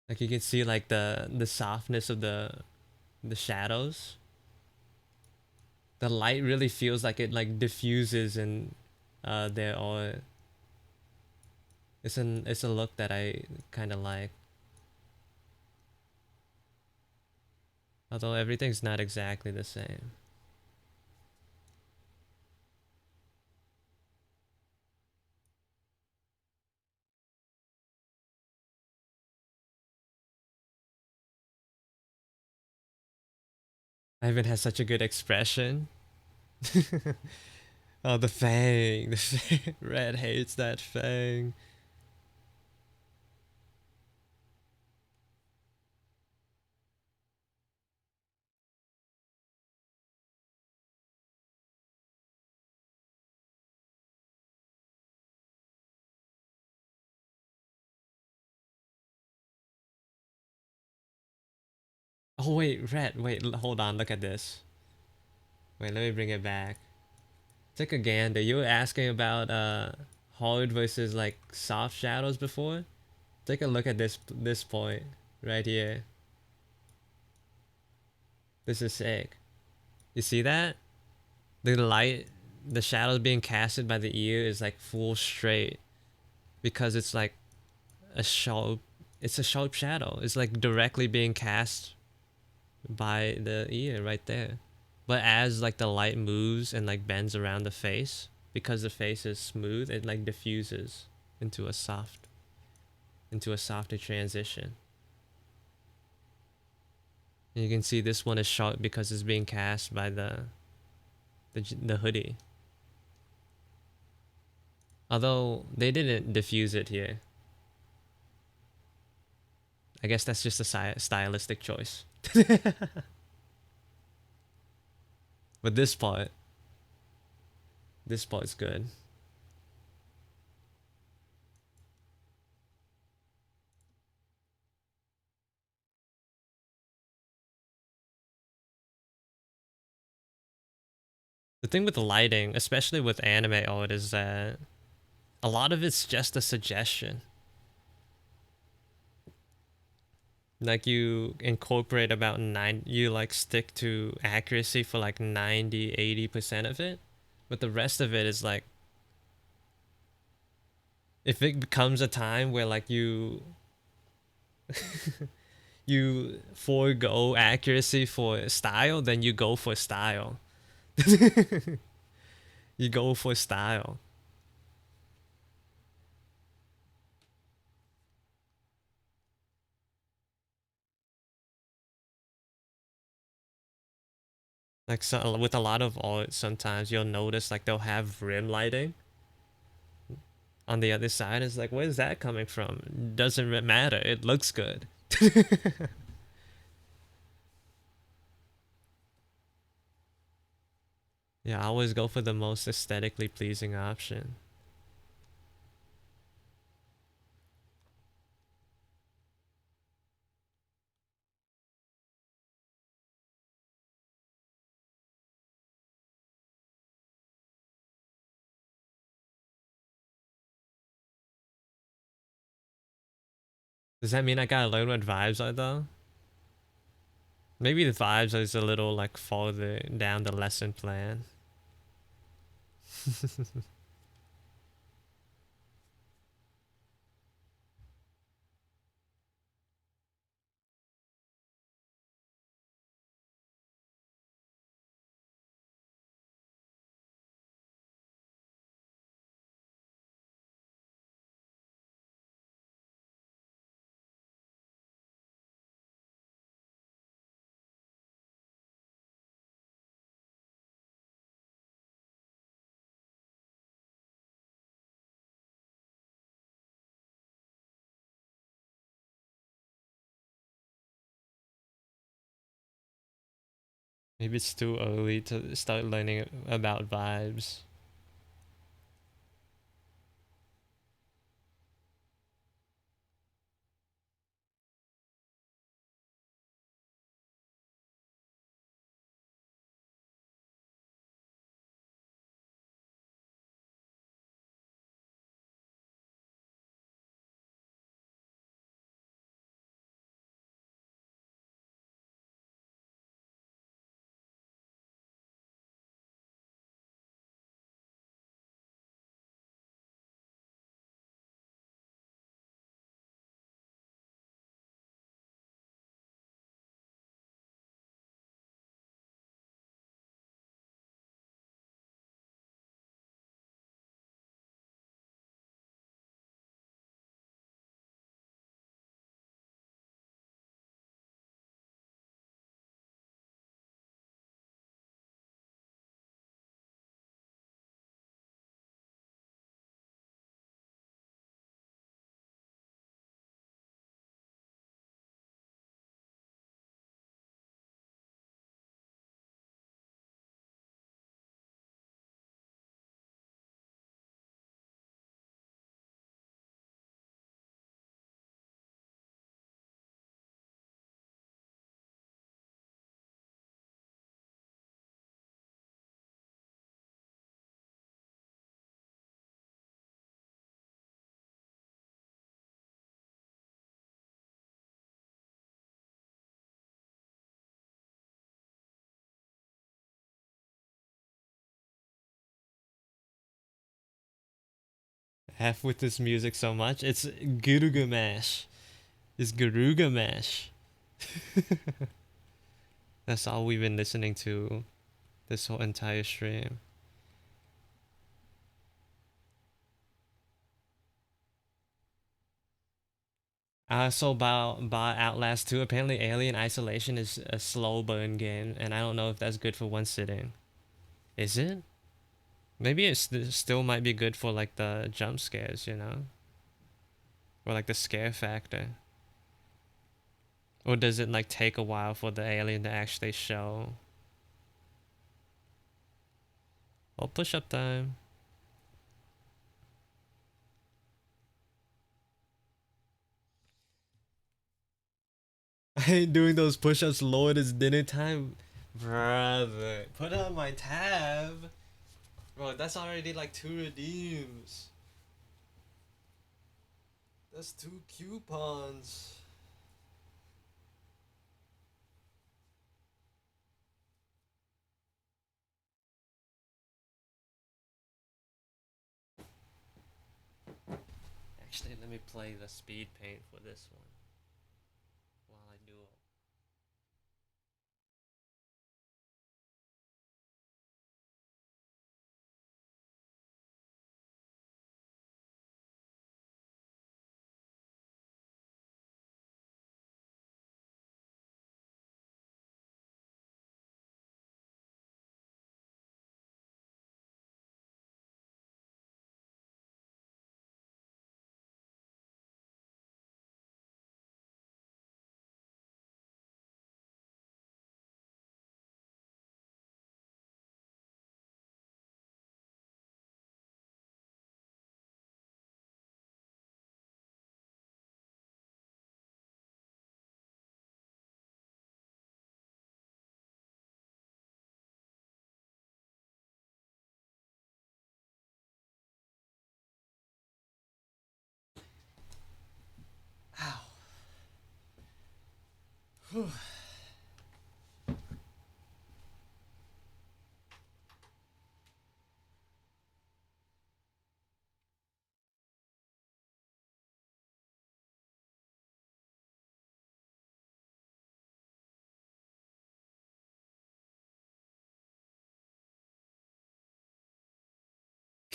Like you can see like the softness of the shadows. The light really feels like it like diffuses and there or it's a look that I kind of like. Although everything's not exactly the same. Ivan has such a good expression. Oh, the fang. Red hates that fang. Oh wait, Red, wait, hold on, look at this. Wait, let me bring it back. Take a gander. You were asking about hard versus like soft shadows before? Take a look at this point right here. This is sick. You see that? The light, the shadows being casted by the ear is like full straight because it's like a sharp, it's a sharp shadow. It's like directly being cast by the ear right there. But as like the light moves and like bends around the face, because the face is smooth, it like diffuses into a softer transition. And you can see this one is sharp because it's being cast by the hoodie. Although they didn't diffuse it here. I guess that's just a stylistic choice. But this part's good. The thing with the lighting, especially with anime art, is that a lot of it's just a suggestion. Like you incorporate about you like stick to accuracy for like 90-80% of it, but the rest of it is like, if it becomes a time where like you forego accuracy for style, then you go for style. You go for style. Like so, with a lot of art, sometimes you'll notice like they'll have rim lighting on the other side. It's like, where's that coming from? Doesn't matter. It looks good. Yeah, I always go for the most aesthetically pleasing option. Does that mean I gotta learn what vibes are though? Maybe the vibes is a little like farther down the lesson plan. Maybe it's too early to start learning about vibes. Have with this music so much. It's Gilgamesh. It's Gilgamesh. That's all we've been listening to this whole entire stream. So about Outlast 2, apparently Alien Isolation is a slow burn game, and I don't know if that's good for one sitting. Is it? Maybe it still might be good for like the jump scares, you know? Or like the scare factor. Or does it like take a while for the alien to actually show? Oh, push up time. I ain't doing those push-ups, Lord, it's dinner time. Brother, put on my tab. Bro, that's already like 2 redeems. That's 2 coupons. Actually, let me play the speed paint for this one while I do it. Ow. Whew.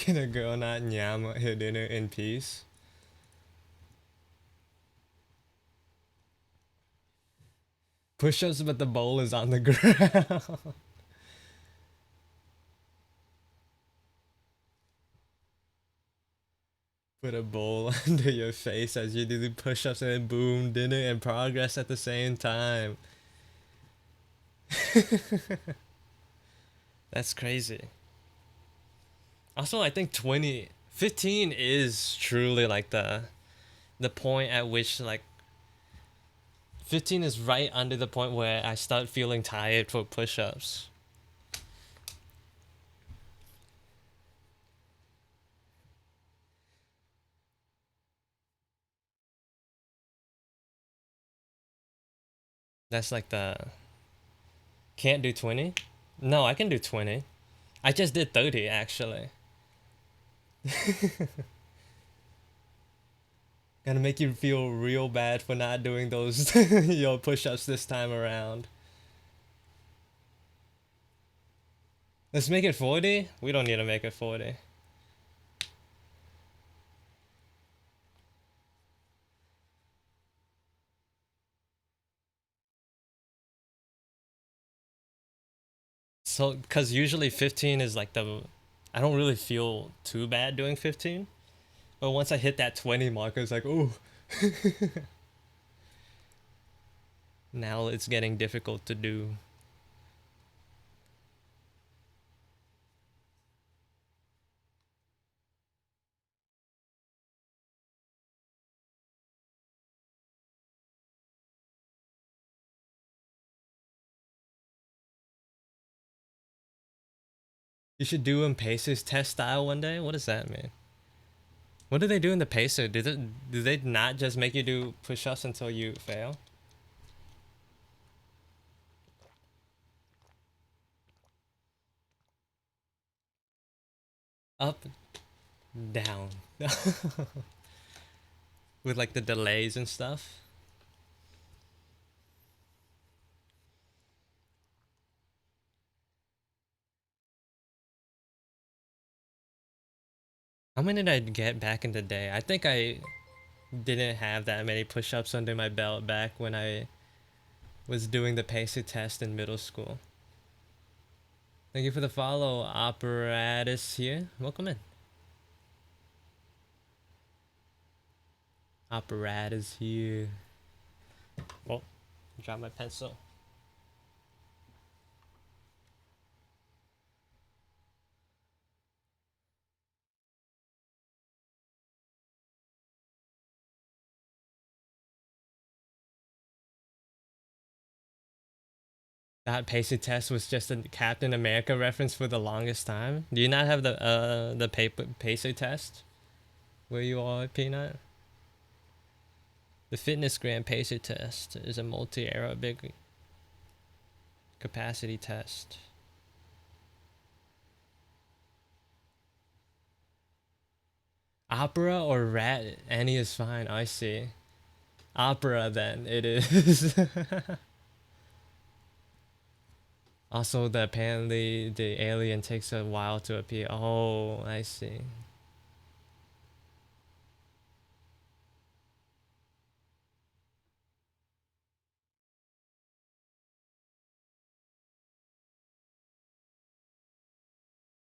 Can a girl not nyam her dinner in peace? Push-ups, but the bowl is on the ground. Put a bowl under your face as you do the push-ups, and then boom, dinner and progress at the same time. That's crazy. Also, I think 15 is truly like the point at which like 15 is right under the point where I start feeling tired for push-ups. That's like the can't do 20? No, I can do 20. I just did 30 actually. Gonna make you feel real bad for not doing those your push-ups this time around. Let's make it 40? We don't need to make it 40. So, because usually 15 is like I don't really feel too bad doing 15. But once I hit that 20 marker, it's like, oh. Now it's getting difficult to do. You should do in Pacers test style one day? What does that mean? What do they do in the Pacer? Do they not just make you do push-ups until you fail? Up, down. With like the delays and stuff. How many did I get back in the day? I think I didn't have that many push-ups under my belt back when I was doing the Pacer test in middle school. Thank you for the follow, Apparatus here. Welcome in. Apparatus here. Oh, dropped my pencil. That Pacer test was just a Captain America reference for the longest time. Do you not have the Pacer test where you are, Peanut? The Fitness Gram Pacer test is a multi-aerobic capacity test. Opera or rat? Any is fine. I see. Opera then it is. Also, apparently the alien takes a while to appear. Oh, I see.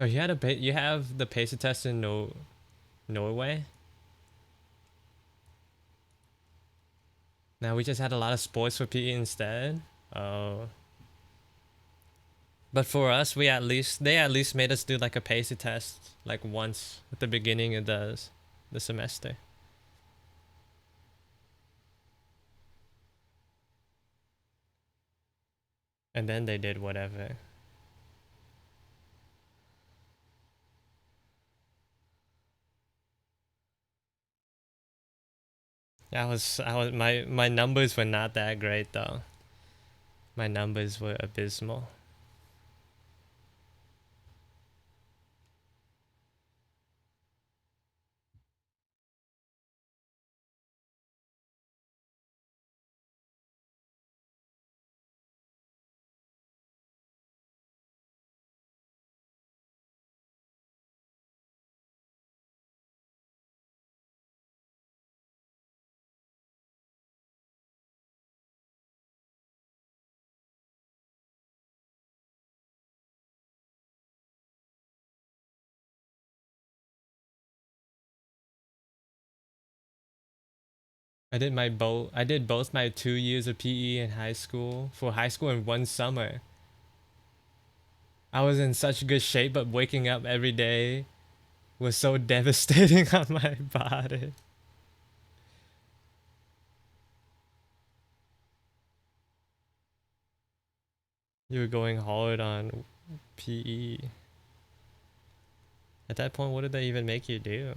Oh, you have the Pacer test in Norway? Now we just had a lot of sports for PE instead. Oh. But for us, they at least made us do like a Pacer test like once at the beginning of the semester. And then they did whatever. My numbers were not that great though. My numbers were abysmal. I did both my 2 years of PE in high school for high school in one summer. I was in such good shape, but waking up every day was so devastating on my body. You were going hard on PE. At that point, what did they even make you do?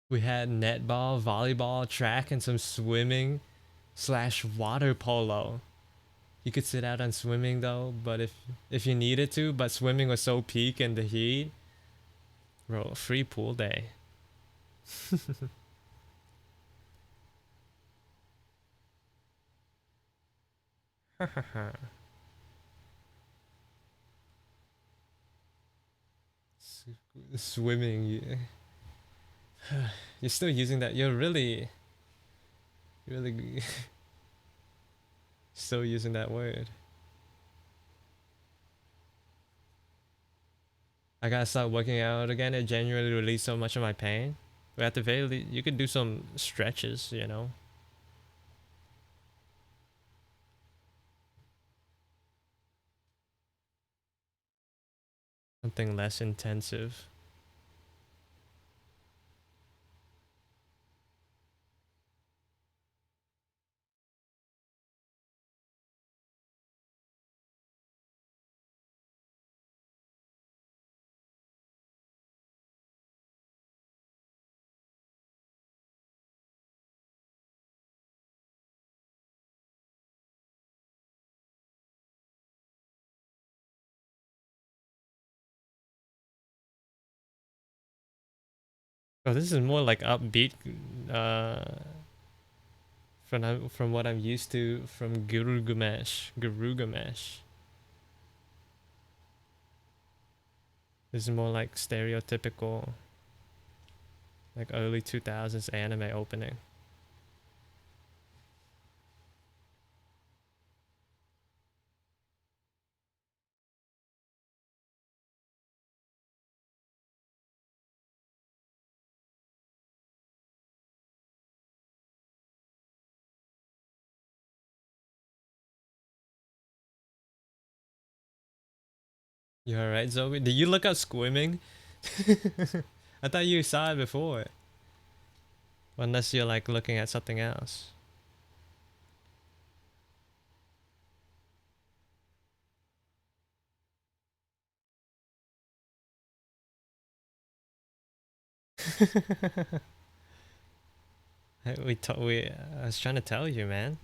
We had netball, volleyball, track, and some swimming slash water polo. You could sit out on swimming though, but if you needed to, but swimming was so peak in the heat, bro, free pool day. Swimming, you're still using that. You're really still using that word. I gotta start working out again. It genuinely released so much of my pain. But at the very least, you could do some stretches, you know? Something less intensive. Oh, this is more like upbeat uh from what I'm used to from Guru Gamesh. Guru Gamesh. This is more like stereotypical like early 2000s anime opening. You alright, Zoe? Did you look up squimming? I thought you saw it before. Unless you're like looking at something else. I was trying to tell you, man.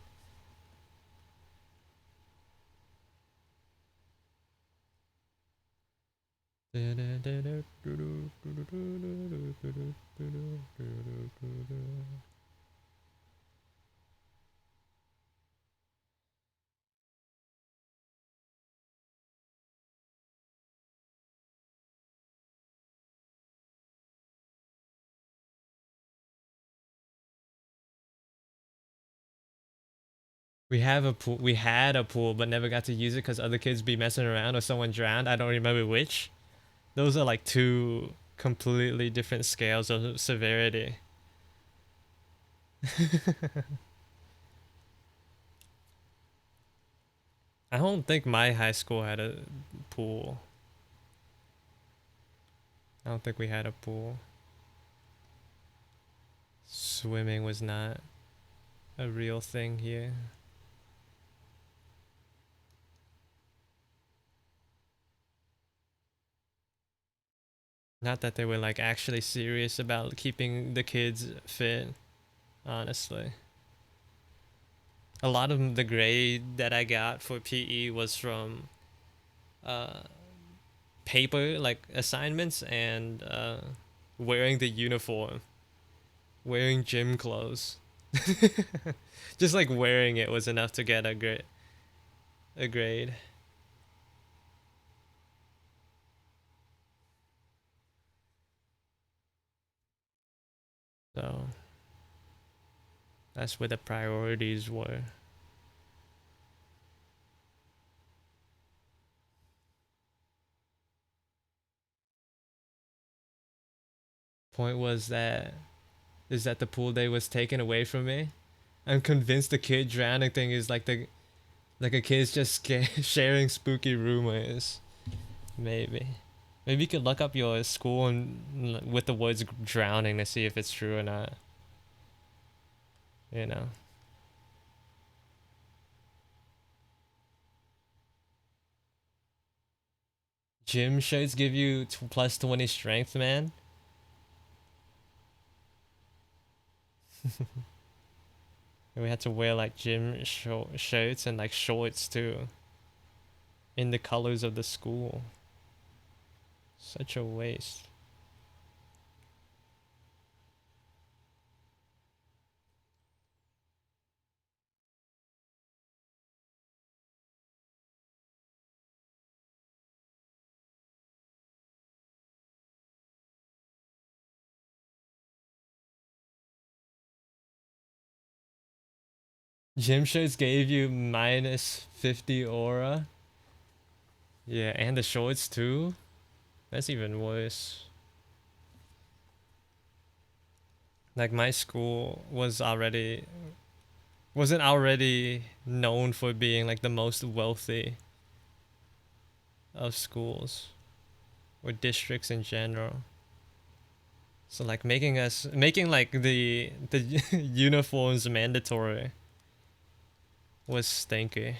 We had a pool, but never got to use it because other kids be messing around or someone drowned. I don't remember which. Those are like two completely different scales of severity. I don't think my high school had a pool. I don't think we had a pool. Swimming was not a real thing here. Not that they were like actually serious about keeping the kids fit, honestly. A lot of the grade that I got for PE was from uh, paper, like assignments, and wearing the uniform, wearing gym clothes. Just like wearing it was enough to get a grade. So that's where the priorities were. Point was that is that the pool day was taken away from me. I'm convinced the kid drowning thing is like a kid's just sharing spooky rumors. Maybe. Maybe you could look up your school and with the words drowning to see if it's true or not. You know. Gym shirts give you plus 20 strength, man. We had to wear like gym shirts and like shorts too. In the colors of the school. Such a waste. Gym shirts gave you minus 50 aura. Yeah, and the shorts too. That's even worse. Like my school wasn't already known for being like the most wealthy of schools or districts in general. So like making like the uniforms mandatory was stinky.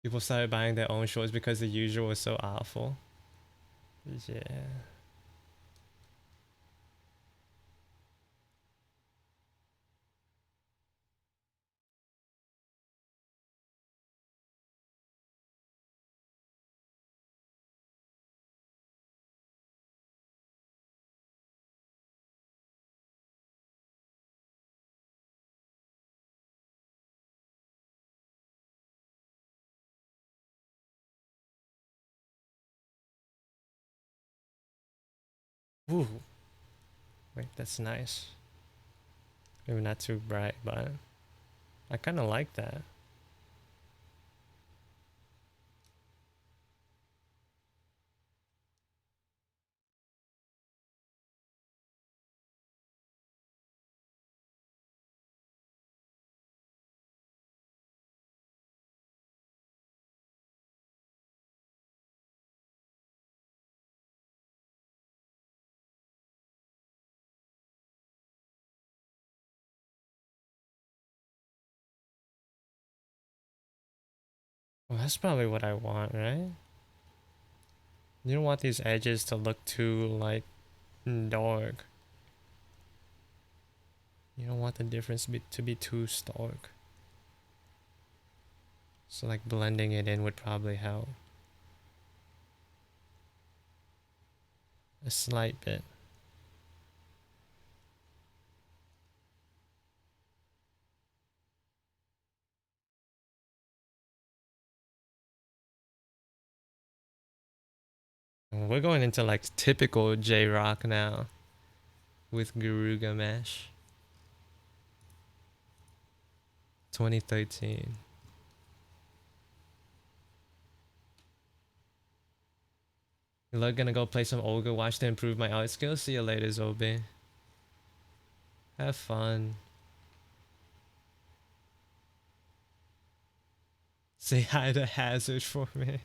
People started buying their own shorts because the usual was so awful. Yeah. Ooh. Wait, that's nice. Maybe not too bright, but I kind of like that. Well, that's probably what I want, right? You don't want these edges to look too like dark. You don't want the difference to be too stark. So like blending it in would probably help. A slight bit. We're going into like typical J-Rock now with Garuga Mesh. 2013. Look, gonna go play some Overwatch to improve my art skills. See you later, Zobi. Have fun. Say hi to Hazard for me.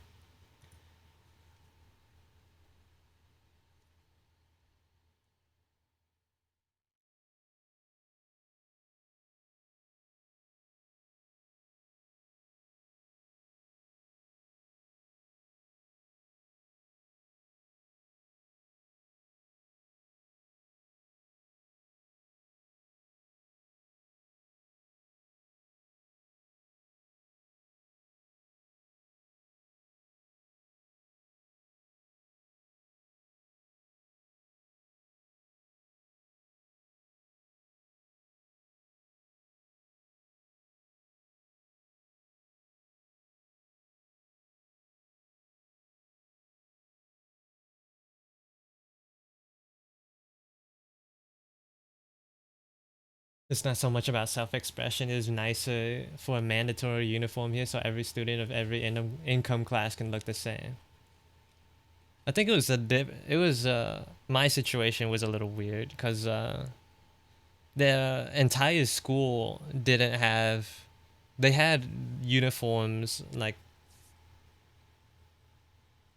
It's not so much about self-expression. It is nicer for a mandatory uniform here, so every student of every income class can look the same. I think it was a dip. It was my situation was a little weird because the entire school didn't have. They had uniforms like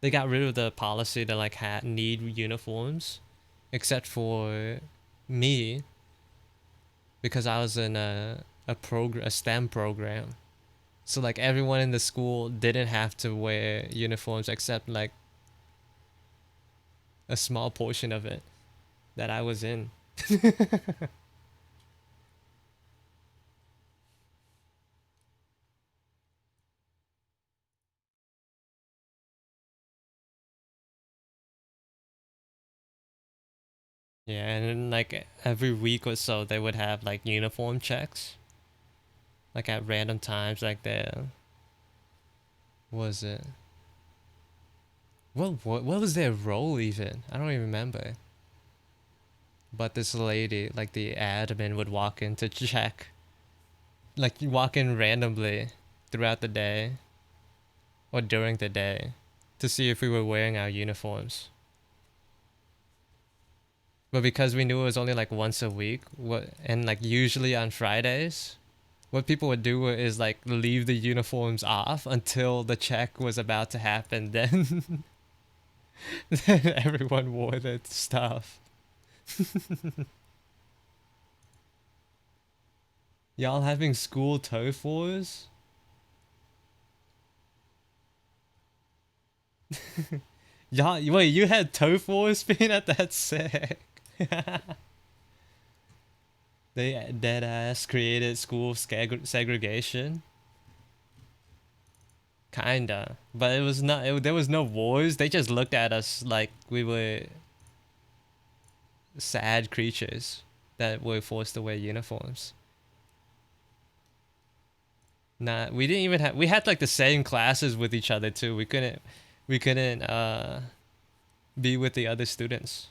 they got rid of the policy to like need uniforms, except for me because I was in a STEM program. So like everyone in the school didn't have to wear uniforms except like a small portion of it that I was in. Yeah, and then, like every week or so they would have like uniform checks, like at random times. Like the was it what was their role even? I don't even remember. But this lady, like the admin, would walk in to check, like you walk in randomly throughout the day or during the day to see if we were wearing our uniforms. But because we knew it was only like once a week, and like usually on Fridays, what people would do is like leave the uniforms off until the check was about to happen. Then, then everyone wore their stuff. Y'all having school turf wars? Y'all, wait, you had turf wars being at that sick. They dead ass created school segregation. Kinda, but it was not. There was no wars. They just looked at us like we were sad creatures that were forced to wear uniforms. Nah, we didn't even have. We had like the same classes with each other too. We couldn't be with the other students.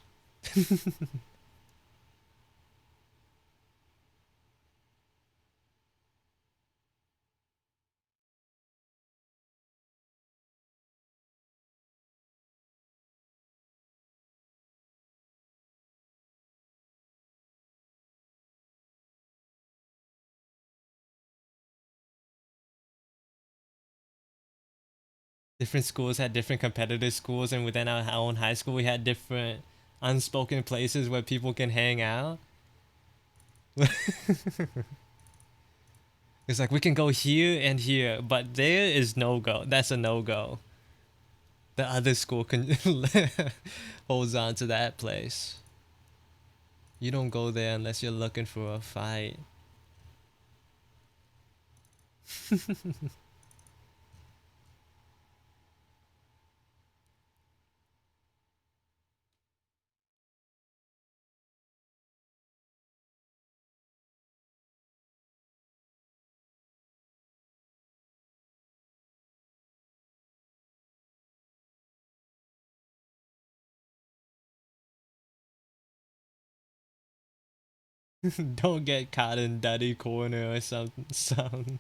Different schools had different competitive schools, and within our own high school, we had different unspoken places where people can hang out. It's like we can go here and here, but there is no go. That's a no go. The other school can holds on to that place. You don't go there unless you're looking for a fight. Don't get caught in daddy corner or something.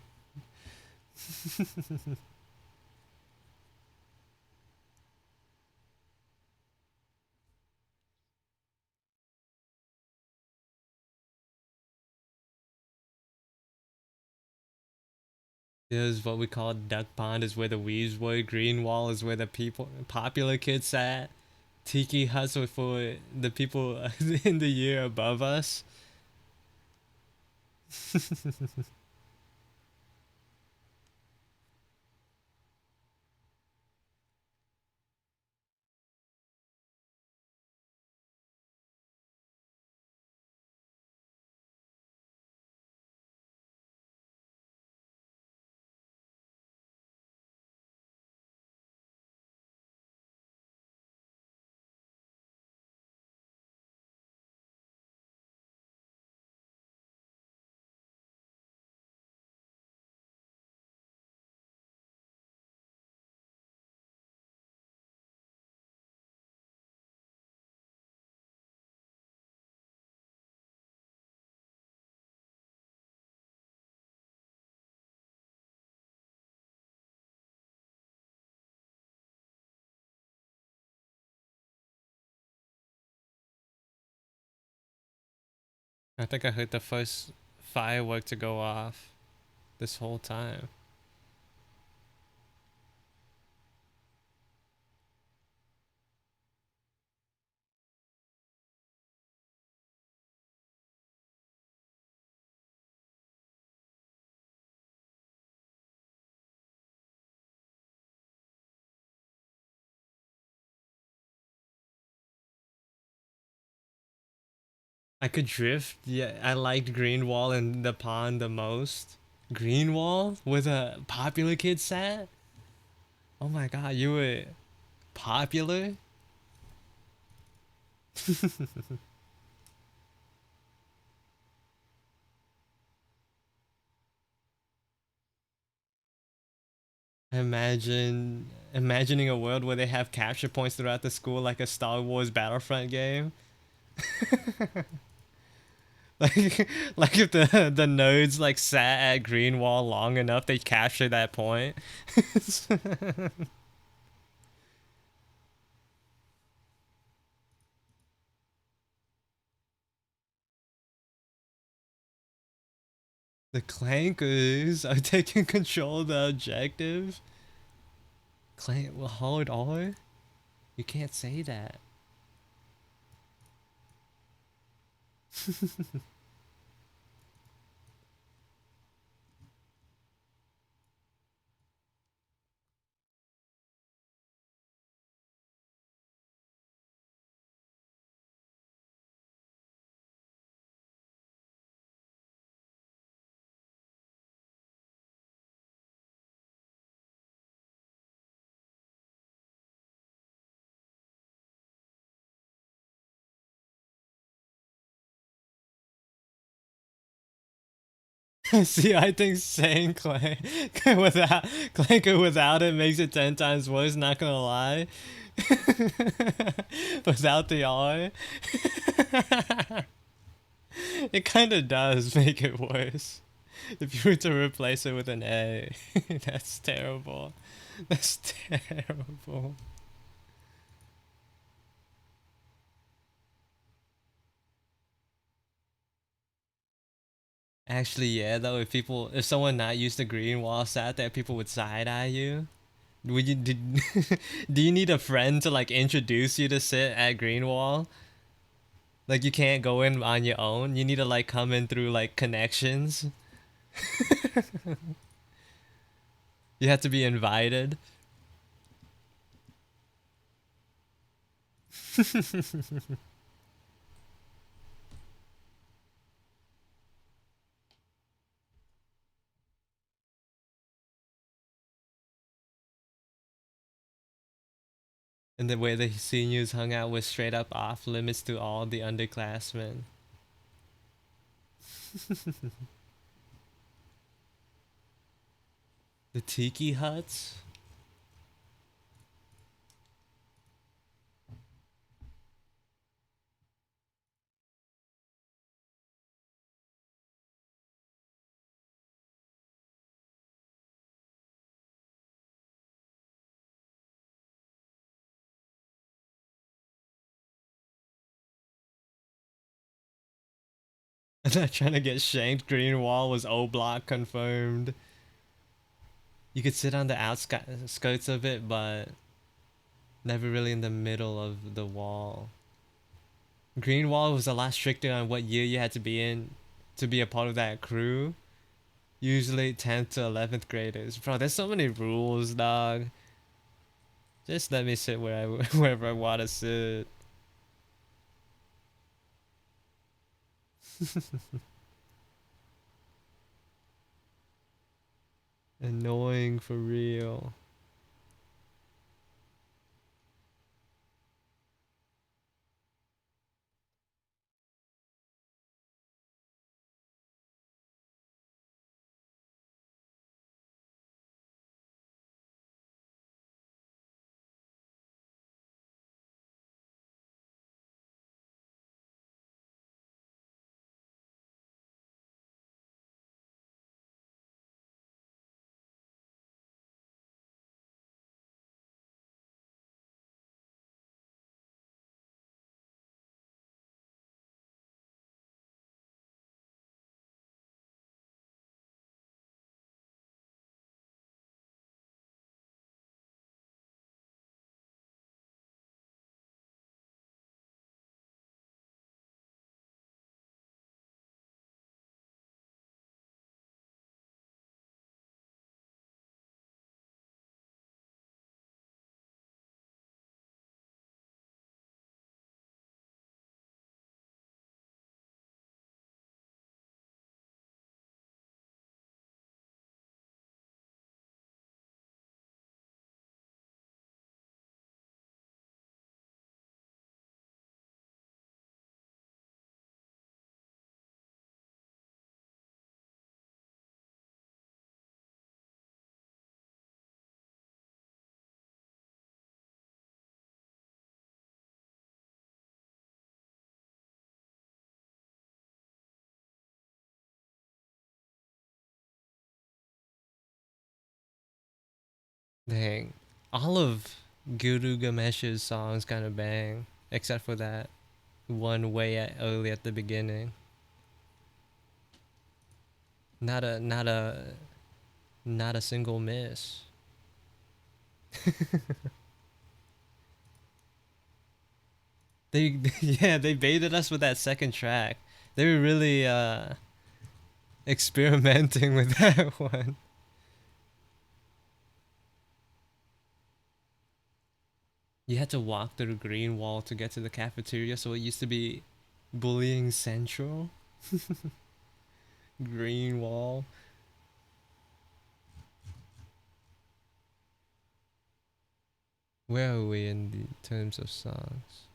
Here's what we call duck pond is where the weaves were. Green wall is where the people popular kids sat. Tiki huts were for the people in the year above us. I think I heard the first firework to go off this whole time. I could drift. Yeah, I liked Greenwall and the pond the most. Greenwall was a popular kid set? Oh my god, you were popular? Imagining a world where they have capture points throughout the school like a Star Wars Battlefront game. Like like if the nerds like sat at Greenwall long enough they capture that point. The clankers are taking control of the objective. Clank will hold R? You can't say that. See, I think saying clank without clanker without it makes it 10 times worse. Not gonna lie. Without the R, it kind of does make it worse. If you were to replace it with an A, that's terrible. That's terrible. Actually, yeah, though, if someone not used to green wall sat there, people would side eye you. Would you did? Do you need a friend to like introduce you to sit at green wall? Like you can't go in on your own. You need to like come in through like connections. You have to be invited. And the way the seniors hung out was straight up off limits to all the underclassmen. The tiki huts? I'm not trying to get shanked. Green wall was O block confirmed. You could sit on the outskirts of it, but never really in the middle of the wall. Green wall was a lot stricter on what year you had to be in to be a part of that crew. Usually 10th to 11th graders. Bro, there's so many rules, dog. Just let me sit wherever I want to sit. Annoying for real. Dang. All of Guru Gamesh's songs kind of bang, except for that one early at the beginning. Not a not a not a single miss. They yeah, they baited us with that second track. They were really experimenting with that one. You had to walk through the green wall to get to the cafeteria, so it used to be bullying central. Green wall. Where are we in the terms of songs?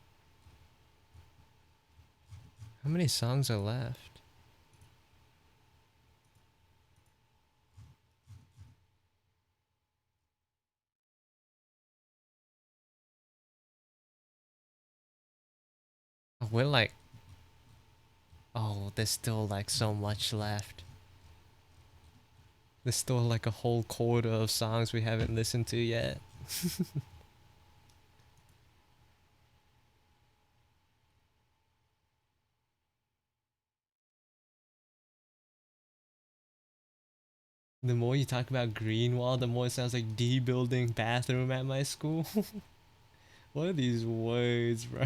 How many songs are left? Oh, we're like, oh, there's still like so much left. There's still like a whole quarter of songs we haven't listened to yet. The more you talk about Greenwall, the more it sounds like D building bathroom at my school. What are these words, bro?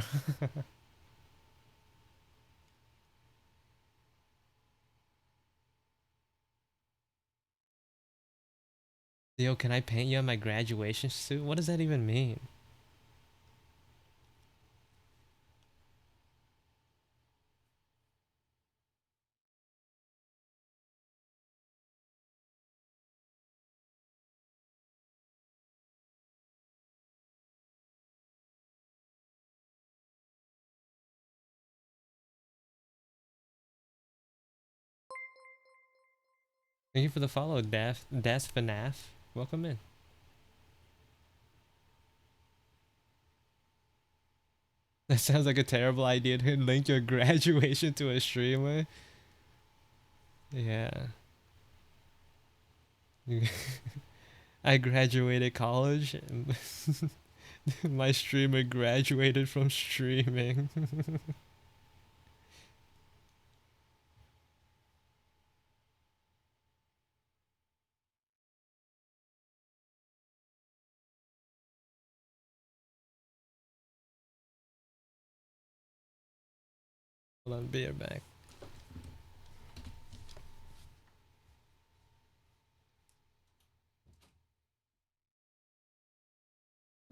Yo, can I paint you on my graduation suit? What does that even mean? Thank you for the follow, Das FNAF. Welcome in. That sounds like a terrible idea to link your graduation to a streamer. Yeah. I graduated college. And my streamer graduated from streaming. Hold on, be right back.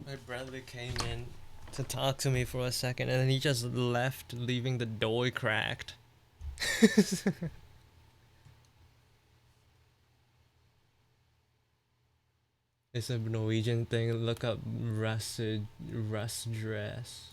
My brother came in to talk to me for a second and then he just left, leaving the door cracked. It's a Norwegian thing. Look up Rust dress.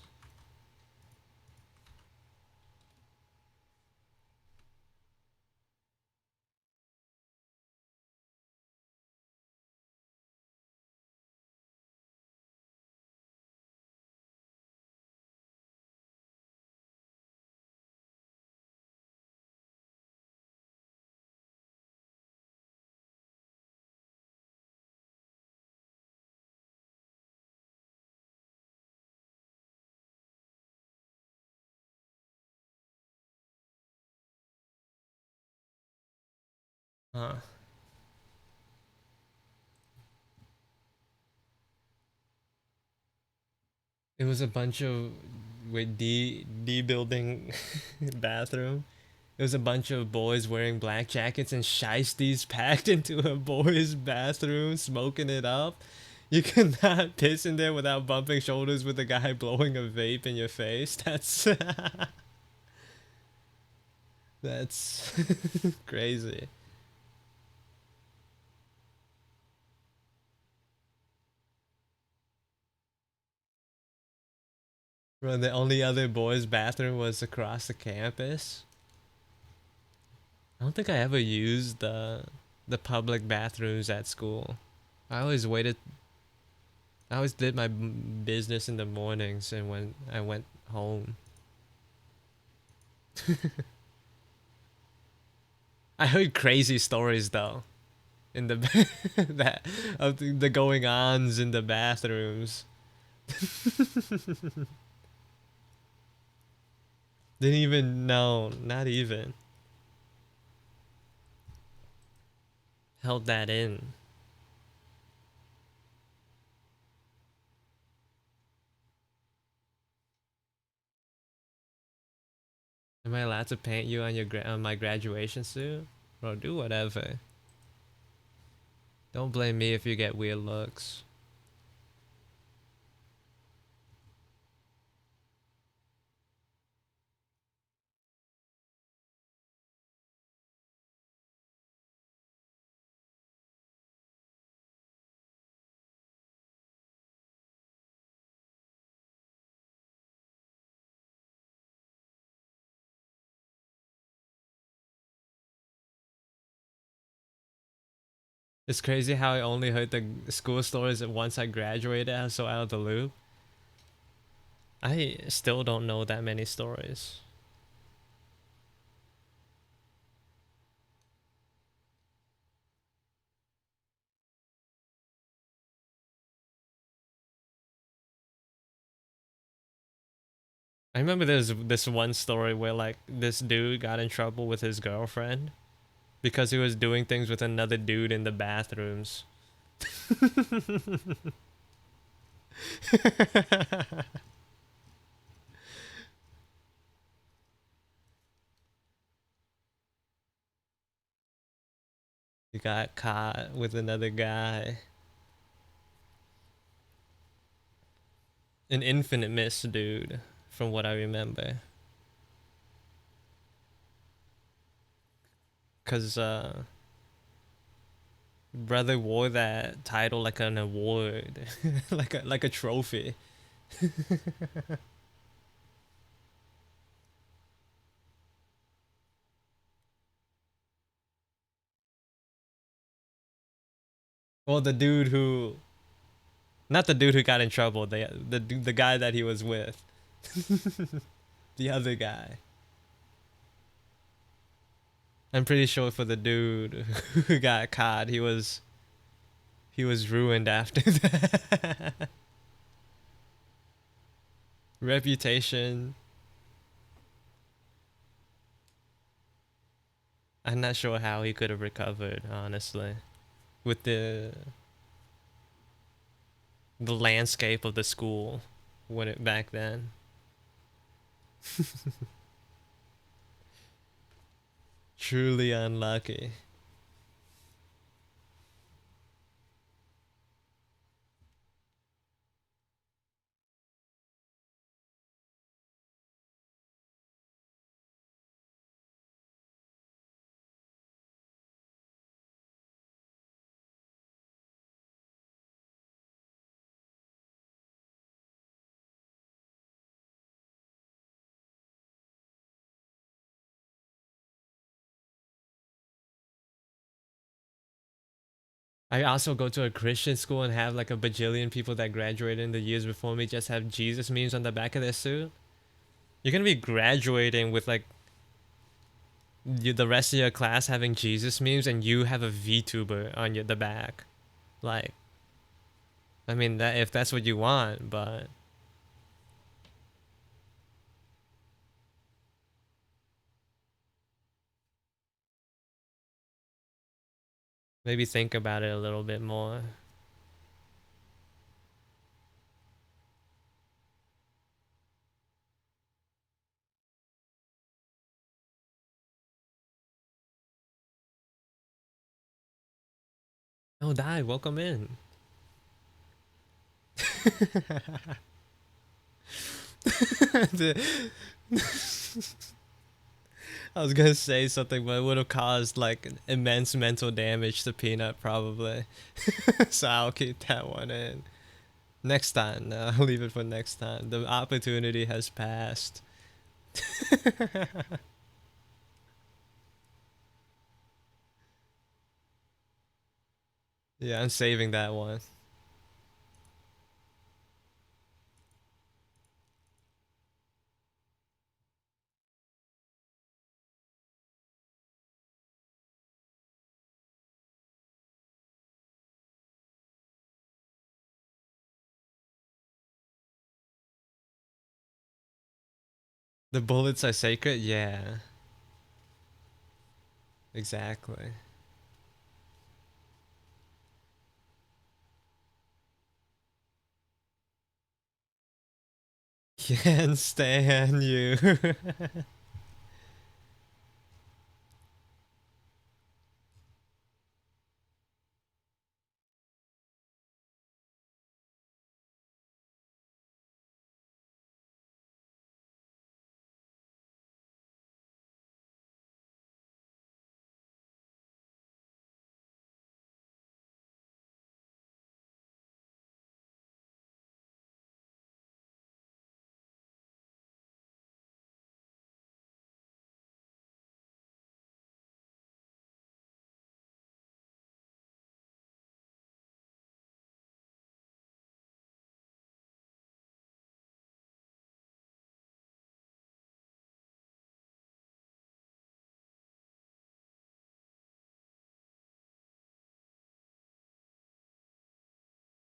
Huh. It was a bunch of with D building bathroom. It was a bunch of boys wearing black jackets and shiesties packed into a boys' bathroom, smoking it up. You could not piss in there without bumping shoulders with a guy blowing a vape in your face. That's crazy. Bro, the only other boys' bathroom was across the campus. I don't think I ever used the public bathrooms at school. I always waited. I always did my business in the mornings, and when I went home, I heard crazy stories though. in the that of the going ons in the bathrooms. Didn't even know, not even held that in. Am I allowed to paint you on your on my graduation suit? Bro, do whatever. Don't blame me if you get weird looks. It's crazy how I only heard the school stories once I graduated. I was so out of the loop. I still don't know that many stories. I remember there's this one story where like this dude got in trouble with his girlfriend because he was doing things with another dude in the bathrooms. He got caught with another guy. An infinite miss, dude, from what I remember. Cause brother wore that title like an award, like a trophy. Well, the dude who, not the dude who got in trouble, the guy that he was with, the other guy. I'm pretty sure for the dude who got caught, he was ruined after that. Reputation. I'm not sure how he could have recovered, honestly, with the landscape of the school when it back then. Truly unlucky. I also go to a Christian school and have like a bajillion people that graduated in the years before me just have Jesus memes on the back of their suit. You're gonna be graduating with like the rest of your class having Jesus memes, and you have a VTuber on the back. Like, I mean, that if that's what you want, but maybe think about it a little bit more. Oh, die! Welcome in. I was gonna say something, but it would have caused like immense mental damage to Peanut probably. So I'll keep that one in. Next time, no, I'll leave it for next time. The opportunity has passed. Yeah, I'm saving that one. The bullets are sacred? Yeah. Exactly. Can't stand you.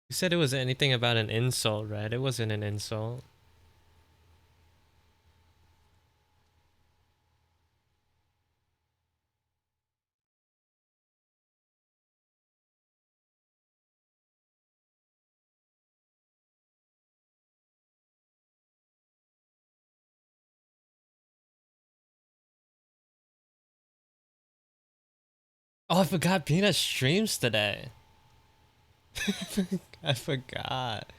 You said it was anything about an insult, right? It wasn't an insult. Oh, I forgot Peanut streams today. I forgot.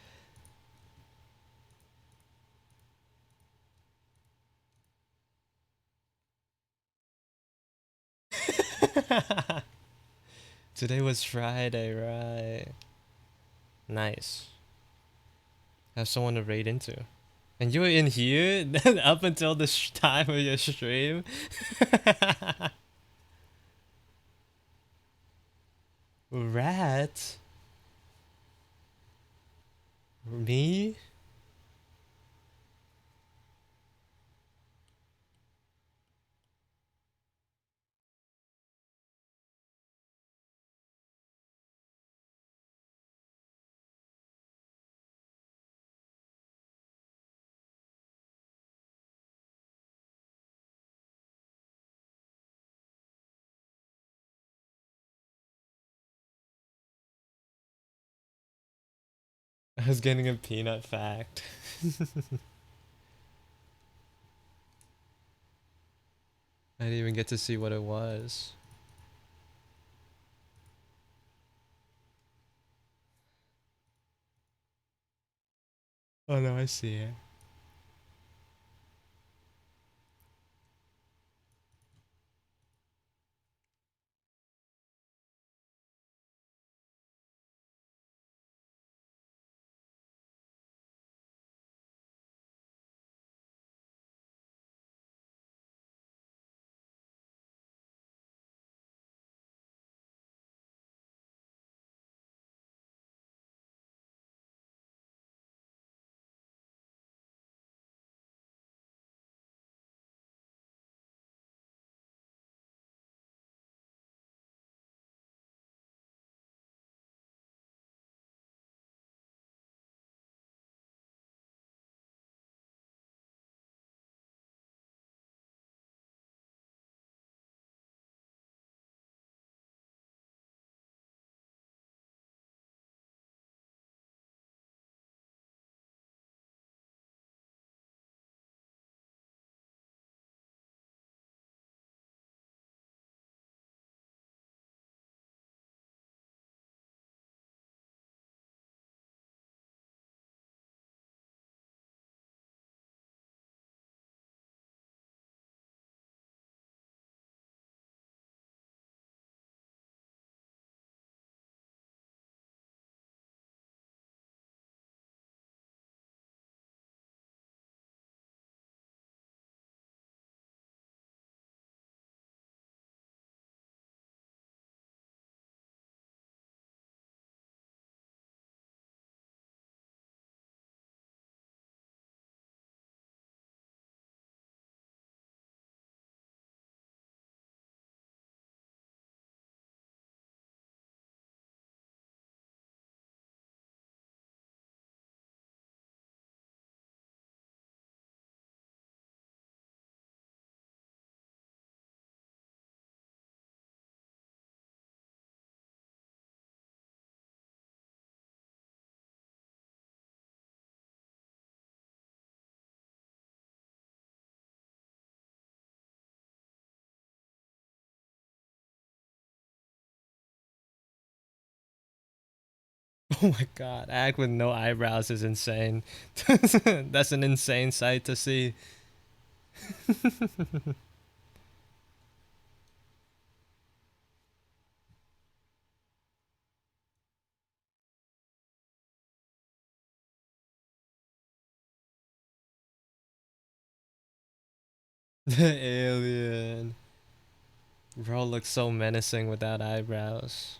Today was Friday, right? Nice. Have someone to raid into. And you were in here up until the time of your stream? Rat? Me? I was getting a peanut fact. I didn't even get to see what it was. Oh no, I see it. Oh my god, act with no eyebrows is insane. That's an insane sight to see. The alien. Bro looks so menacing without eyebrows.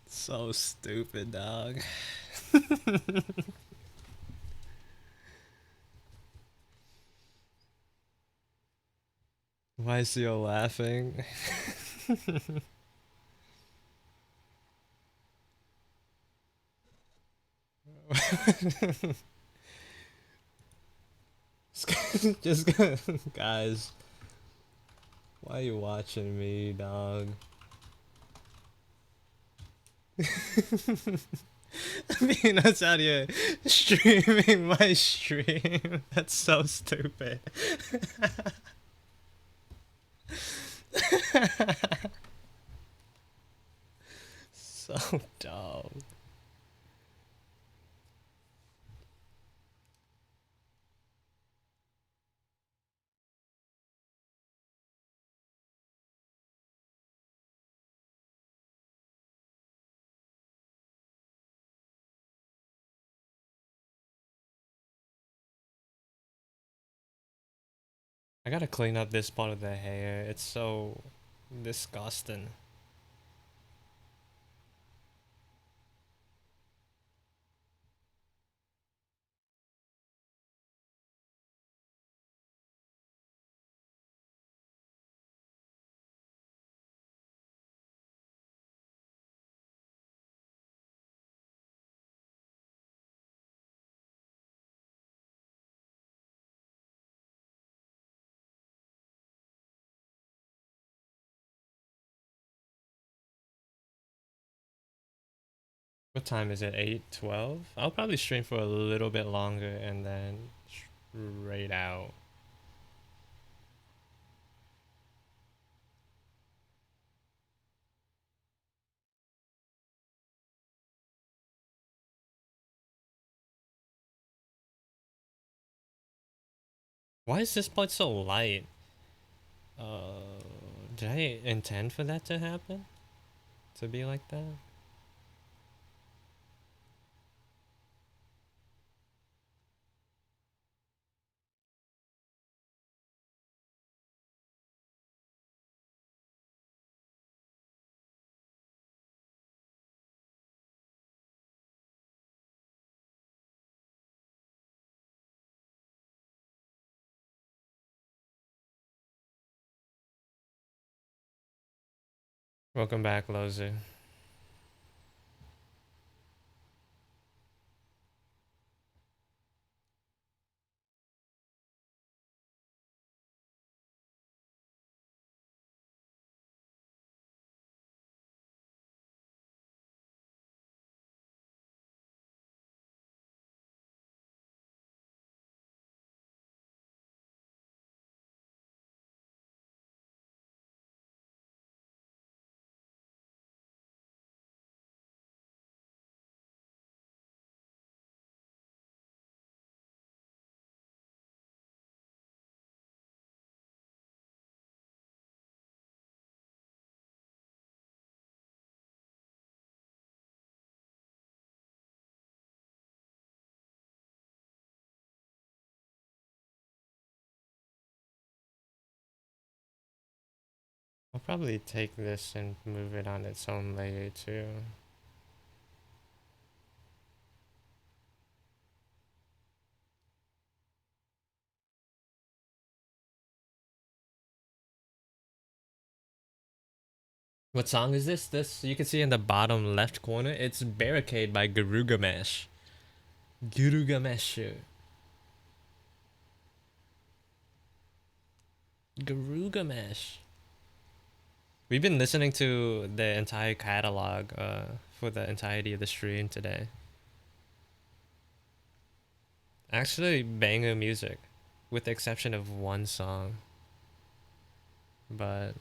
So stupid, dog. Why is Theo laughing? Just guys, why are you watching me, dog? Peanuts out here streaming my stream. That's so stupid. So dumb. I gotta clean up this part of the hair. It's so disgusting. What time is it? 8:12? I'll probably stream for a little bit longer and then straight out. Why is this part so light? Uh, did I intend for that to happen? To be like that? Welcome back, Lozu. I'll probably take this and move it on its own layer too. What song is this? This you can see in the bottom left corner. It's Barricade by Garugamesh. Garugamesh. Garugamesh. We've been listening to the entire catalog for the entirety of the stream today. Actually, banger music, with the exception of one song. But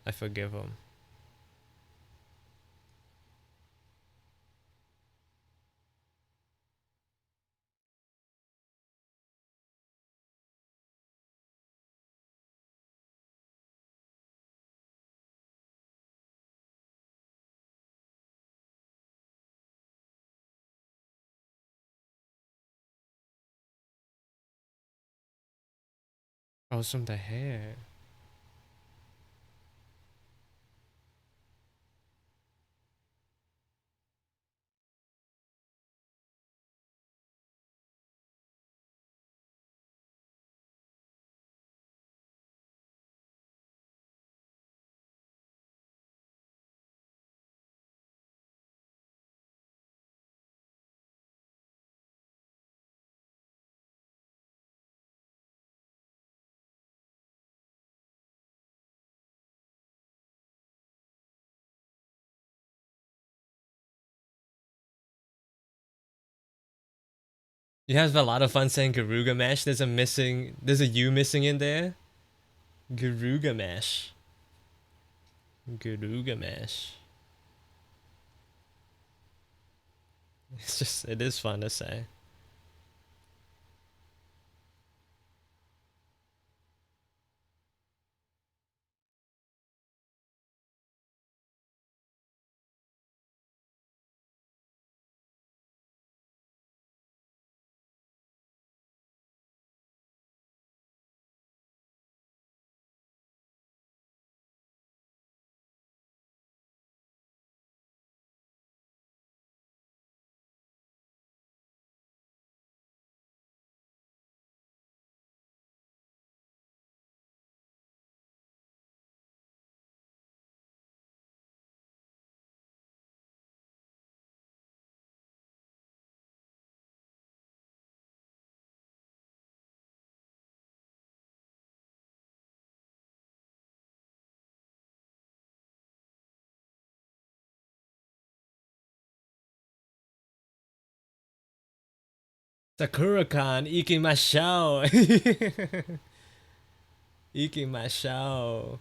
I forgive him. Oh, some the hair. You have a lot of fun saying Garugamesh. There's a U missing in there. Garugamesh. Garugamesh. It is fun to say. Sakura-kan, ikimashou. Ikimashou.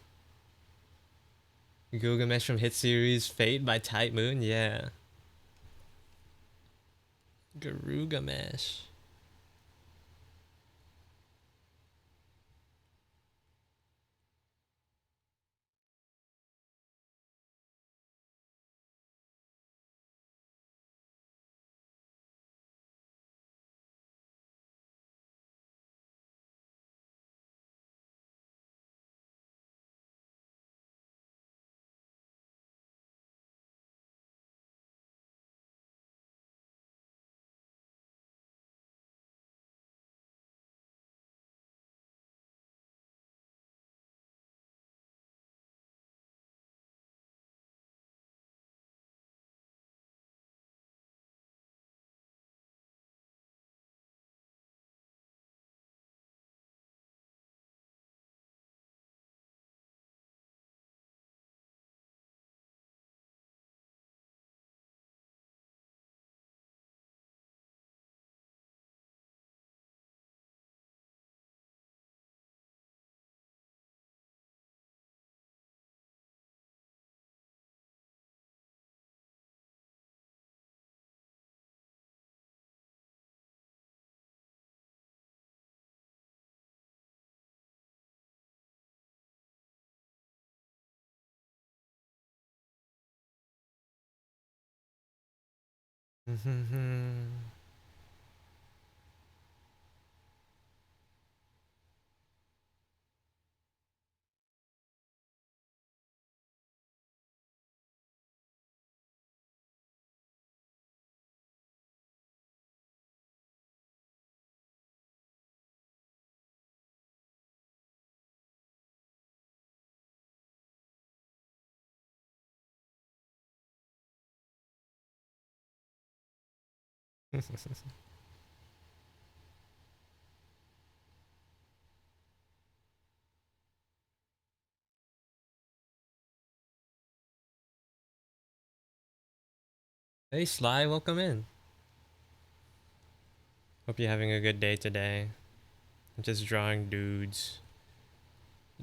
Gilgamesh from hit series Fate by Type Moon, yeah. Garugamesh. Hey Sly, welcome in. Hope you're having a good day today. I'm just drawing dudes,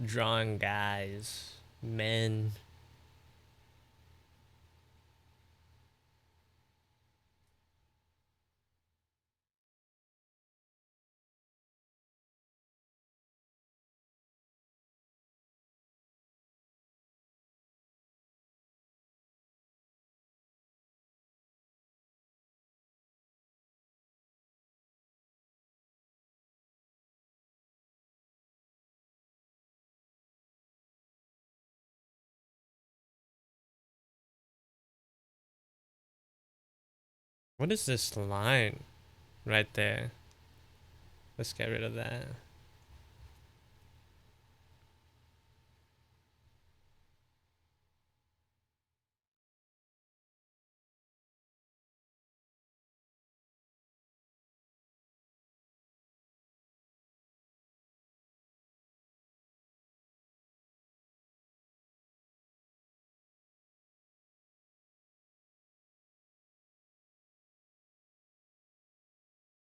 drawing guys, men. What is this line right there? Let's get rid of that.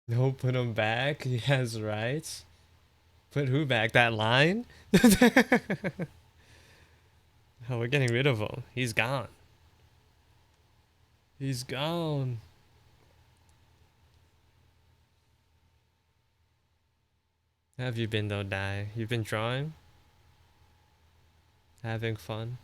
No, put him back. He has rights. Put who back? That line? Oh, we're getting rid of him. He's gone. He's gone. How have you been though, Dai? You've been drawing? Having fun?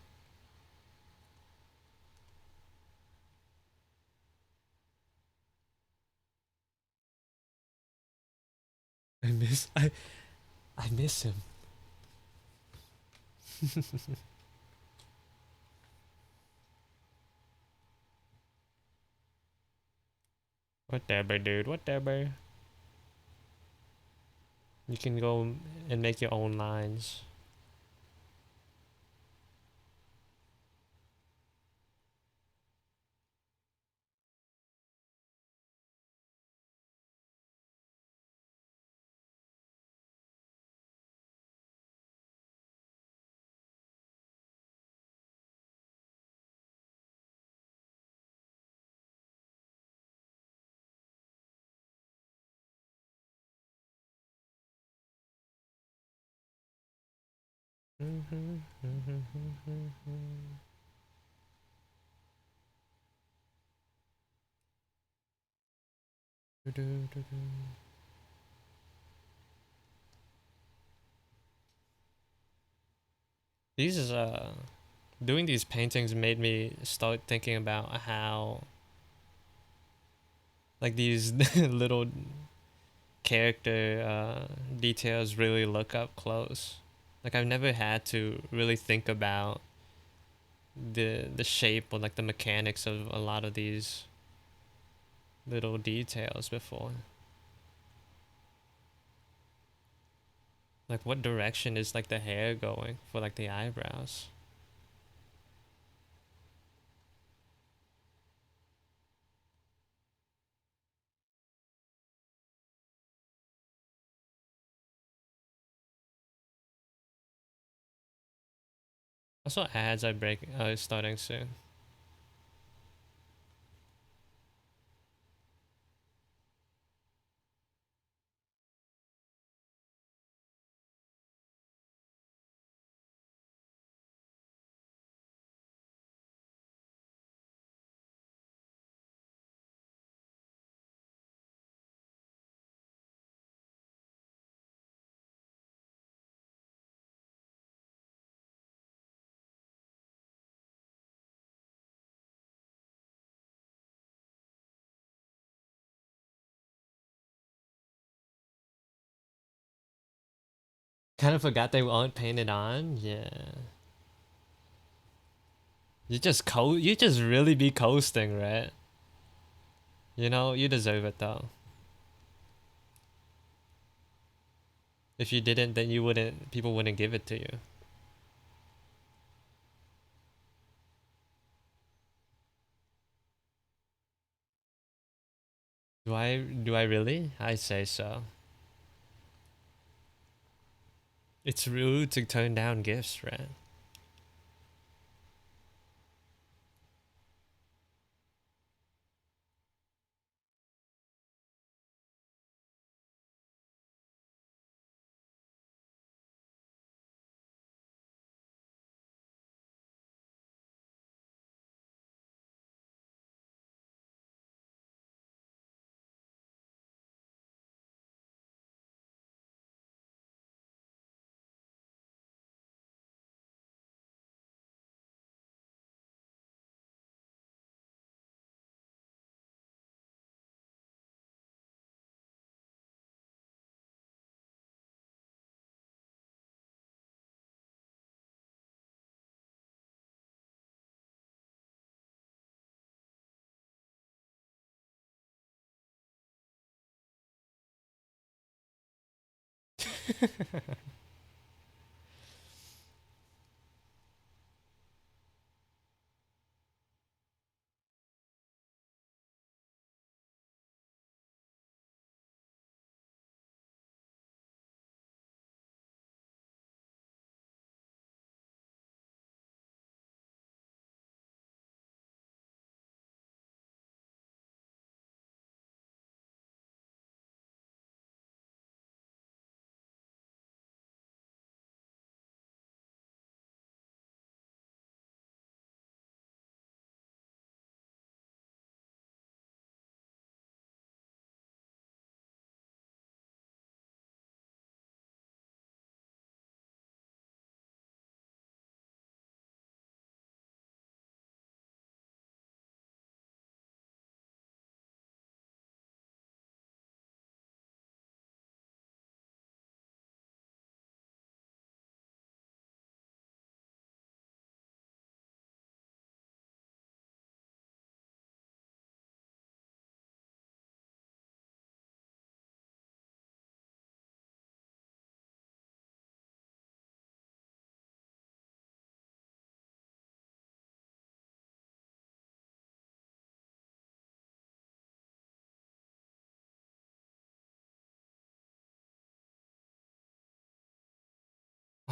I miss him. Whatever, dude. Whatever. You can go and make your own lines. These is doing these paintings made me start thinking about how like these little character details really look up close. Like I've never had to really think about the shape or like the mechanics of a lot of these little details before. Like what direction is like the hair going for like the eyebrows? Also ads are starting soon. Kind of forgot they weren't painted on. Yeah. You just really be coasting, right? You know, you deserve it though. If you didn't, then you wouldn't people wouldn't give it to you. Do I really? I say so. It's rude to turn down gifts, right?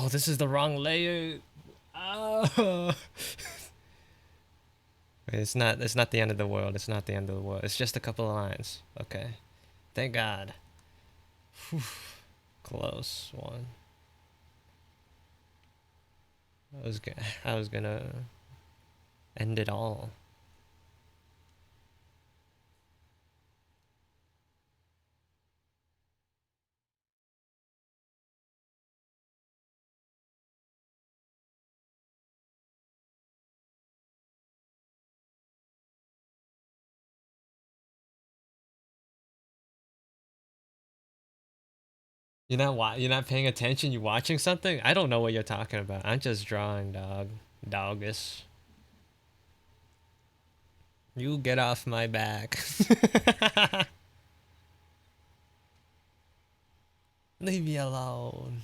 Oh, this is the wrong layer. Oh. It's not the end of the world. It's not the end of the world. It's just a couple of lines. Okay. Thank God. Whew. Close one. I was gonna end it all. You're not paying attention. You watching something? I don't know what you're talking about. I'm just drawing, dog. Doggus. You get off my back. Leave me alone.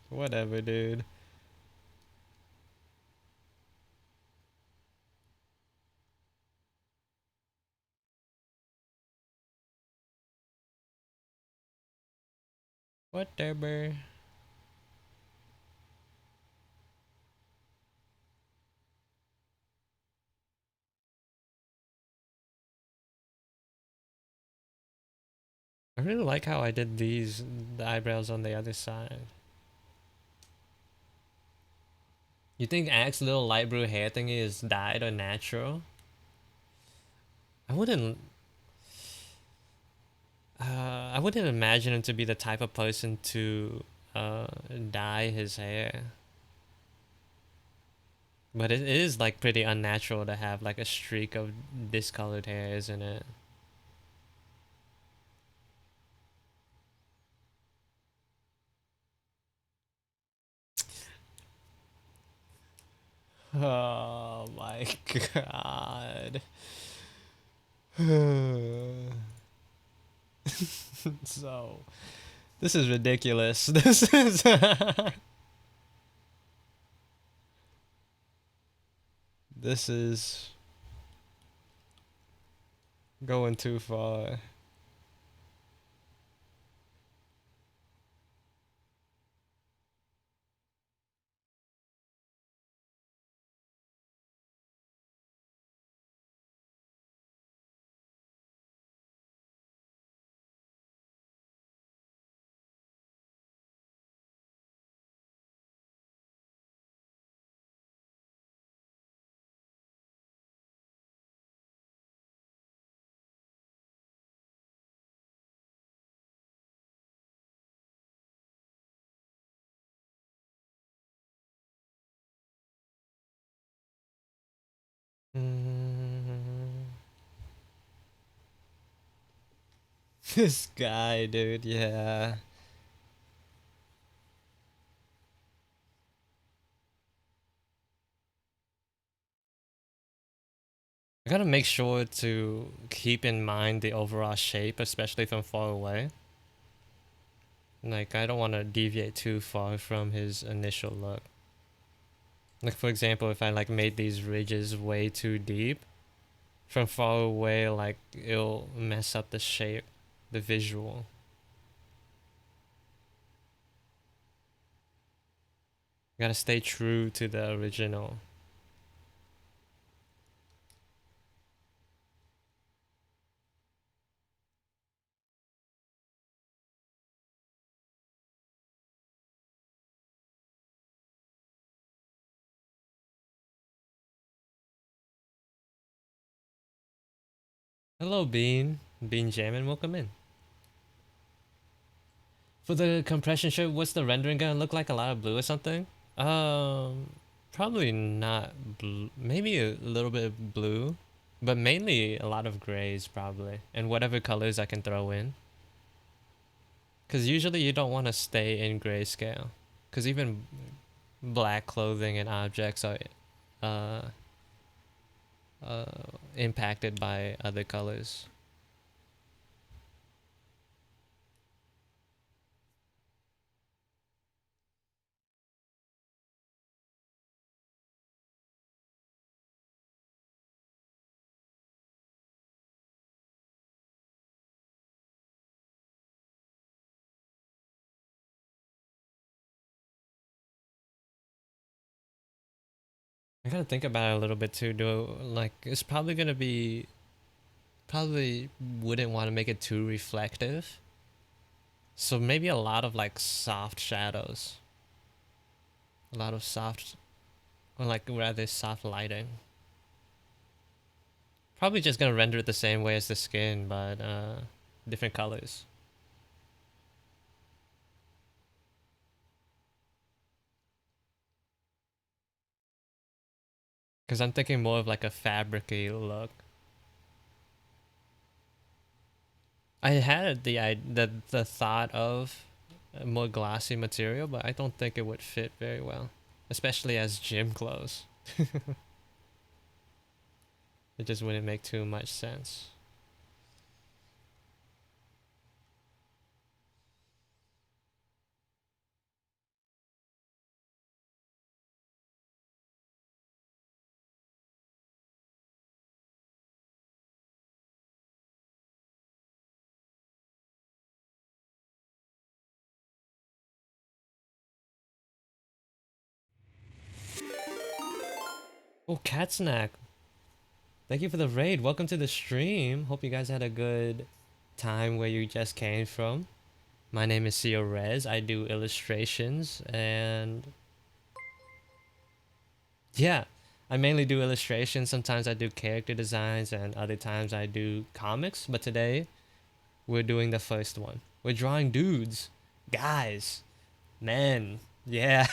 Whatever, dude. Whatever. I really like how I did the eyebrows on the other side. You think Axe's little light blue hair thingy is dyed or natural? I wouldn't. I wouldn't imagine him to be the type of person to dye his hair. But it is like pretty unnatural to have like a streak of discolored hair, isn't it? Oh my god. So, this is ridiculous. This is this is going too far. Mm. This guy, dude, yeah. I gotta make sure to keep in mind the overall shape, especially from far away. Like, I don't want to deviate too far from his initial look. Like, for example, if I like made these ridges way too deep, from far away, like, it'll mess up the shape, the visual. Gotta stay true to the original. Hello, Bean. Bean Jammin', welcome in. For the compression shirt, what's the rendering gonna look like? A lot of blue or something? Probably not blue. Maybe a little bit of blue, but mainly a lot of grays probably, and whatever colors I can throw in. Because usually you don't want to stay in grayscale, because even black clothing and objects are uh, uh, impacted by other colors. I gotta think about it a little bit too. Do like it's probably gonna be probably wouldn't want to make it too reflective. So maybe a lot of like soft shadows. A lot of soft or like rather soft lighting. Probably just gonna render it the same way as the skin, but different colors. Cause I'm thinking more of like a fabricy look. I had the thought of a more glossy material, but I don't think it would fit very well, especially as gym clothes. It just wouldn't make too much sense. Oh, Cat Snack. Thank you for the raid. Welcome to the stream. Hope you guys had a good time where you just came from. My name is Ceo Rez. I do illustrations and yeah, I mainly do illustrations. Sometimes I do character designs, and other times I do comics. But today we're doing the first one. We're drawing dudes, guys, men. Yeah.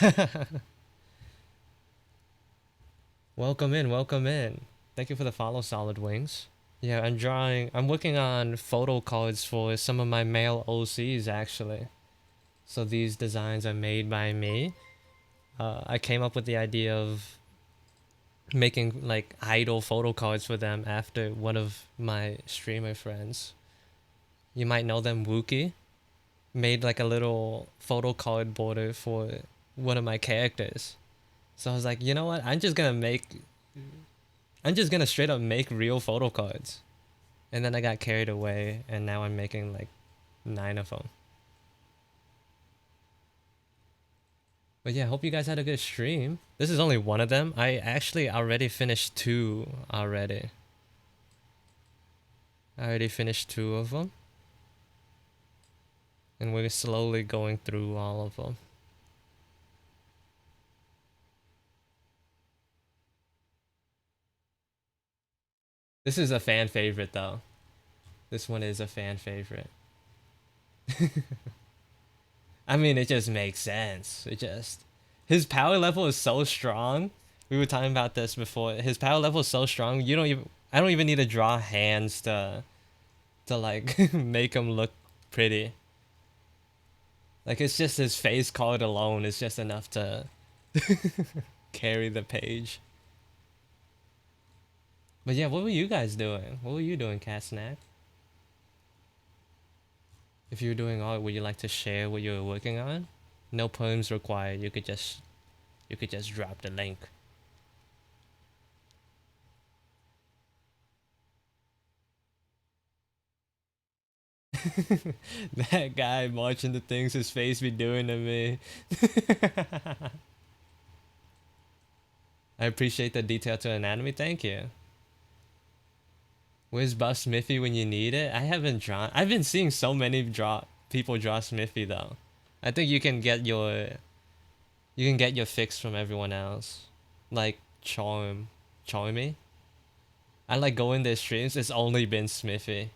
Welcome in, welcome in. Thank you for the follow, Solid Wings. Yeah, I'm working on photo cards for some of my male OCs actually. So these designs are made by me. I came up with the idea of making like idol photo cards for them after one of my streamer friends. You might know them, Wookie. Made like a little photo card border for one of my characters. So I was like, you know what? I'm just gonna straight up make real photo cards. And then I got carried away, and now I'm making like 9 of them. But yeah, hope you guys had a good stream. This is only one of them. I actually already finished 2 already. I already finished 2 of them. And we're slowly going through all of them. This is a fan favorite though. This one is a fan favorite. I mean, it just makes sense. His power level is so strong. We were talking about this before. His power level is so strong. I don't even need to draw hands to like make him look pretty. Like it's just his face card alone is just enough to carry the page. But yeah, what were you guys doing? What were you doing, Cat Snack? If you were doing art, would you like to share what you were working on? No poems required. You could just drop the link. That guy marching the things his face be doing to me. I appreciate the detail to anatomy. Thank you. Where's Buff Smithy when you need it? I haven't drawn. I've been seeing so many people draw Smithy though. I think you can get your fix from everyone else. Like Charmy. I like going their streams. It's only been Smithy.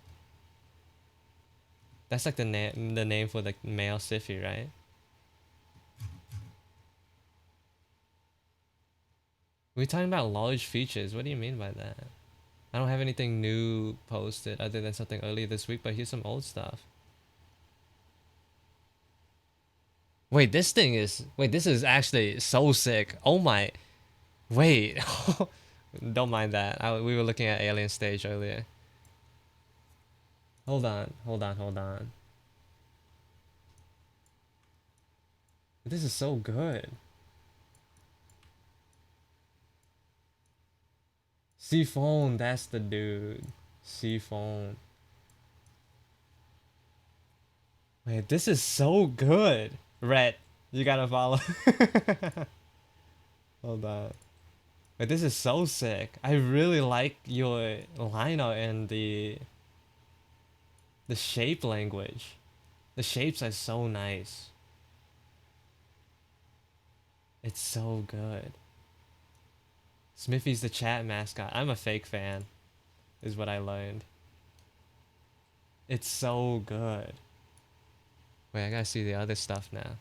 That's like the name for the male Siffy, right? We're talking about large features. What do you mean by that? I don't have anything new posted other than something earlier this week, but here's some old stuff. Wait, this is actually so sick. Oh my, wait. Don't mind that. We were looking at Alien Stage earlier. Hold on. This is so good. Seaphone, that's the dude. Seaphone. Wait, this is so good. Rhett, you gotta follow. Hold on. But this is so sick. I really like your lineup and the shape language. The shapes are so nice. It's so good. Smithy's the chat mascot. I'm a fake fan, is what I learned. It's so good. Wait, I gotta see the other stuff now.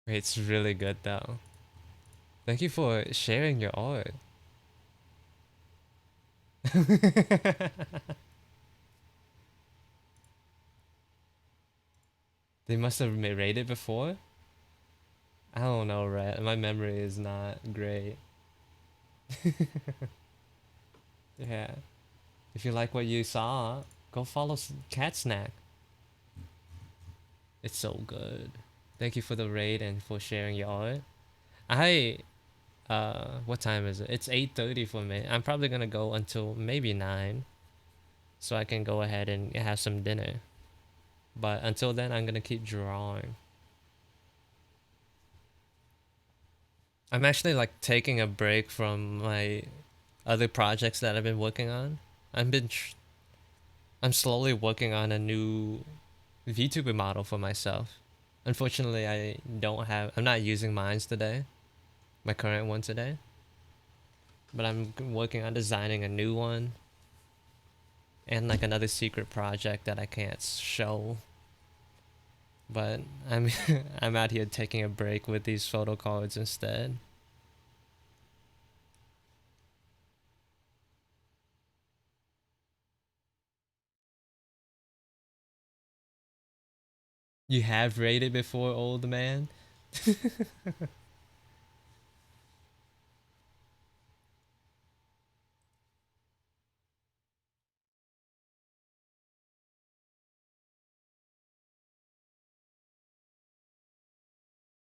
Wait, it's really good though. Thank you for sharing your art. They must have rated before? I don't know, right? My memory is not great. Yeah. If you like what you saw, go follow Cat Snack. It's so good. Thank you for the raid and for sharing your art. I what time is it? It's 8:30 for me. I'm probably gonna go until maybe 9, so I can go ahead and have some dinner. But until then, I'm gonna keep drawing. I'm actually like taking a break from my other projects that I've been working on. I've been I'm slowly working on a new VTuber model for myself. Unfortunately, I'm not using mine today, my current one today, but I'm working on designing a new one and like another secret project that I can't show. But I'm I'm out here taking a break with these photo cards instead. You have rated before, old man?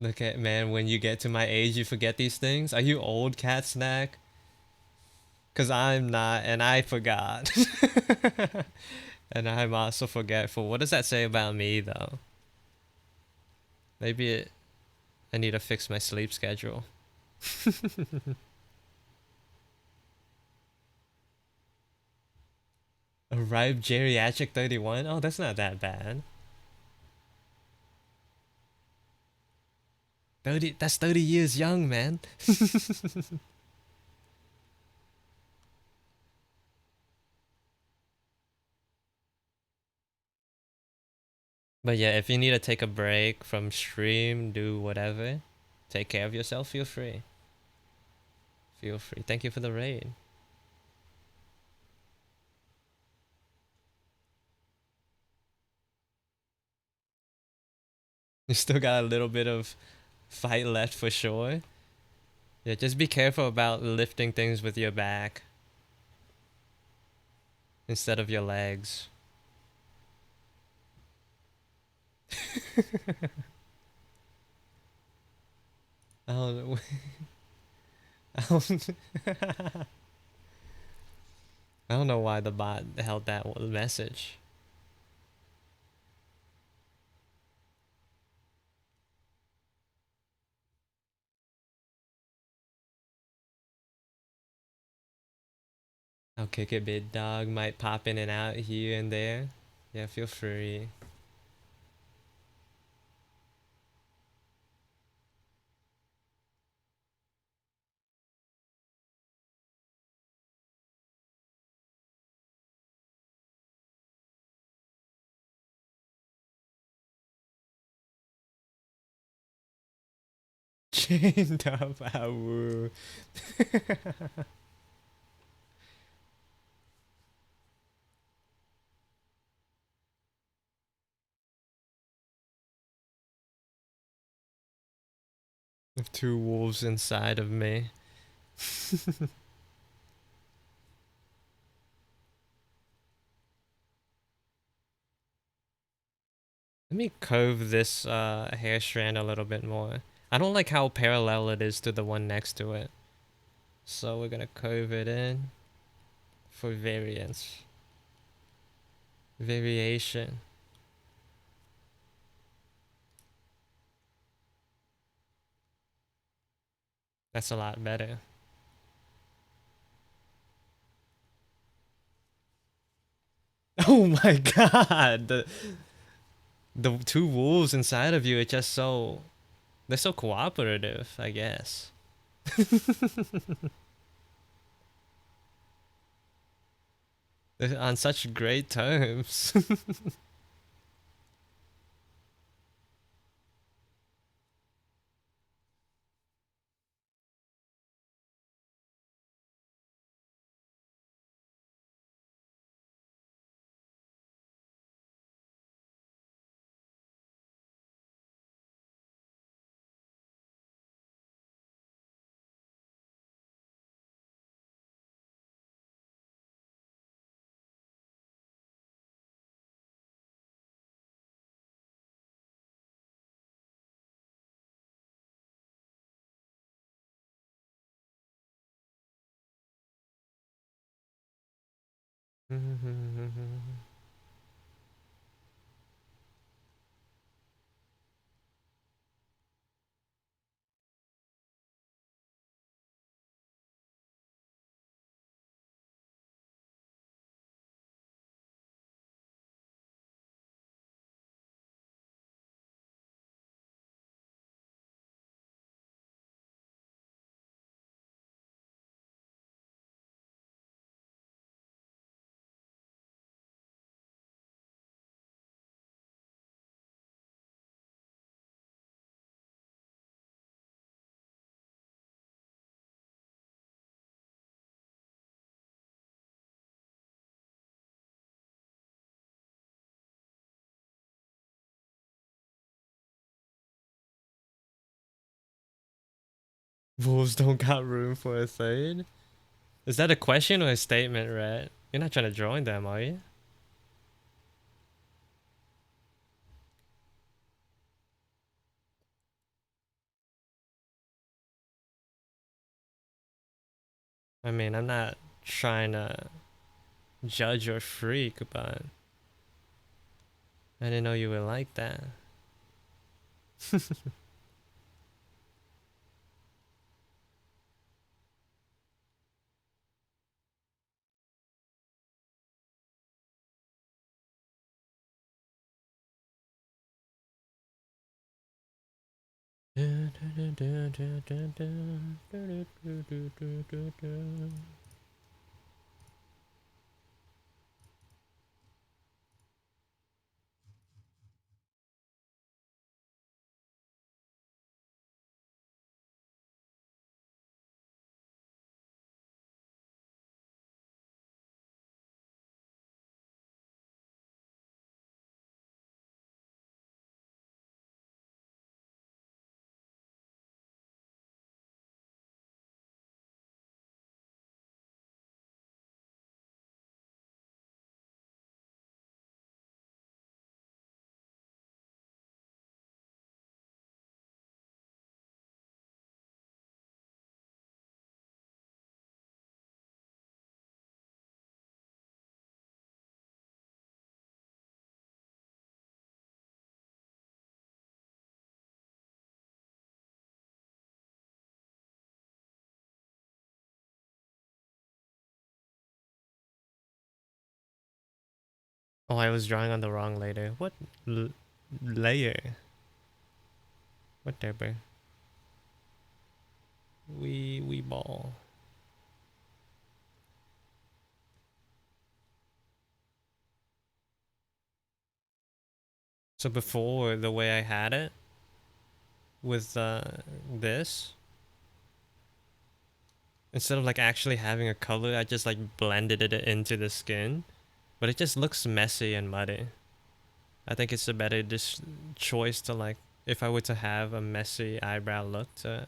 Look at man, when you get to my age, you forget these things. Are you old, cat snack? Cause I'm not, and I forgot. And I'm also forgetful. What does that say about me, though? Maybe I need to fix my sleep schedule. A ripe geriatric 31? Oh, that's not that bad. 30, that's 30 years young, man. But yeah, if you need to take a break from stream, do whatever, take care of yourself, feel free. Feel free. Thank you for the raid. You still got a little bit of fight left for sure. Yeah, just be careful about lifting things with your back instead of your legs. I don't know. I don't, I don't know why the bot held that message. I'll kick it, big dog. Might pop in and out here and there. Yeah, feel free. Chained up, woo. With two wolves inside of me. Let me curve this hair strand a little bit more. I don't like how parallel it is to the one next to it. So we're gonna curve it in for variance. Variation. That's a lot better. Oh my god! The two wolves inside of you are just so... They're so cooperative, I guess. They're on such great terms. Wolves don't got room for a third. Is that a question or a statement, Red? You're not trying to join them, are you? I mean, I'm not trying to judge or freak, but I didn't know you were like that. Oh, I was drawing on the wrong layer. What layer? Whatever. We ball. So before, the way I had it with this, instead of like actually having a color, I just like blended it into the skin, but it just looks messy and muddy. I think it's a better choice to like, if I were to have a messy eyebrow look, to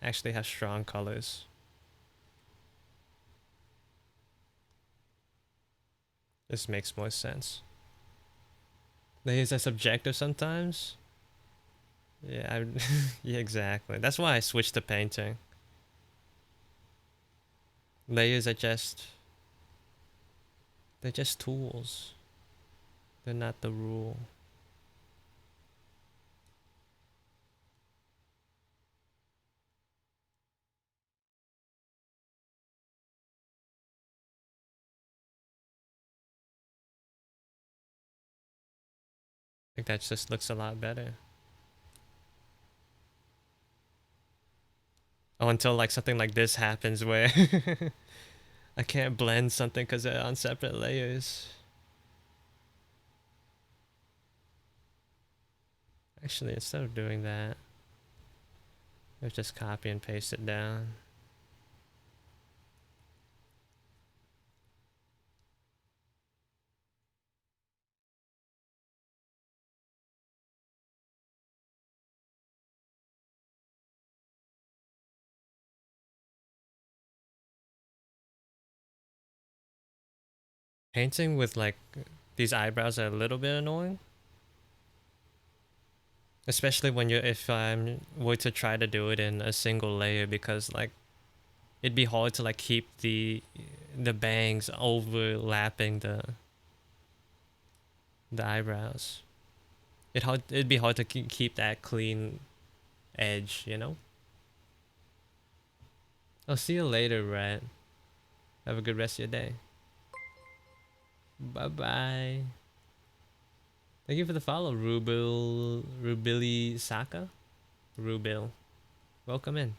actually have strong colors. This makes more sense. Layers are subjective sometimes. Yeah, yeah, exactly. That's why I switched to painting. Layers are they're just tools. They're not the rule. I think that just looks a lot better. Oh, until like something like this happens where I can't blend something because they're on separate layers. Actually, instead of doing that, let's just copy and paste it down. Painting with like these eyebrows are a little bit annoying, especially when you're if I'm were to try to do it in a single layer, because like it'd be hard to like keep the bangs overlapping the eyebrows. It'd be hard to keep that clean edge, you know? I'll see you later, Rat. Have a good rest of your day. Bye bye. Thank you for the follow, Rubili Saka. Rubil. Welcome in.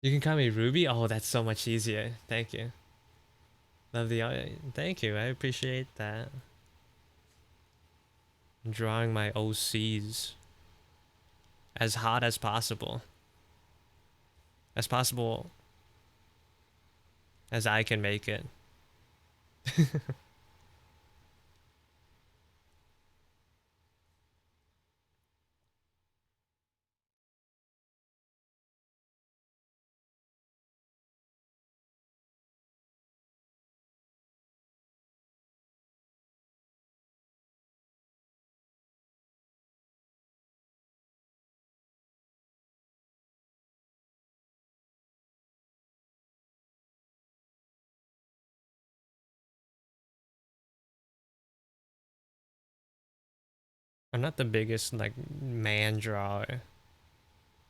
You can call me Ruby. Oh, that's so much easier. Thank you. Love the thank you. I appreciate that. I'm drawing my OCs as hot as possible. As possible as I can make it. I'm not the biggest like man drawer.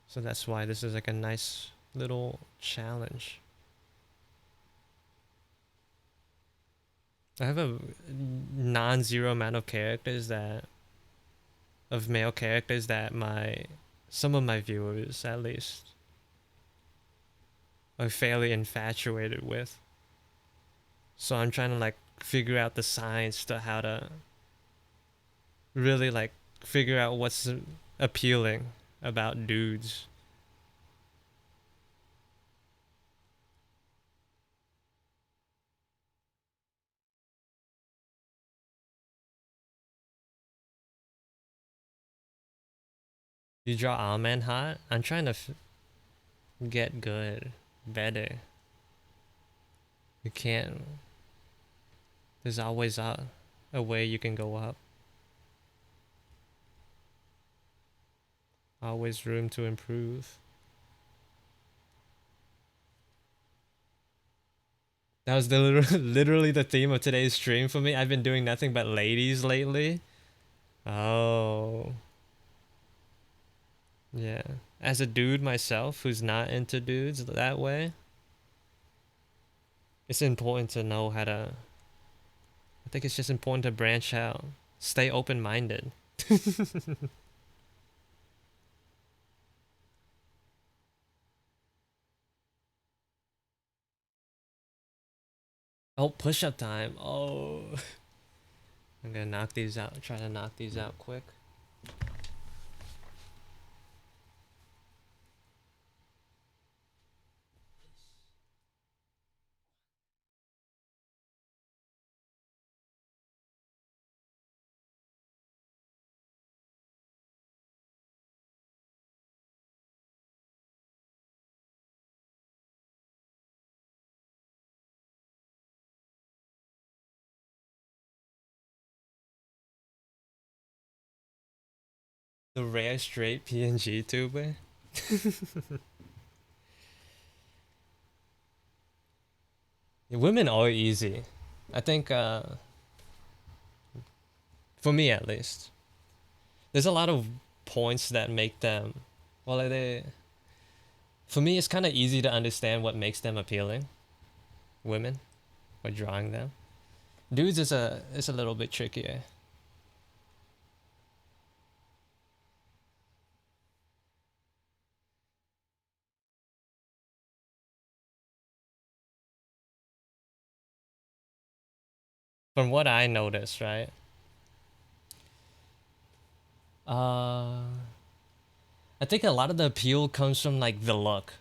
So that's why this is like a nice little challenge. I have a non-zero amount of characters that of male characters that my some of my viewers at least are fairly infatuated with. So I'm trying to like figure out the science to how to really like figure out what's appealing about dudes. You draw Alman hot? I'm trying to get good, better. You can't. There's always a way you can go up. Always room to improve. That was the literally the theme of today's stream for me. I've been doing nothing but ladies lately. Oh. Yeah. As a dude myself who's not into dudes that way, it's important to know how to. I think it's just important to branch out. Stay open minded. Oh, push up time. Oh. I'm gonna knock these out. Try to knock these out quick. The rare straight PNG tuber. Yeah, women are easy. I think, for me at least, there's a lot of points that make them. Well, they. For me, it's kind of easy to understand what makes them appealing. Women, or drawing them. Dudes is a little bit trickier. From what I noticed, right? Uh, I think a lot of the appeal comes from like the look,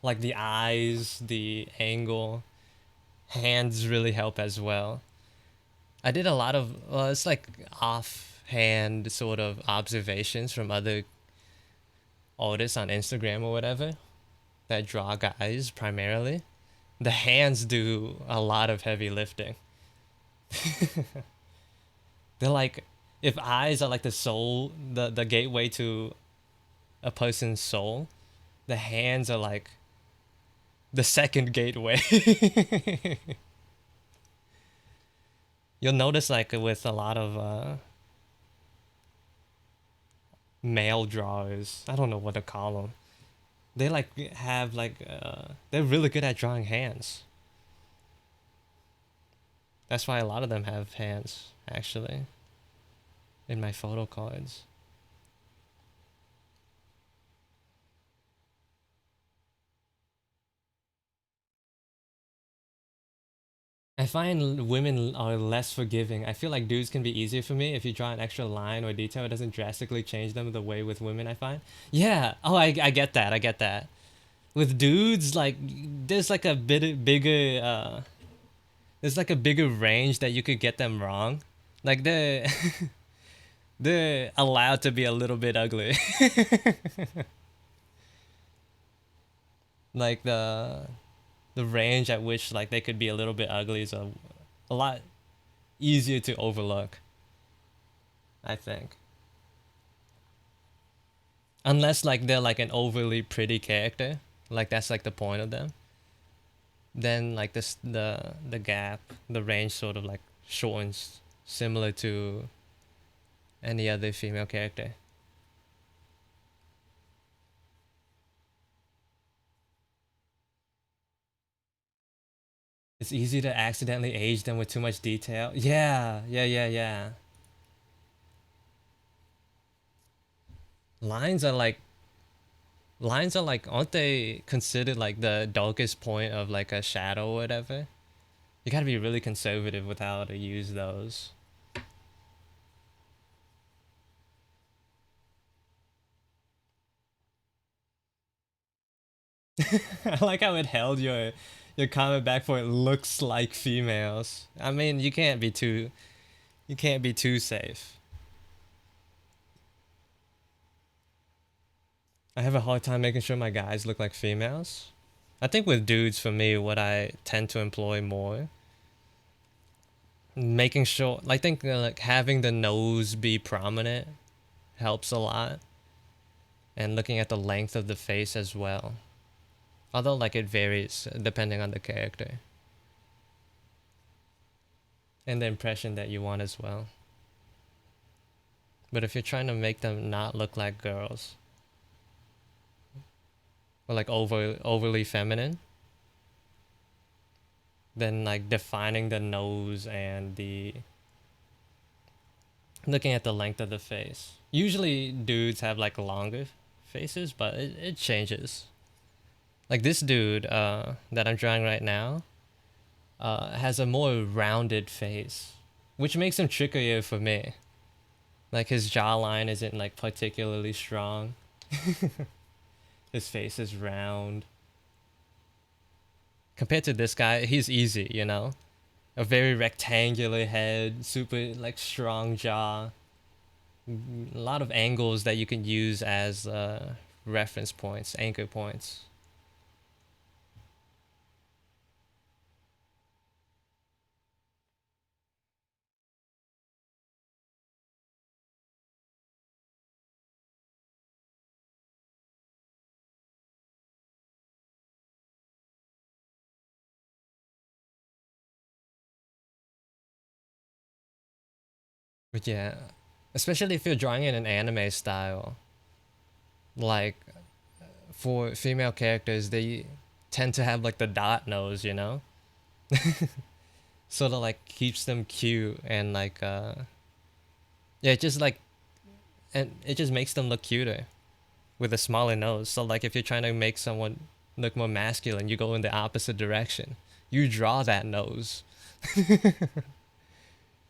like the eyes, the angle. Hands really help as well. I did a lot of well, it's like offhand sort of observations from other artists on Instagram or whatever that draw guys primarily. The hands do a lot of heavy lifting. They're like if eyes are like the soul, the gateway to a person's soul, the hands are like the second gateway. You'll notice like with a lot of male drawers, I don't know what to call them. They like have like they're really good at drawing hands. That's why a lot of them have hands actually in my photo cards. I find women are less forgiving. I feel like dudes can be easier for me if you draw an extra line or detail. It doesn't drastically change them the way with women. I find. Yeah. Oh, I get that. I get that. With dudes, like there's like a bit bigger. There's like a bigger range that you could get them wrong. Like they're allowed to be a little bit ugly. Like the range at which like they could be a little bit ugly is a lot easier to overlook, I think. Unless like they're like an overly pretty character, like that's like the point of them. Then like this the gap, the range sort of like shortens similar to any other female character. It's easy to accidentally age them with too much detail. Yeah, yeah, yeah, yeah. Lines are like lines are like aren't they considered like the darkest point of like a shadow or whatever? You gotta be really conservative with how to use those. I like how it held your comment back for it looks like females. I mean, you can't be too safe. I have a hard time making sure my guys look like females. I think with dudes, for me, what I tend to employ more, making sure, I think like having the nose be prominent helps a lot, and looking at the length of the face as well. Although like it varies depending on the character and the impression that you want as well. But if you're trying to make them not look like girls or like overly feminine, then like defining the nose and the looking at the length of the face. Usually dudes have like longer faces, but it changes. Like this dude that I'm drawing right now has a more rounded face, which makes him trickier for me. Like his jawline isn't like particularly strong. His face is round. Compared to this guy, he's easy, you know? A very rectangular head, super like strong jaw. A lot of angles that you can use as reference points, anchor points. But yeah, especially if you're drawing in an anime style, like for female characters, they tend to have like the dot nose, you know? Sort of like keeps them cute and like yeah, just like and it just makes them look cuter with a smaller nose. So like if you're trying to make someone look more masculine, you go in the opposite direction. You draw that nose.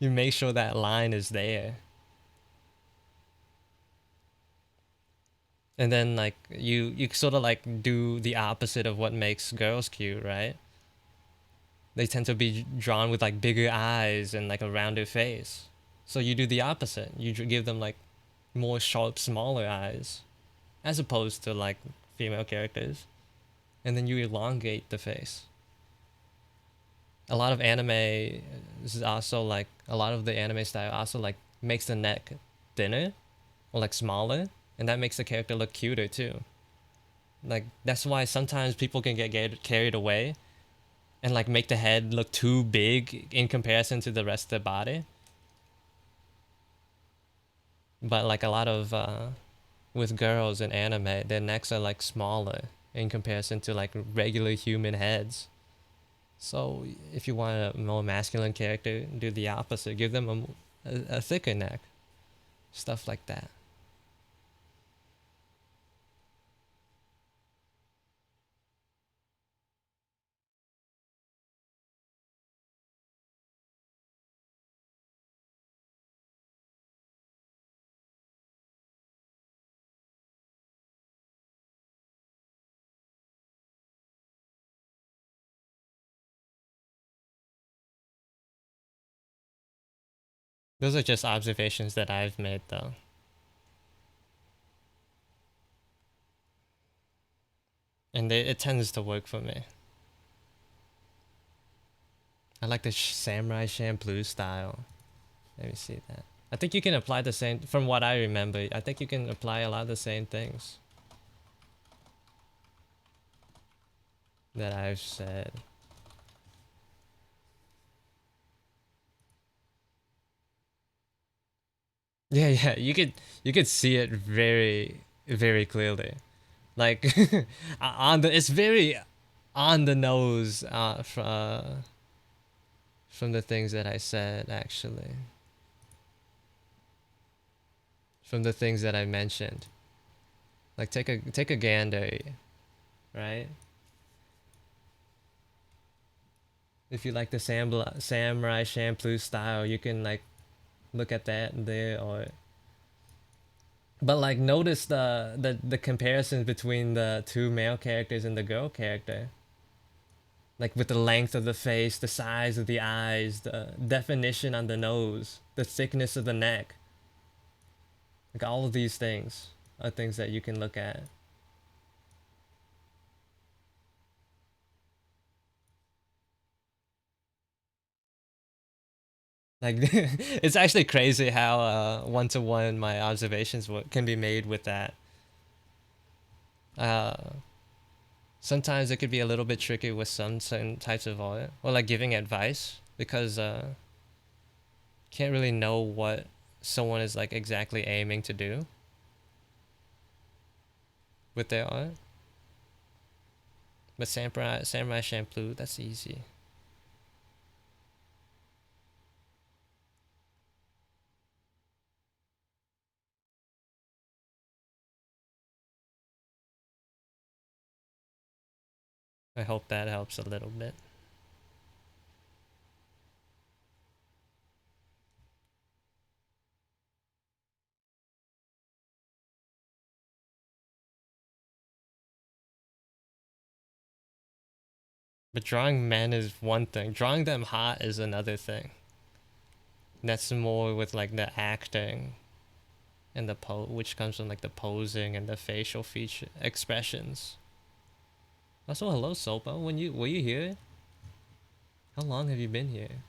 You make sure that line is there. And then like you sort of like do the opposite of what makes girls cute, right? They tend to be drawn with like bigger eyes and like a rounder face. So you do the opposite. You give them like more sharp, smaller eyes, as opposed to like female characters, and then you elongate the face. A lot of anime is also like a lot of the anime style also like makes the neck thinner or like smaller, and that makes the character look cuter too. Like that's why sometimes people can get carried away and like make the head look too big in comparison to the rest of the body. But like a lot of with girls in anime, their necks are like smaller in comparison to like regular human heads. So if you want a more masculine character, do the opposite. Give them a thicker neck. Stuff like that. Those are just observations that I've made though. And it tends to work for me. I like the Samurai Champloo style. Let me see that. I think you can apply the same, from what I remember, I think you can apply a lot of the same things that I've said. Yeah, yeah, you could see it very, very clearly. Like on the, it's very on the nose from the things that I said actually. From the things that I mentioned. Like take a gander, right? If you like the Samurai Champloo style, you can like look at that there or but like notice the comparisons between the two male characters and the girl character. Like with the length of the face, the size of the eyes, the definition on the nose, the thickness of the neck. Like all of these things are things that you can look at. Like it's actually crazy how one to one my observations can be made with that. Uh, Sometimes it could be a little bit tricky with some certain types of art or like giving advice because can't really know what someone is like exactly aiming to do with their art. But Samurai Champloo, that's easy. I hope that helps a little bit. But drawing men is one thing. Drawing them hot is another thing. That's more with like the acting and the which comes from like the posing and the facial feature expressions. Also, hello Sopa. Were you here? How long have you been here?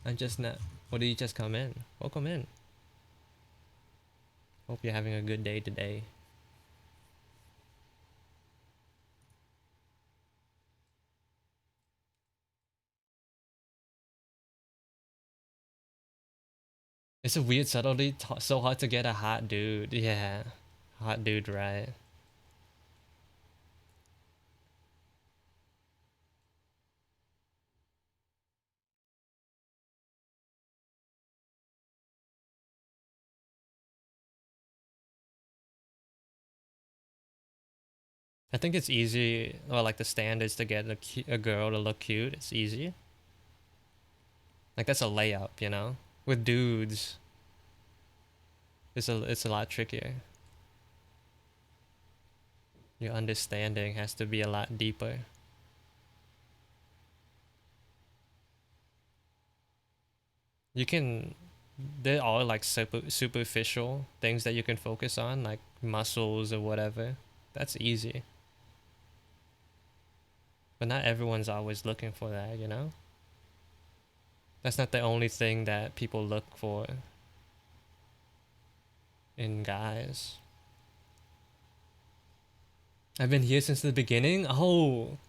I'm just not. Or did you just come in? Welcome in. Hope you're having a good day today. It's a weird subtlety. So hard to get a hot dude. Yeah, hot dude, right? I think it's easy, or like the standards to get a girl to look cute. It's easy. Like that's a layup, you know. With dudes, it's a lot trickier. Your understanding has to be a lot deeper. You can, there are like superficial things that you can focus on, like muscles or whatever. That's easy. But not everyone's always looking for that, you know? That's not the only thing that people look for in guys. I've been here since the beginning? Oh!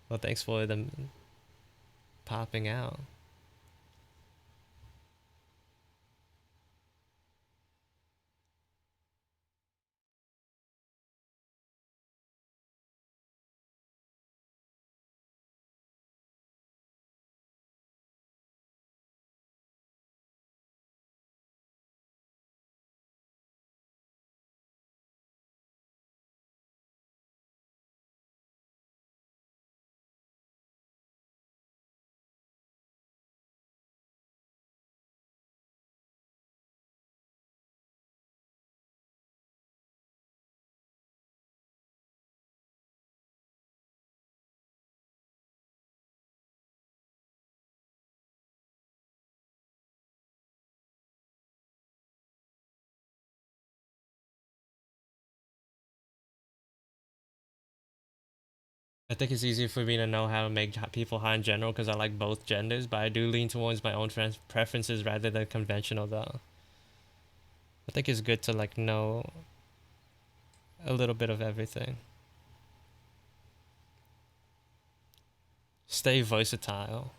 Well, thanks for them popping out. I think it's easier for me to know how to make people hot in general because I like both genders, but I do lean towards my own preferences rather than conventional though. I think it's good to like know a little bit of everything. Stay versatile.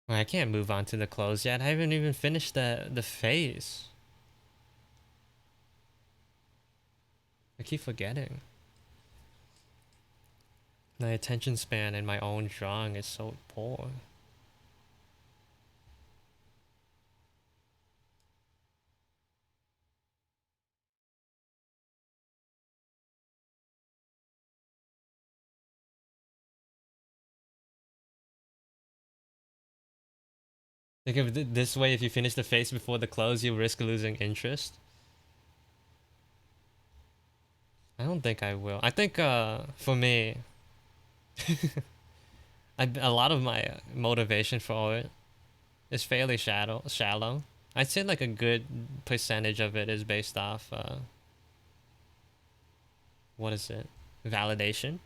I can't move on to the clothes yet. I haven't even finished the face. I keep forgetting. My attention span in my own drawing is so poor. Think of this way: if you finish the face before the clothes, you risk losing interest. I don't think I will. I think for me, a lot of my motivation for it is fairly shallow. I'd say like a good percentage of it is based off what is it? Validation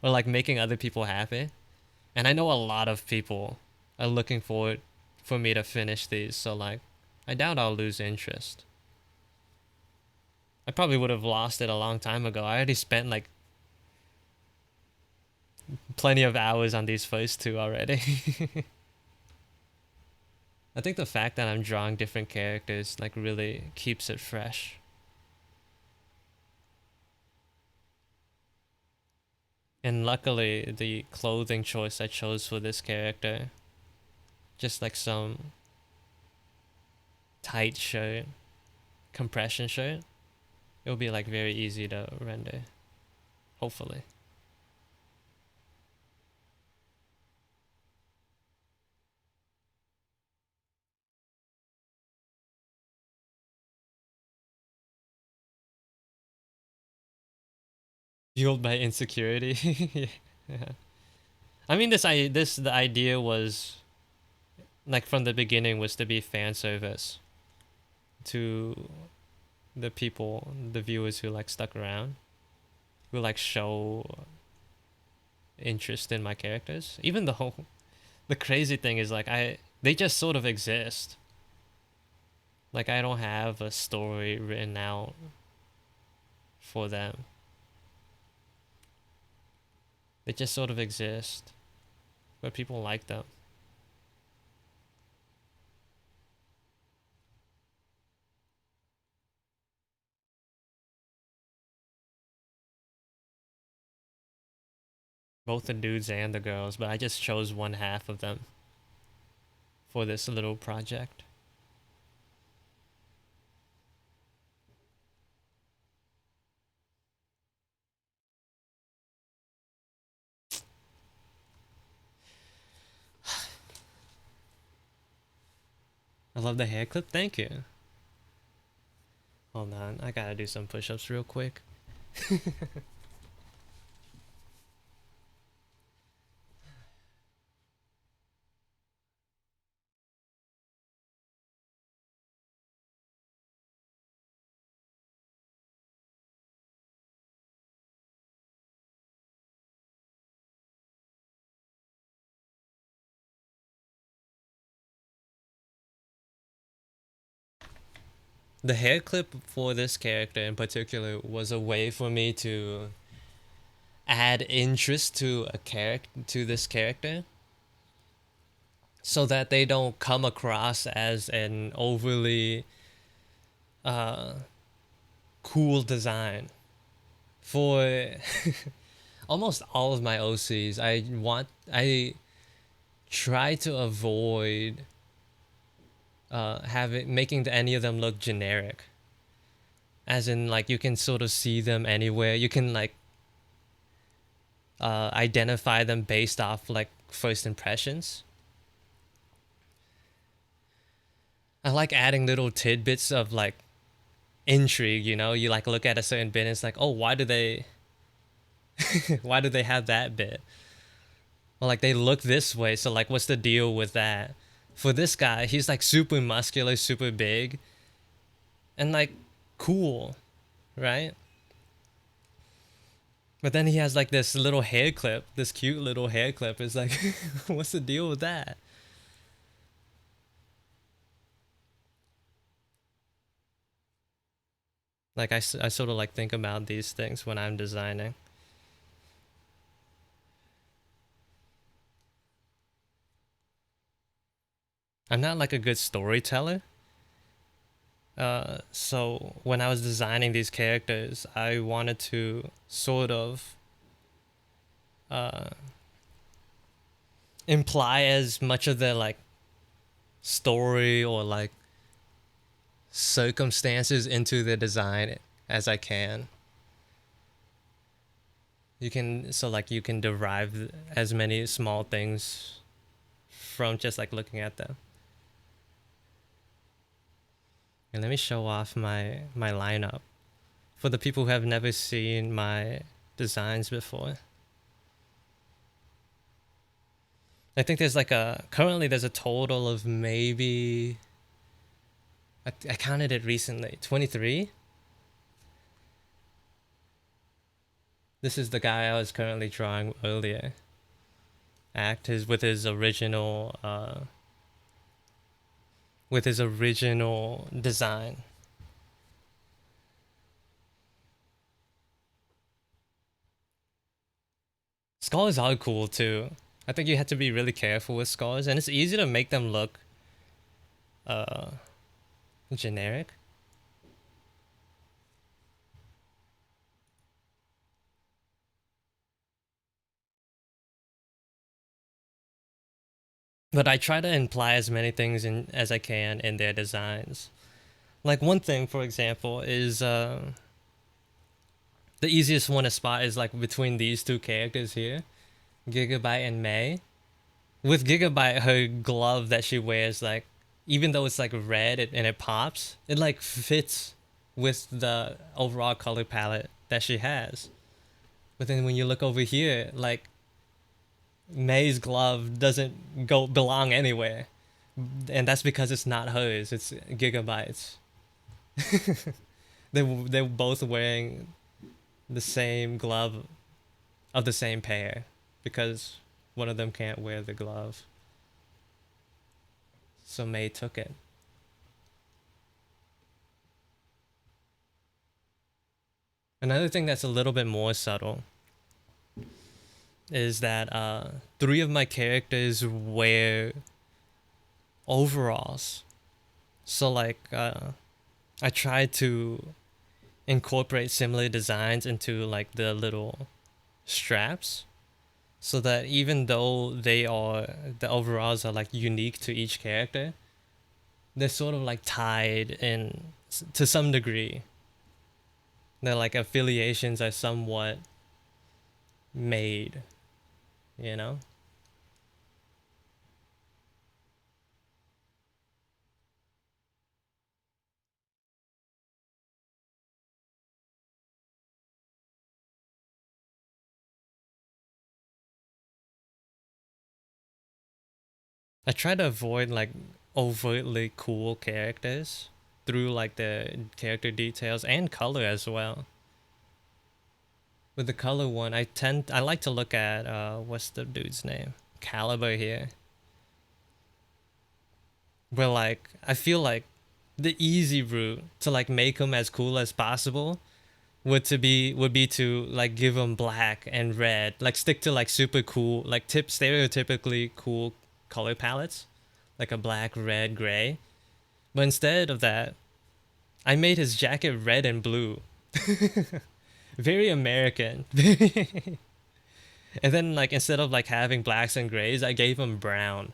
or like making other people happy. And I know a lot of people are looking forward for me to finish these, so like I doubt I'll lose interest. I probably would have lost it a long time ago. I already spent like plenty of hours on these first two already. I think the fact that I'm drawing different characters like really keeps it fresh. And luckily, the clothing choice I chose for this character, just like some tight shirt, compression shirt, it'll be like very easy to render. Hopefully. Fueled by insecurity. Yeah. I mean, the idea was like from the beginning was to be fan service to the people, the viewers who like stuck around, who like show interest in my characters. Even though the crazy thing is like they just sort of exist. Like I don't have a story written out for them. They just sort of exist, but people like them. Both the dudes and the girls, but I just chose one half of them for this little project. I love the hair clip. Thank you. Hold on, I gotta do some push-ups real quick. The hair clip for this character in particular was a way for me to add interest to this character so that they don't come across as an overly uh cool design for almost all of my OCs. I try to avoid having making any of them look generic. As in, like, you can sort of see them anywhere. You can like identify them based off like first impressions. I like adding little tidbits of like intrigue. You know, you like look at a certain bit and it's like, oh, why do they why do they have that bit? Well, like they look this way, so like what's the deal with that? For this guy, he's like super muscular, super big, and like cool, right? But then he has like this little hair clip, this cute little hair clip. It's like, what's the deal with that? Like I sort of like think about these things when I'm designing. I'm not like a good storyteller. So when I was designing these characters, I wanted to sort of uh, imply as much of the like story or like circumstances into the design as I can. You can so like you can derive as many small things from just like looking at them. And let me show off my lineup for the people who have never seen my designs before. I think there's like currently there's a total of maybe I counted it recently, 23. This is the guy I was currently drawing earlier. With his original design. Scars are cool too. I think you have to be really careful with scars, and it's easy to make them look uh generic. But I try to imply as many things in as I can in their designs. Like one thing, for example, is the easiest one to spot is like between these two characters here, Gigabyte and May. With Gigabyte, her glove that she wears, like, even though it's like red and it pops, it like fits with the overall color palette that she has. But then when you look over here, like May's glove doesn't go belong anywhere, and that's because it's not hers. It's Gigabyte's. They're both wearing the same glove of the same pair because one of them can't wear the glove. So May took it. Another thing that's a little bit more subtle is that three of my characters wear overalls. So like I tried to incorporate similar designs into like the little straps so that even though the overalls are like unique to each character, they're sort of like tied in to some degree. Their like affiliations are somewhat made, you know? I try to avoid like overtly cool characters through like the character details and color as well. With the color one, I like to look at what's the dude's name? Caliber here. Where like I feel like the easy route to like make him as cool as possible would be to like give him black and red, like stick to like super cool, like tip stereotypically cool color palettes, like a black, red, gray. But instead of that, I made his jacket red and blue, Very American. And then like instead of like having blacks and grays, I gave them brown.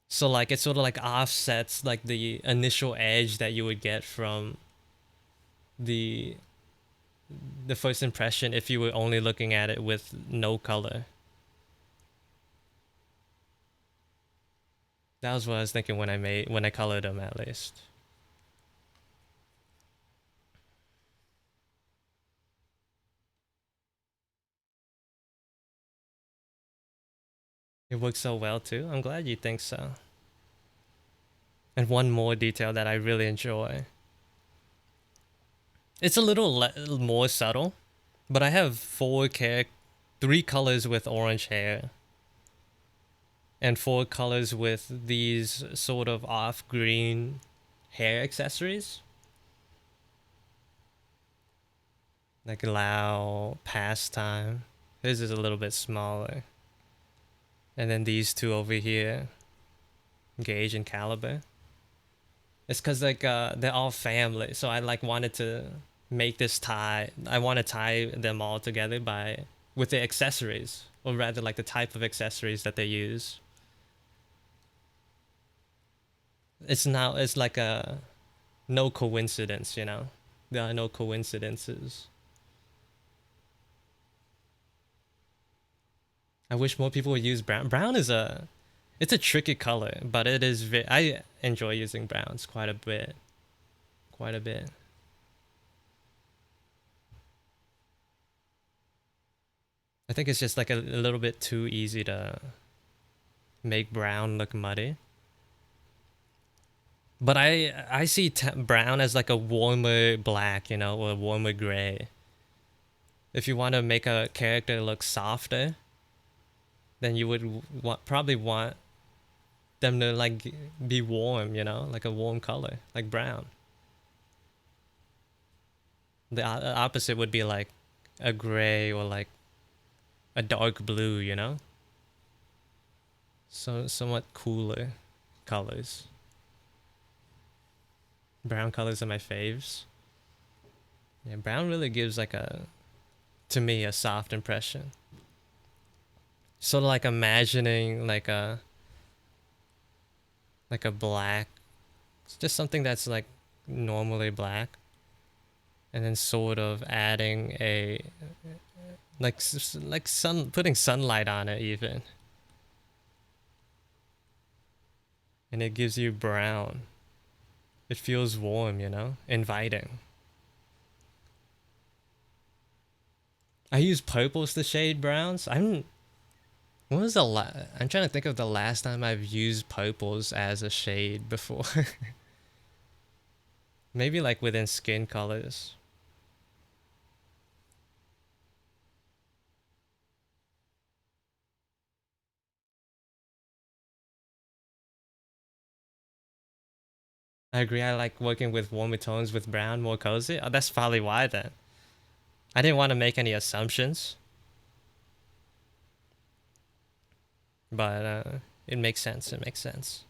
So like it sort of like offsets like the initial edge that you would get from the the first impression if you were only looking at it with no color. That was what I was thinking when I colored them at least. It works so well too. I'm glad you think so. And one more detail that I really enjoy. It's a little more subtle, but I have three colors with orange hair, and four colors with these sort of off green hair accessories. Like Lao, Pastime. His is a little bit smaller. And then these two over here, Gauge and Caliber. It's cause like they're all family, so I like wanted to make this tie. I want to tie them all together by with the accessories, or rather like the type of accessories that they use. It's like a no coincidence, you know. There are no coincidences. I wish more people would use brown. Brown is it's a tricky color, but it is I enjoy using browns quite a bit. Quite a bit. I think it's just like a little bit too easy to make brown look muddy. But I see brown as like a warmer black, you know, or a warmer gray. If you want to make a character look softer, then you would probably want them to like be warm, you know, like a warm color, like brown. The opposite would be like a gray or like a dark blue, you know? So somewhat cooler colors. Brown colors are my faves. Yeah, brown really gives like to me a soft impression. Sort of like imagining like a black, it's just something that's like normally black, and then sort of adding a like putting sunlight on it even, and it gives you brown. It feels warm, you know, inviting. I use purples to shade browns. When was I'm trying to think of the last time I've used purples as a shade before. Maybe like within skin colors. I agree. I like working with warmer tones with brown, more cozy. Oh, that's probably why then. I didn't want to make any assumptions, but it makes sense. It makes sense.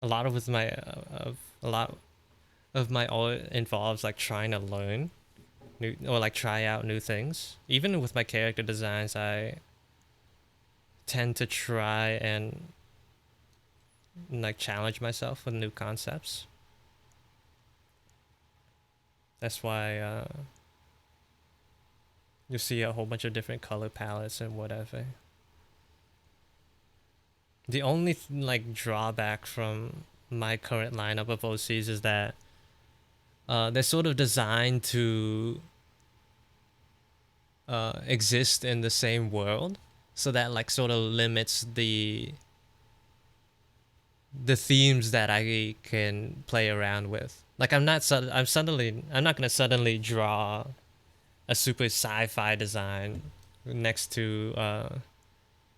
A lot of with my a lot of my art involves like trying to learn new or like try out new things. Even with my character designs, I tend to try and like challenge myself with new concepts. That's why you see a whole bunch of different color palettes and whatever. The only like drawback from my current lineup of OCs is that they're sort of designed to exist in the same world, so that like sort of limits the themes that I can play around with. Like I'm not gonna suddenly draw a super sci-fi design next to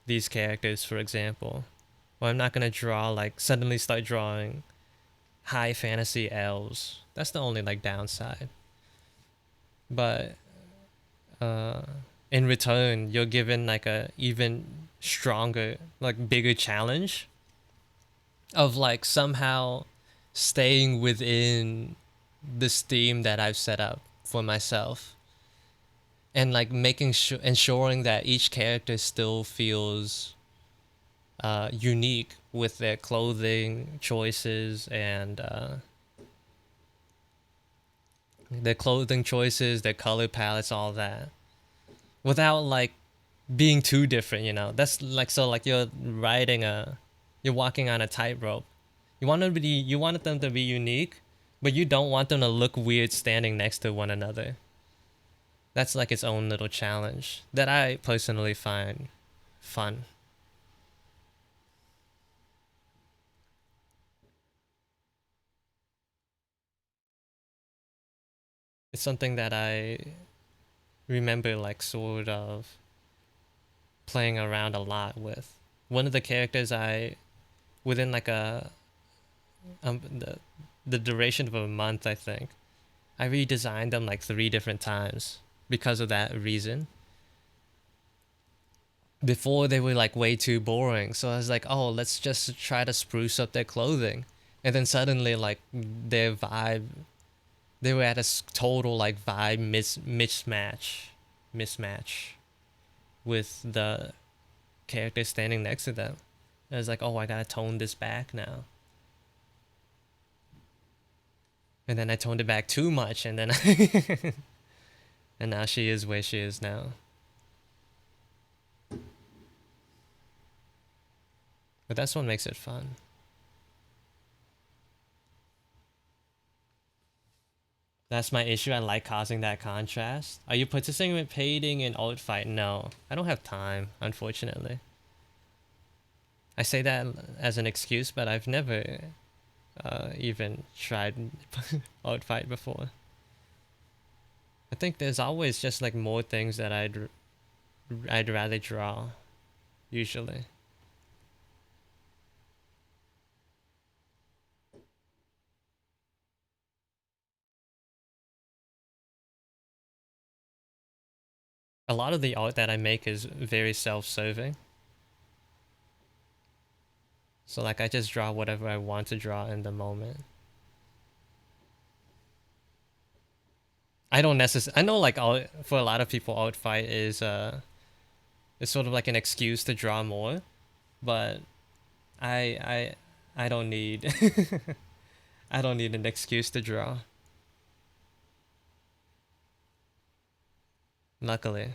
these characters, for example. Or I'm not gonna draw like suddenly start drawing high fantasy elves. That's the only like downside. But uh, in return, you're given like a even stronger, like bigger challenge of like somehow staying within this theme that I've set up for myself, and like making sure, ensuring that each character still feels unique with their clothing choices and their color palettes, all that, without like being too different. That's like, so like you're walking on a tightrope. You want them to be unique, but you don't want them to look weird standing next to one another. That's like its own little challenge that I personally find fun. It's something that I remember like sort of playing around a lot with. One of the characters I within like a the duration of a month, I think I redesigned them like 3 different times because of that reason. Before they were like way too boring, so I was like, oh, let's just try to spruce up their clothing, and then suddenly like their vibe, they were at a total like vibe mismatch with the character standing next to them. I was like, oh, I gotta tone this back now. And then I toned it back too much, and then and now she is where she is now. But that's what makes it fun. That's my issue. I like causing that contrast. Are you participating in alt fight? No, I don't have time, unfortunately. I say that as an excuse, but I've never even tried alt fight before. I think there's always just like more things that I'd rather draw, usually. A lot of the art that I make is very self-serving. So like I just draw whatever I want to draw in the moment. I don't necessarily. I know like for a lot of people, art fight is sort of like an excuse to draw more, but I I don't need I don't need an excuse to draw. Luckily.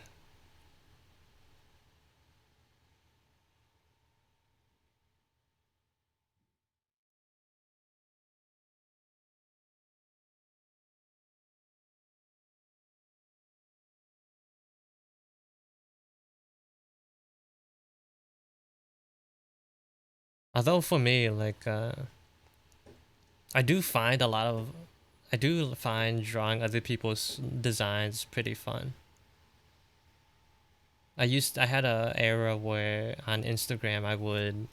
Although for me, like I do find a lot of I do find drawing other people's designs pretty fun. I had a era where on Instagram I would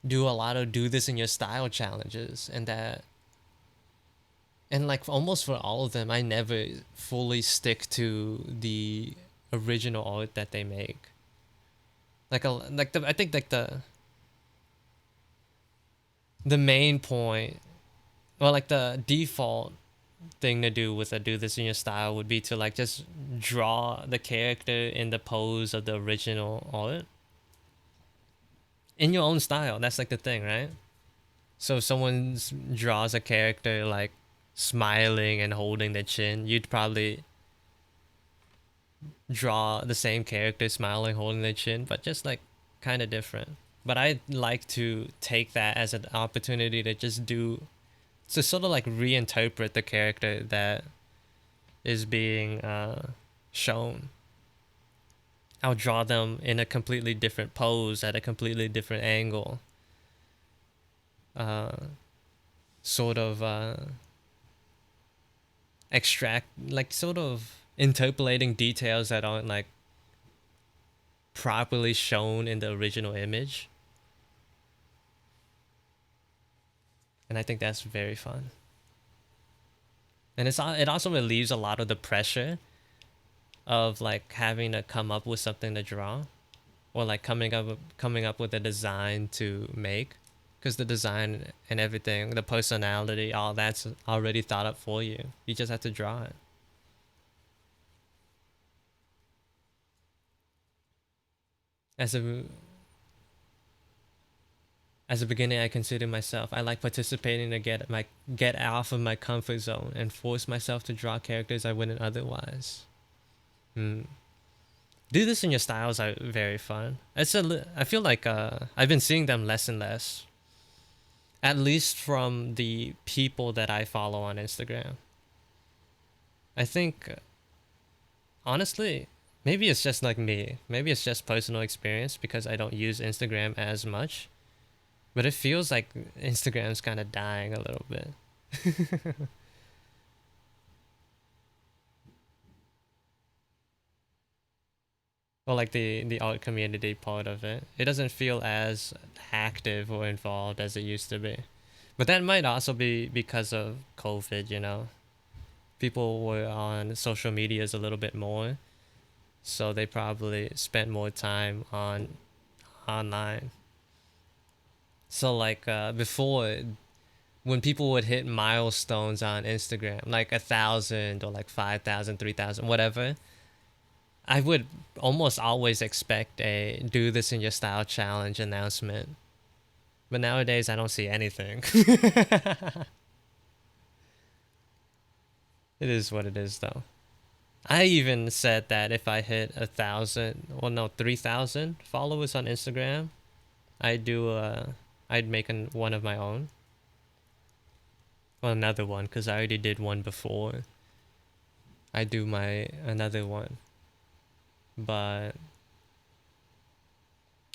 do a lot of do this in your style challenges, and like almost for all of them I never fully stick to the original art that they make. I think like the main point, well, like the default thing to do with a do this in your style would be to like just draw the character in the pose of the original art in your own style. That's like the thing, right? So if someone draws a character like smiling and holding their chin, you'd probably draw the same character smiling, holding their chin, but just like kind of different. But I like to take that as an opportunity to just do, to sort of like reinterpret the character that is being shown. I'll draw them in a completely different pose at a completely different angle. Uh, sort of extract, like sort of interpolating details that aren't like properly shown in the original image. And I think that's very fun. And it also relieves a lot of the pressure of like having to come up with something to draw, or like coming up with a design to make, because the design and everything, the personality, all that's already thought up for you. You just have to draw it. As a beginner, I consider myself. I like participating to get off of my comfort zone and force myself to draw characters I wouldn't otherwise. Hmm. Do this in your styles are very fun. I feel like I've been seeing them less and less, at least from the people that I follow on Instagram. I think honestly, maybe it's just like me. Maybe it's just personal experience because I don't use Instagram as much. But it feels like Instagram's kind of dying a little bit. Or like the art community part of it. It doesn't feel as active or involved as it used to be. But that might also be because of COVID, you know. People were on social medias a little bit more, so they probably spent more time on online. So like before, when people would hit milestones on Instagram, like 1,000 or like 5,000, 3,000, whatever, I would almost always expect a do this in your style challenge announcement. But nowadays, I don't see anything. It is what it is, though. I even said that if I hit 1,000, well, no, 3,000 followers on Instagram, I'd do I'd make one of my own. Well, another one, because I already did one before. I do my another one, but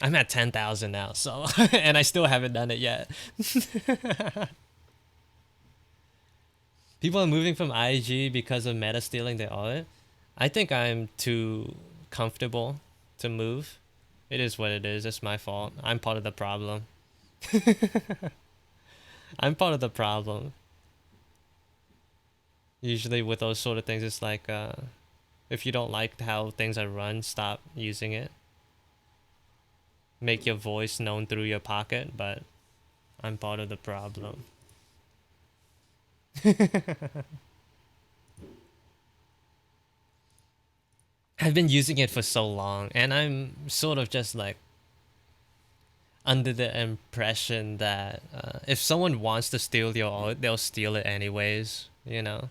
I'm at 10,000 now, so and I still haven't done it yet. People are moving from IG because of Meta stealing their art. I think I'm too comfortable to move. It is what it is. It's my fault. I'm part of the problem. I'm part of the problem. Usually with those sort of things, it's like if you don't like how things are run, stop using it. Make your voice known through your pocket, but I'm part of the problem. I've been using it for so long, and I'm sort of just like under the impression that if someone wants to steal your art, they'll steal it anyways, you know?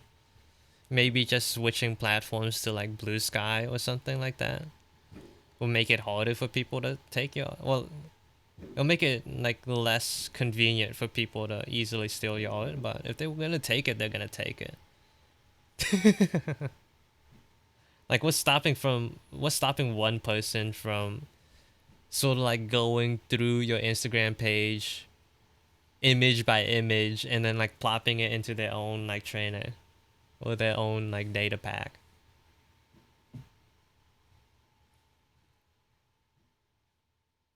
Maybe just switching platforms to like Blue Sky or something like that will make it harder for people to take your, well, it'll make it like less convenient for people to easily steal your art, but if they're gonna take it, they're gonna take it. Like what's stopping one person from sort of like going through your Instagram page image by image and then like plopping it into their own like trainer or their own like data pack.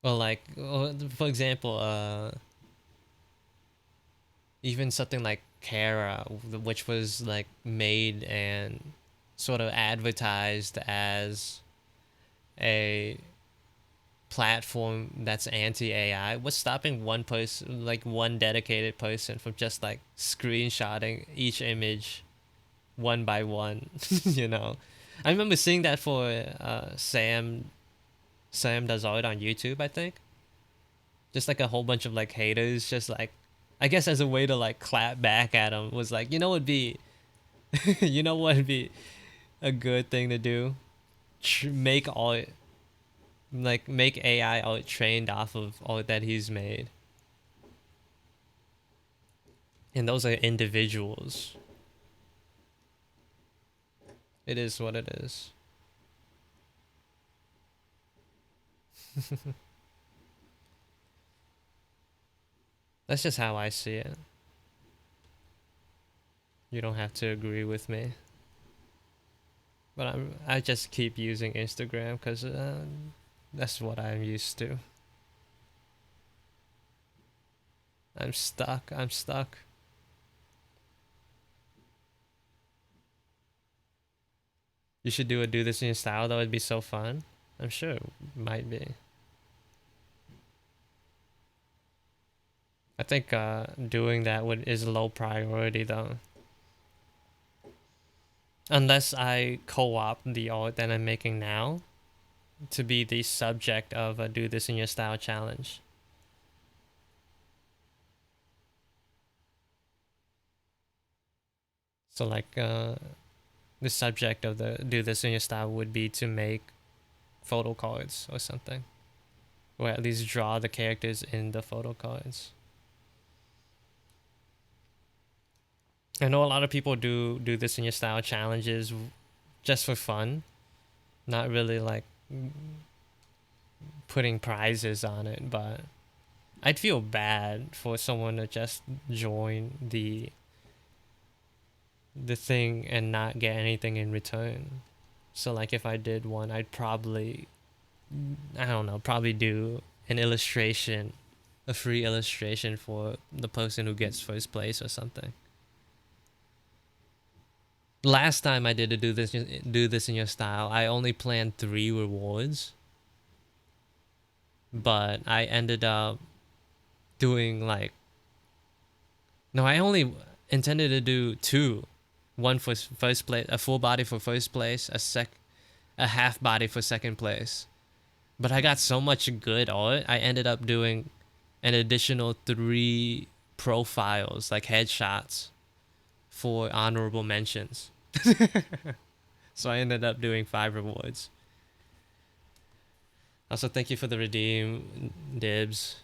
Or like for example, even something like Kara, which was like made and sort of advertised as a platform that's anti AI. What's stopping one person, like one dedicated person, from just like screenshotting each image one by one? You know, I remember seeing that for Sam does art on YouTube. I think just like a whole bunch of like haters, just like I guess as a way to like clap back at him, was like, you know, what'd be you know what'd be a good thing to do? Make all like make AI all trained off of all that he's made. And those are individuals. It is what it is. That's just how I see it. You don't have to agree with me. But I just keep using Instagram because that's what I'm used to. I'm stuck. I'm stuck. You should do this in your style. That would be so fun. I'm sure it might be. I think doing that is low priority though. Unless I co-op the art that I'm making now to be the subject of a do this in your style challenge. So like the subject of the do this in your style would be to make photo cards or something. Or at least draw the characters in the photo cards. I know a lot of people do this in your style challenges just for fun, not really like putting prizes on it, but I'd feel bad for someone to just join the thing and not get anything in return. So like if I did one, I'd probably I don't know, probably do an illustration, a free illustration for the person who gets first place or something. Last time I did a do this in your style, I only planned 3 rewards, but I ended up doing like no, I only intended to do 2. One for first place, a full body for first place, a half body for second place. But I got so much good art, I ended up doing an additional 3 profiles, like headshots, for honorable mentions. So I ended up doing 5 rewards. Also, thank you for the redeem, Dibs.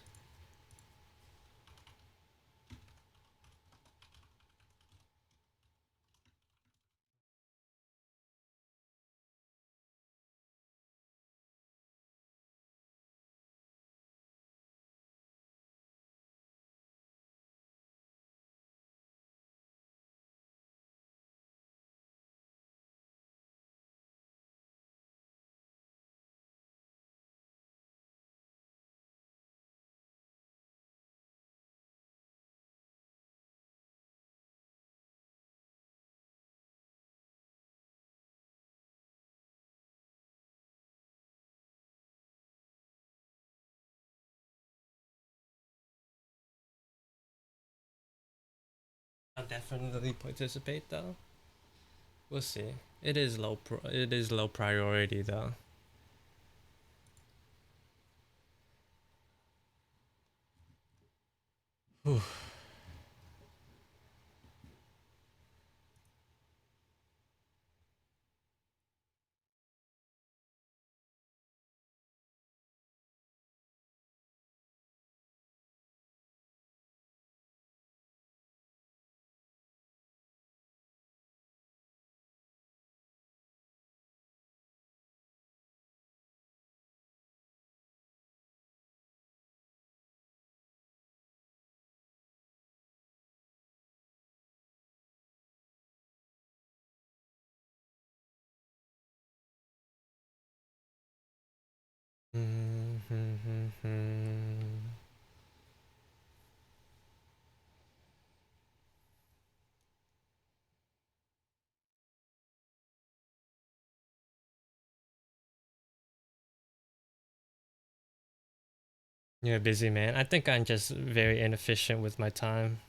I'll definitely participate though. We'll see. It is low priority though. Whew. You're a busy man. I think I'm just very inefficient with my time.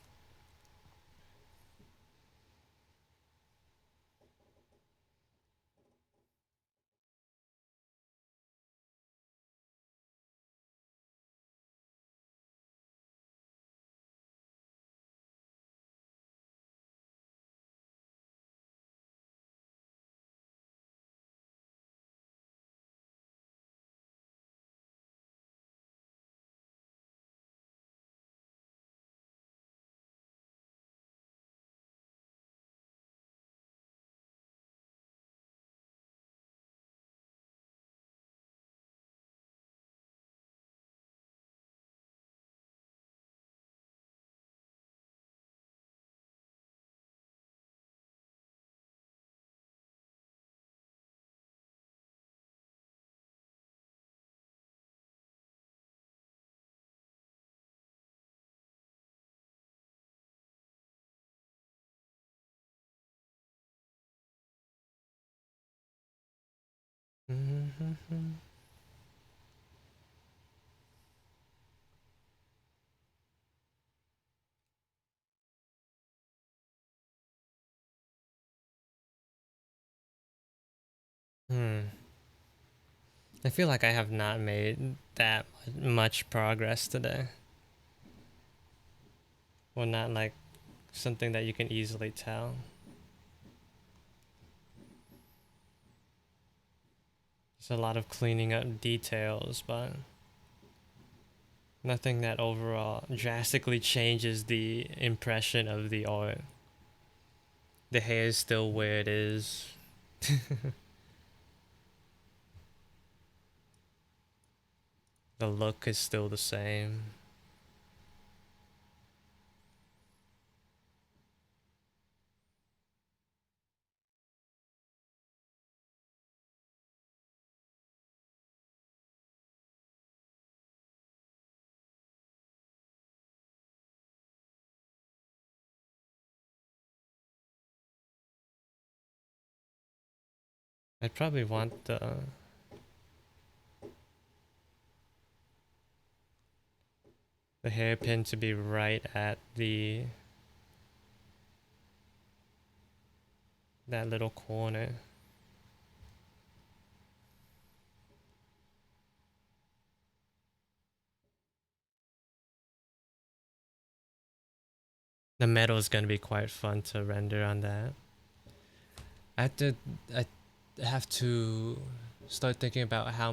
Hmm. I feel like I have not made that much progress today. Well, not like something that you can easily tell. There's a lot of cleaning up details, but nothing that overall drastically changes the impression of the art. The hair is still where it is. The look is still the same. I'd probably want the hairpin to be right at that little corner. The metal is gonna be quite fun to render on that. I have to I have to start thinking about how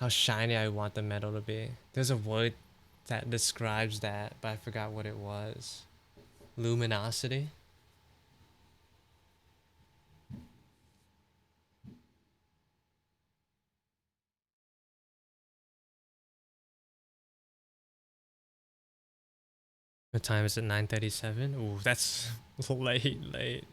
shiny I want the metal to be. There's a word that describes that, but I forgot what it was. Luminosity? What time is it? 9:37? Ooh, that's late.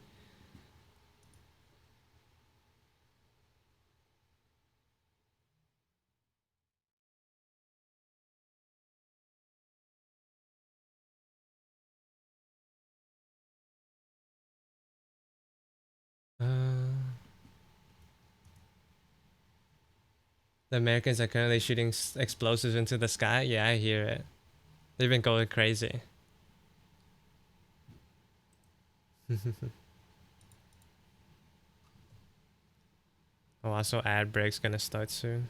Uh, the Americans are currently shooting explosives into the sky. Yeah, I hear it. They've been going crazy. Oh, also ad break's gonna start soon.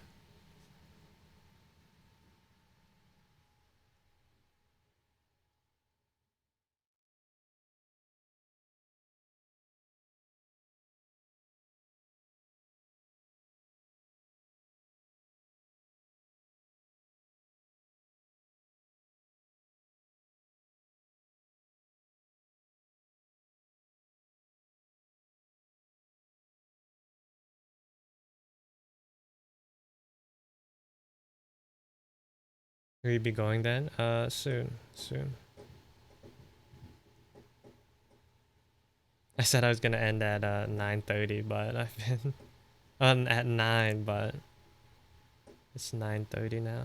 Will you be going then? Soon. I said I was gonna end at 9:30, but I've been at 9, but it's 9:30 now.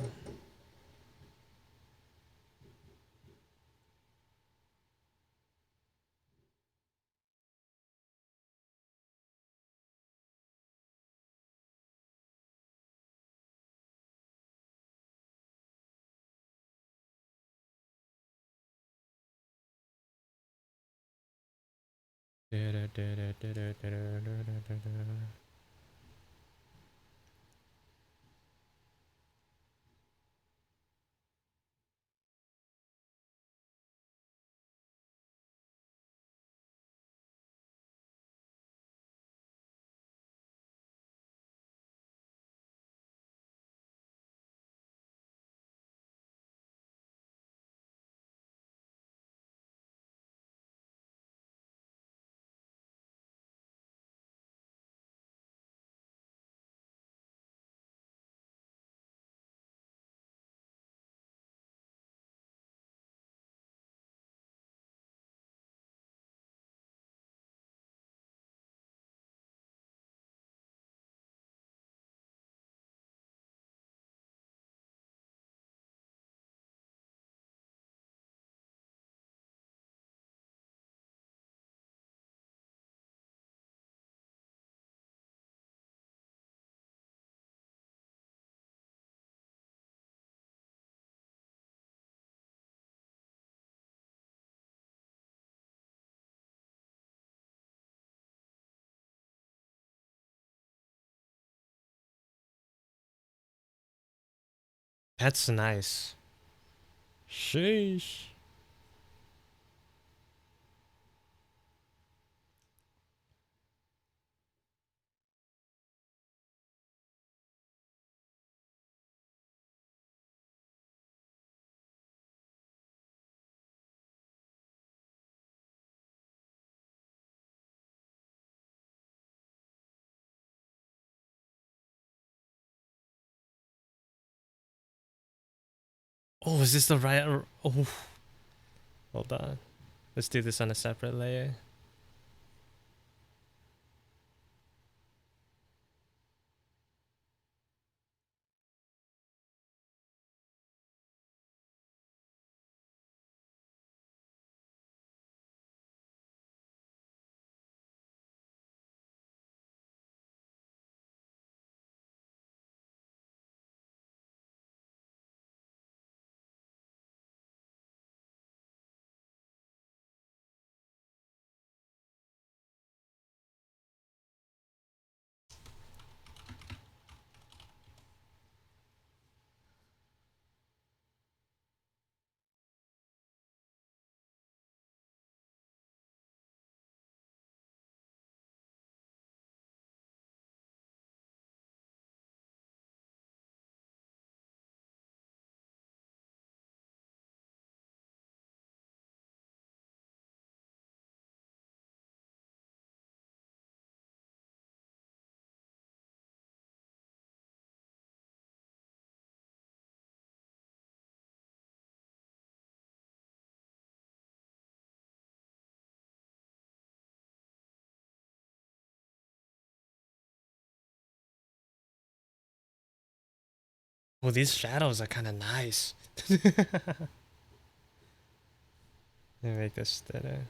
That's nice. Sheesh. Oh, is this the right? Oh, hold on. Let's do this on a separate layer. Well, these shadows are kind of nice. Let me make this thinner.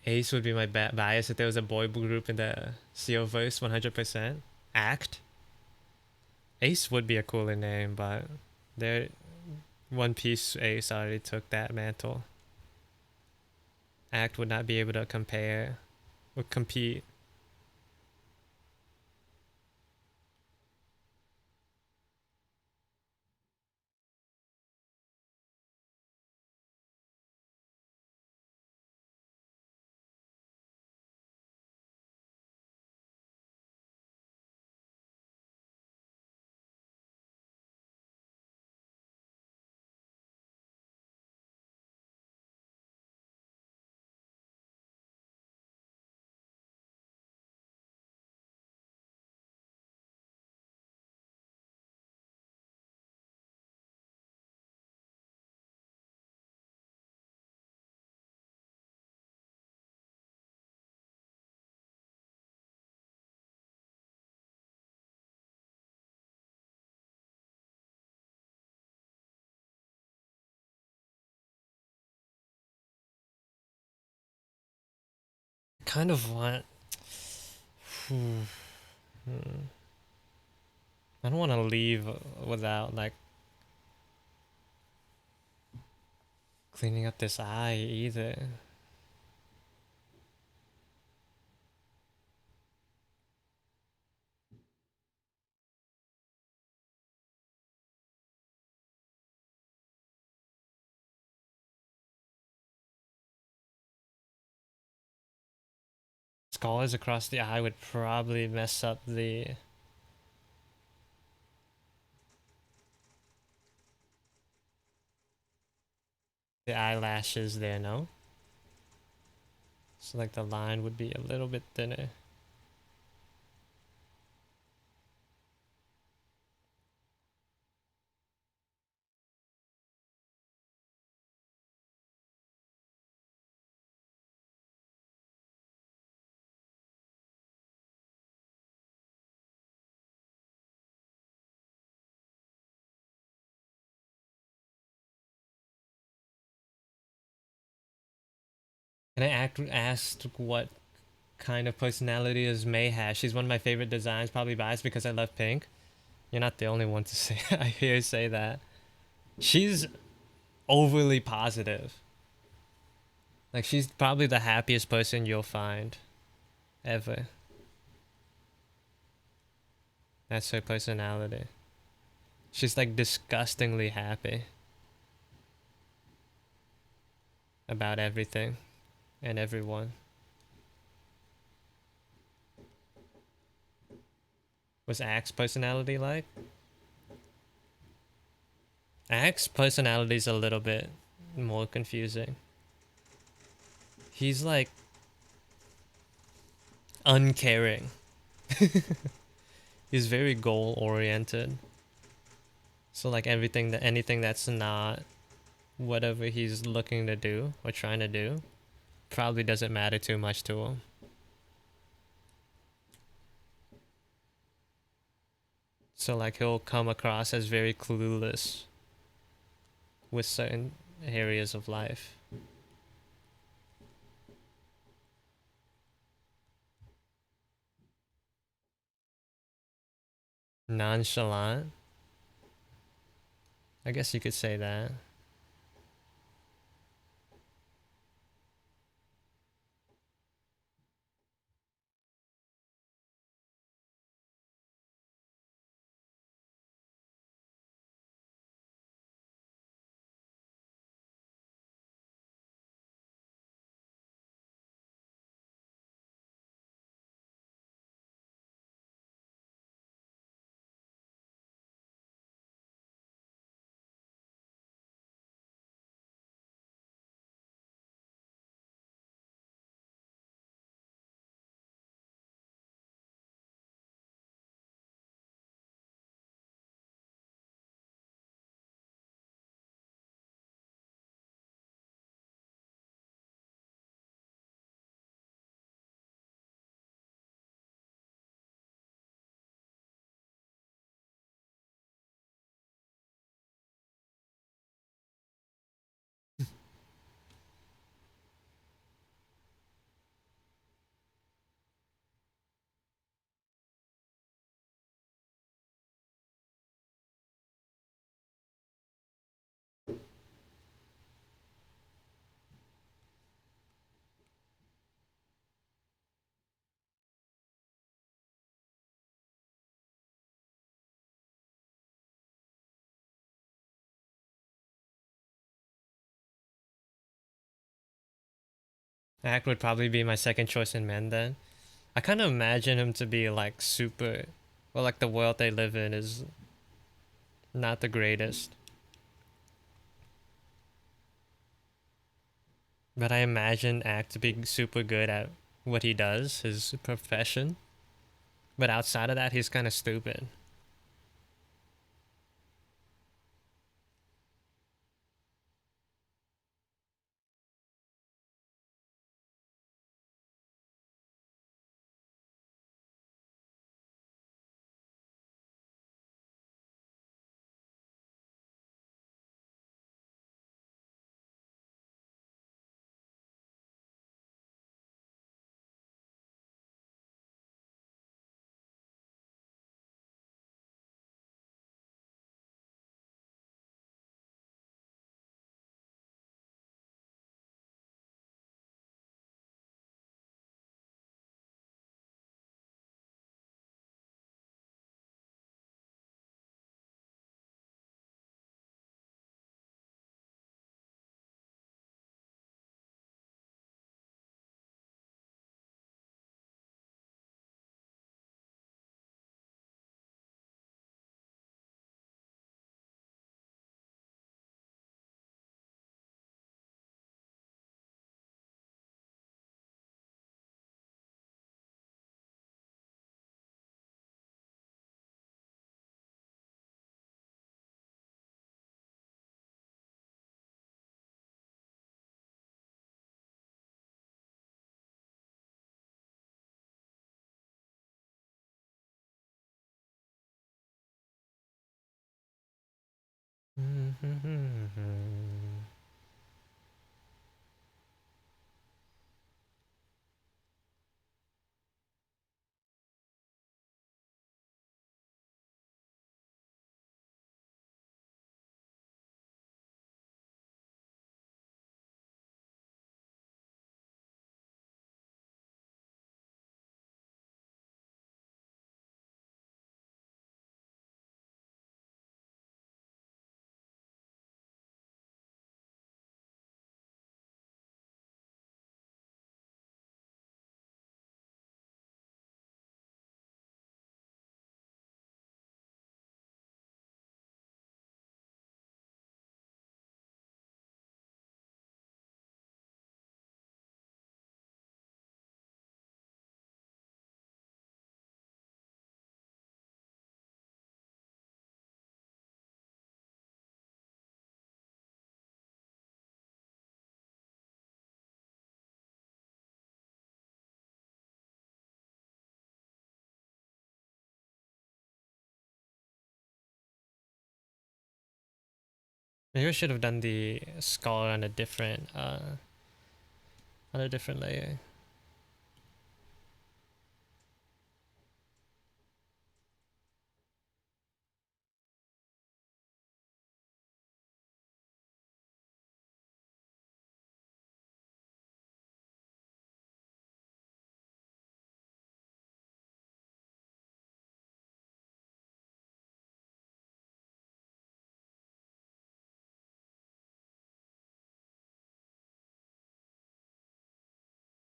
Ace would be my bias if there was a boy group in the CO verse 100%. Act. Ace would be a cooler name, but their One Piece Ace already took that mantle. Act would not be able to compare or compete. Kind of want. I don't want to leave without like cleaning up this eye either. scars across the eye would probably mess up the eyelashes there, no? So like the line would be a little bit thinner. Can I ask what kind of personality is May has? She's one of my favorite designs, probably biased because I love pink. You're not the only one to say I hear you say that. She's overly positive. Like she's probably the happiest person you'll find ever. That's her personality. She's like disgustingly happy about everything and everyone. What's Axe personality like? Axe personality's a little bit more confusing. He's like uncaring. He's very goal oriented. So like anything that's not whatever he's looking to do or trying to do probably doesn't matter too much to him. So like he'll come across as very clueless with certain areas of life. Nonchalant. I guess you could say that. Ack would probably be my second choice in men then. I kind of imagine him to be like super, well, like the world they live in is not the greatest. But I imagine Ack to be super good at what he does, his profession. But outside of that, he's kind of stupid. Maybe I should have done the skull on a different layer.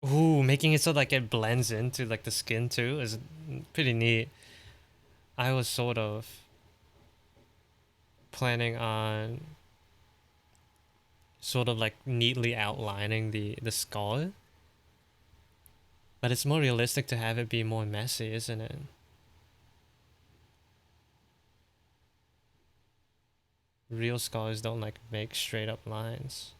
Ooh, making it so like it blends into like the skin too is pretty neat. I was sort of planning on sort of like neatly outlining the skull, but it's more realistic to have it be more messy, isn't it? Real skulls don't like make straight up lines.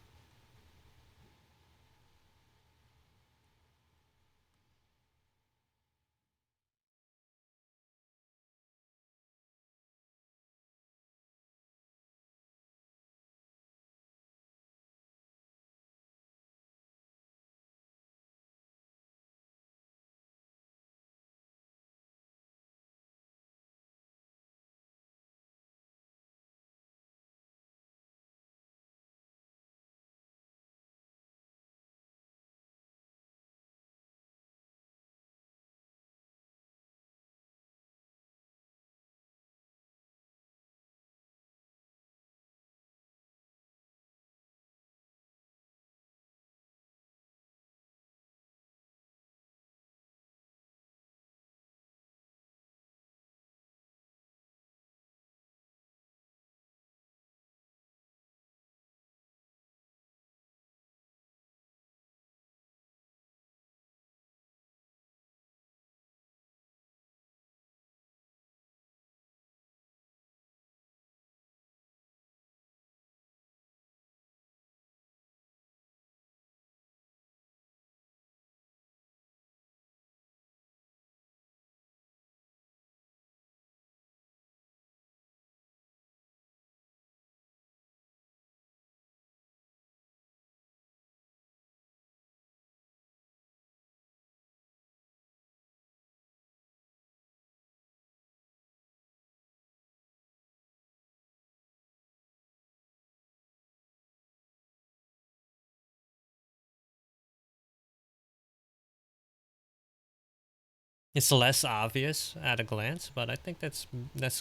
It's less obvious at a glance, but I think that's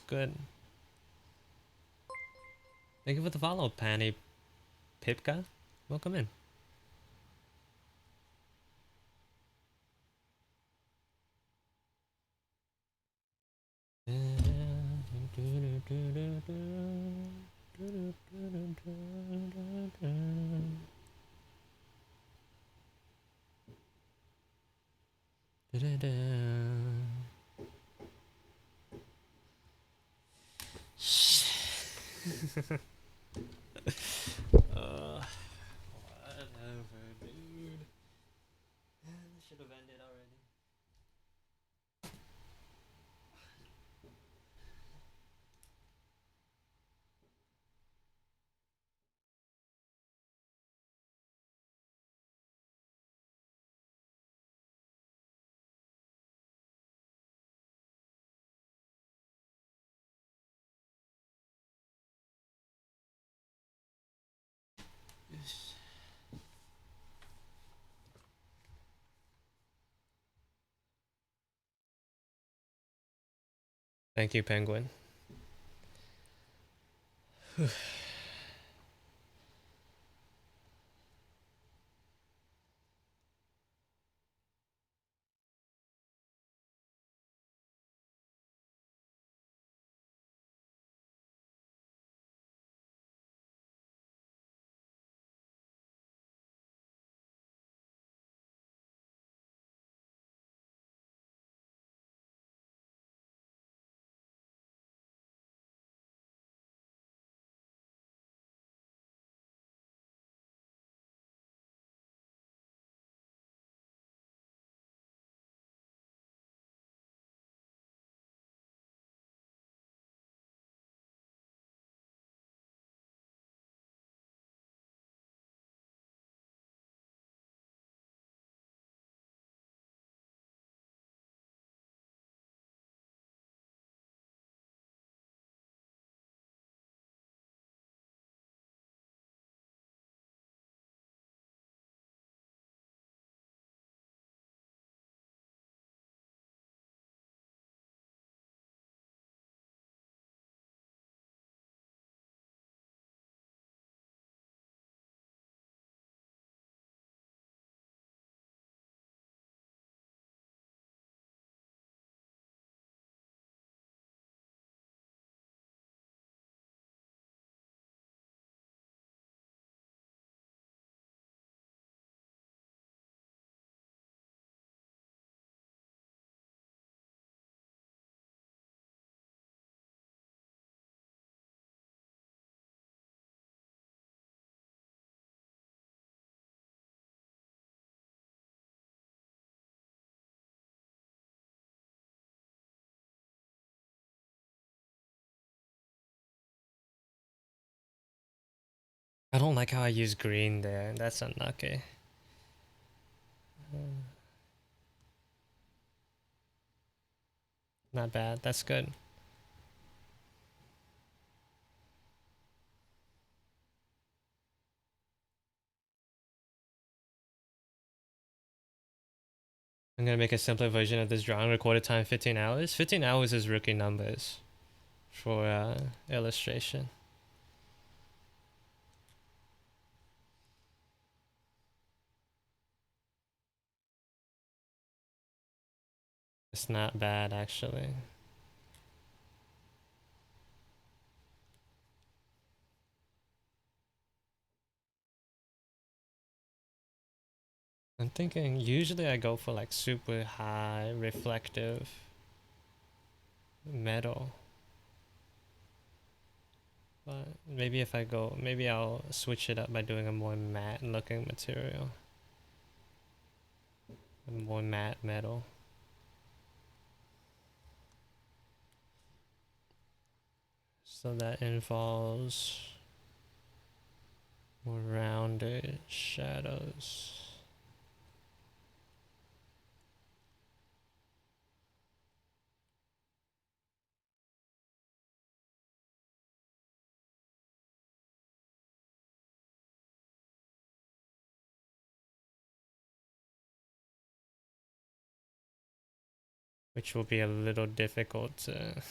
good. Thank you for the follow, Panny Pipka. Welcome in. Whatever, dude. This should have ended already. Thank you, Penguin. I don't like how I use green there. That's unlucky. Not bad. That's good. I'm gonna make a simpler version of this drawing. Recorded time 15 hours. 15 hours is rookie numbers for illustration. It's not bad actually. I'm thinking usually I go for like super high reflective metal. But maybe if I go, maybe I'll switch it up by doing a more matte looking material. A more matte metal. So that involves more rounded shadows. Which will be a little difficult to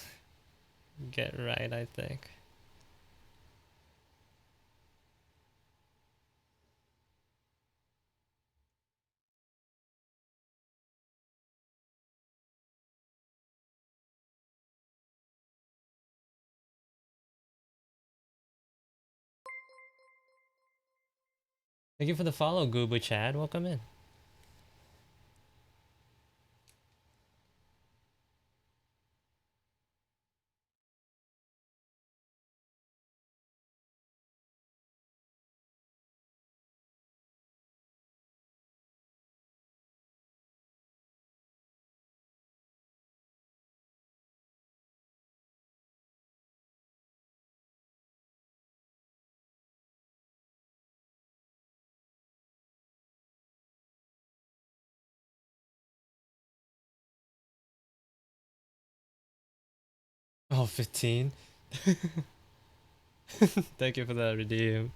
get right, I think. Thank you for the follow, Gooba Chad. Welcome in. Oh, 15. Thank you for that redeem.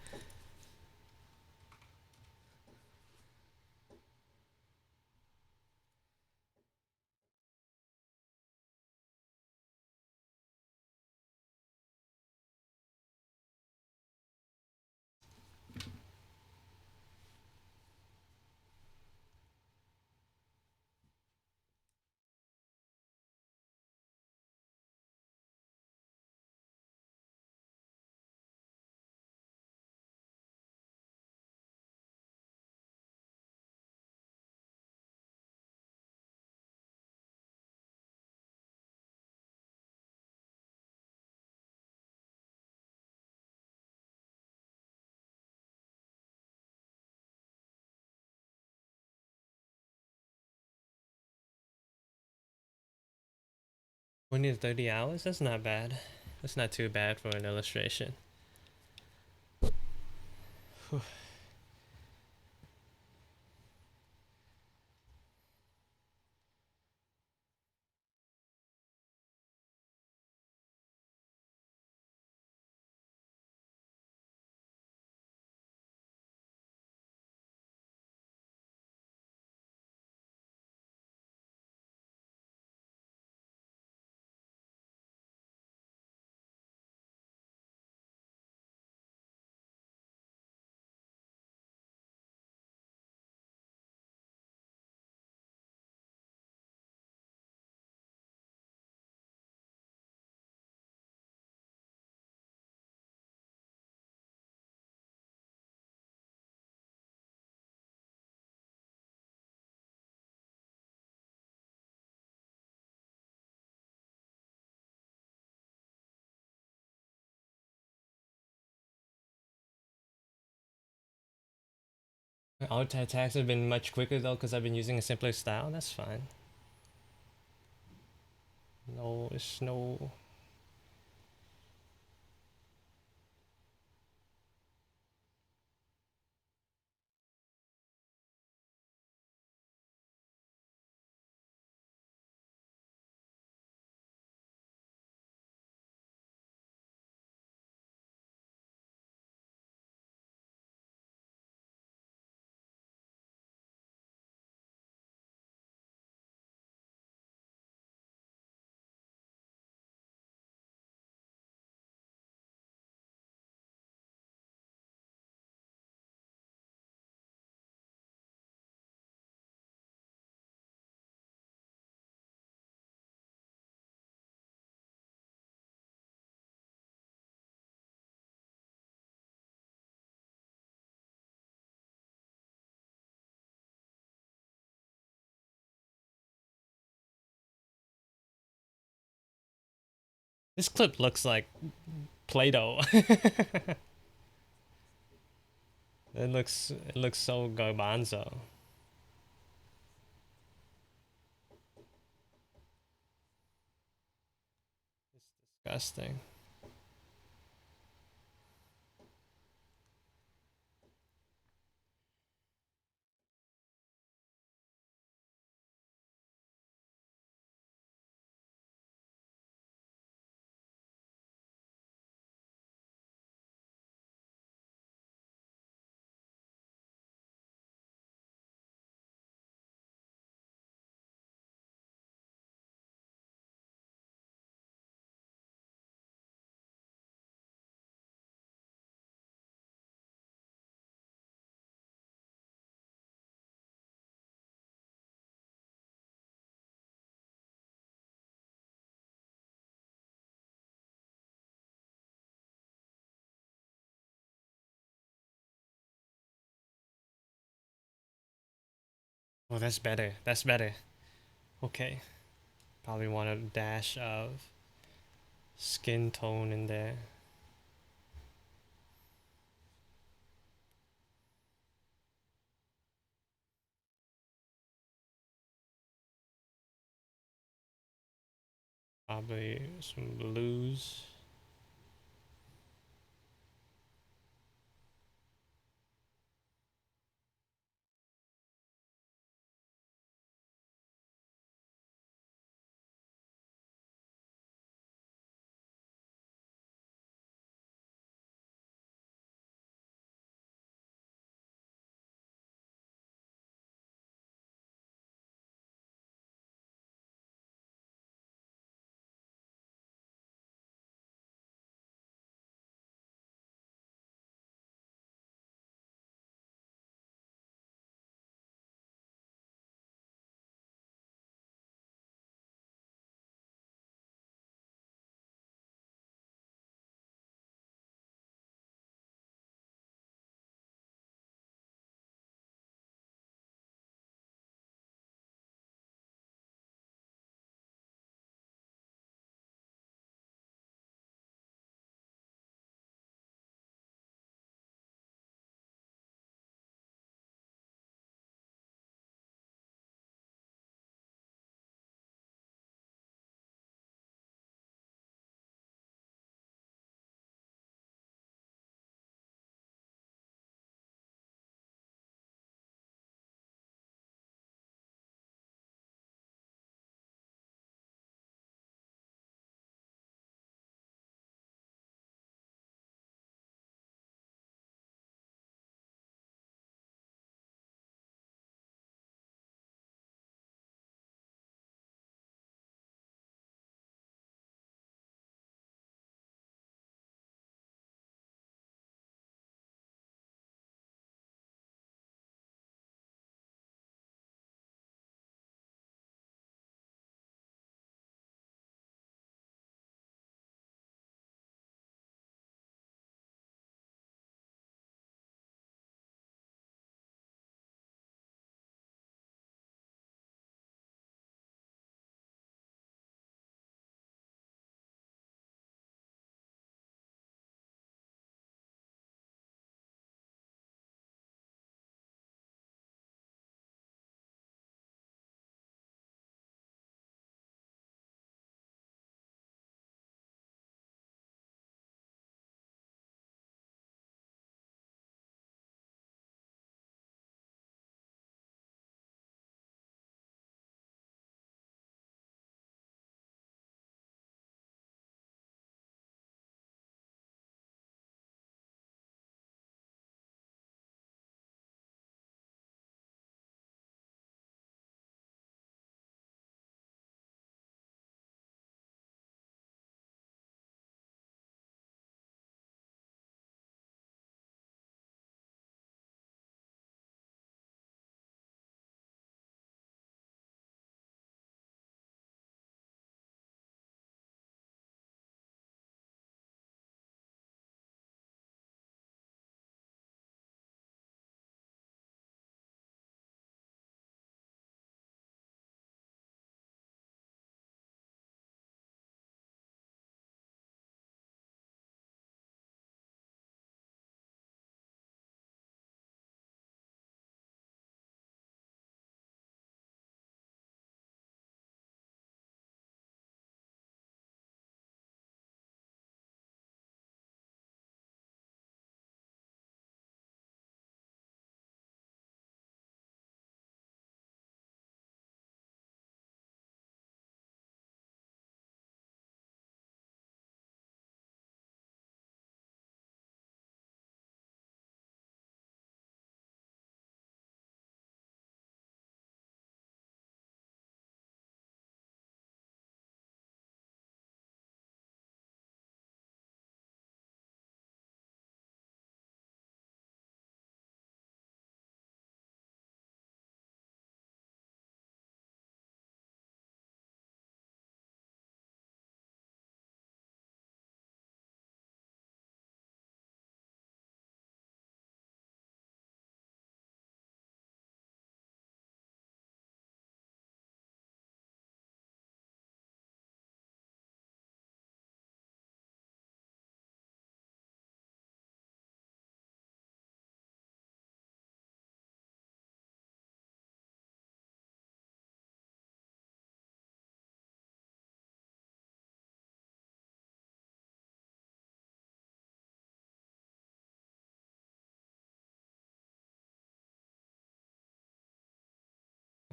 20 to 30 hours? That's not bad. That's not too bad for an illustration. Alt attacks have been much quicker though because I've been using a simpler style. That's fine. No, it's no. This clip looks like Play-Doh. It looks so garbanzo. It's disgusting. Oh, that's better. That's better. Okay. Probably want a dash of skin tone in there. Probably some blues.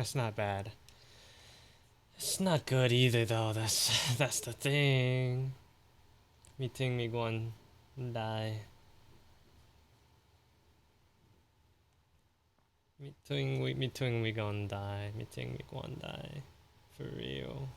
That's not bad. It's not good either though. That's the thing. Meeting me going die. Meeting we gonna die. Meeting me gonna die. For real.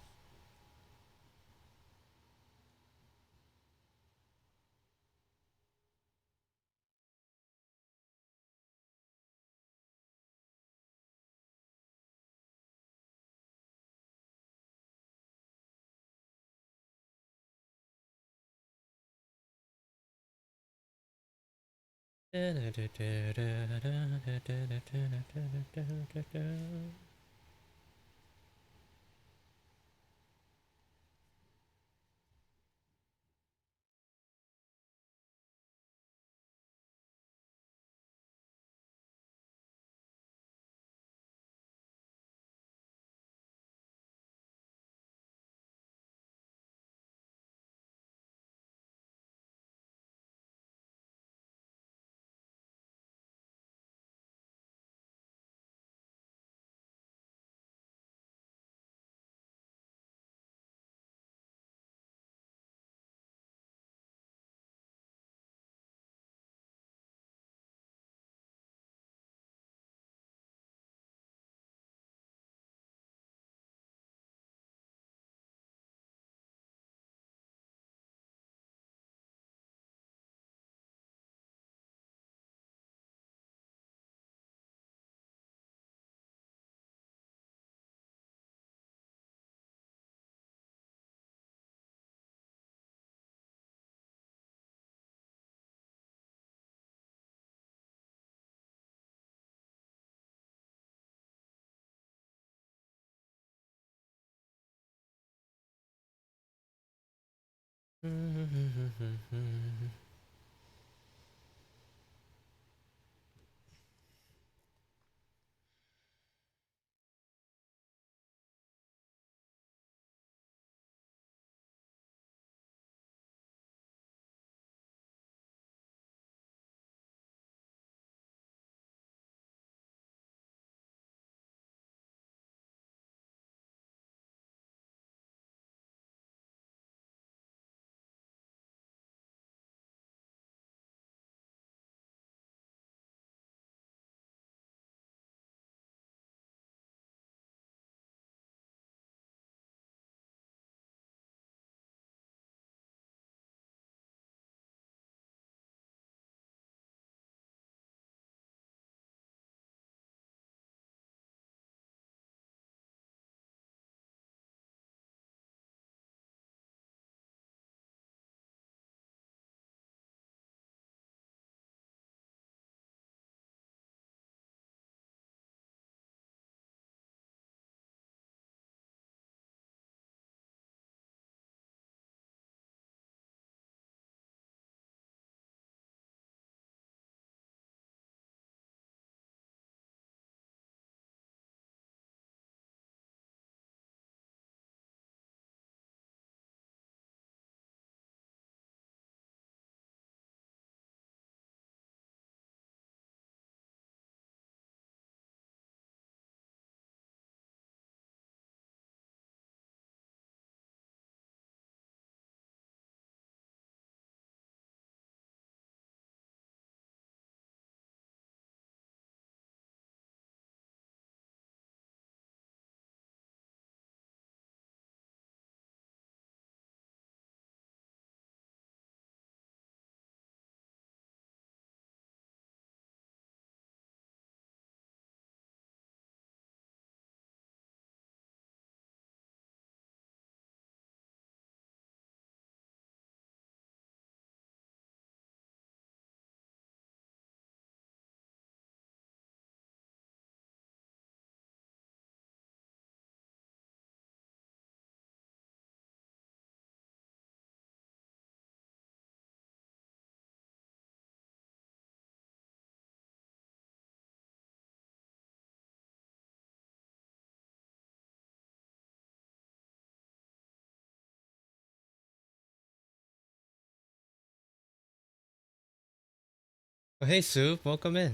Oh, hey, Soup, welcome in.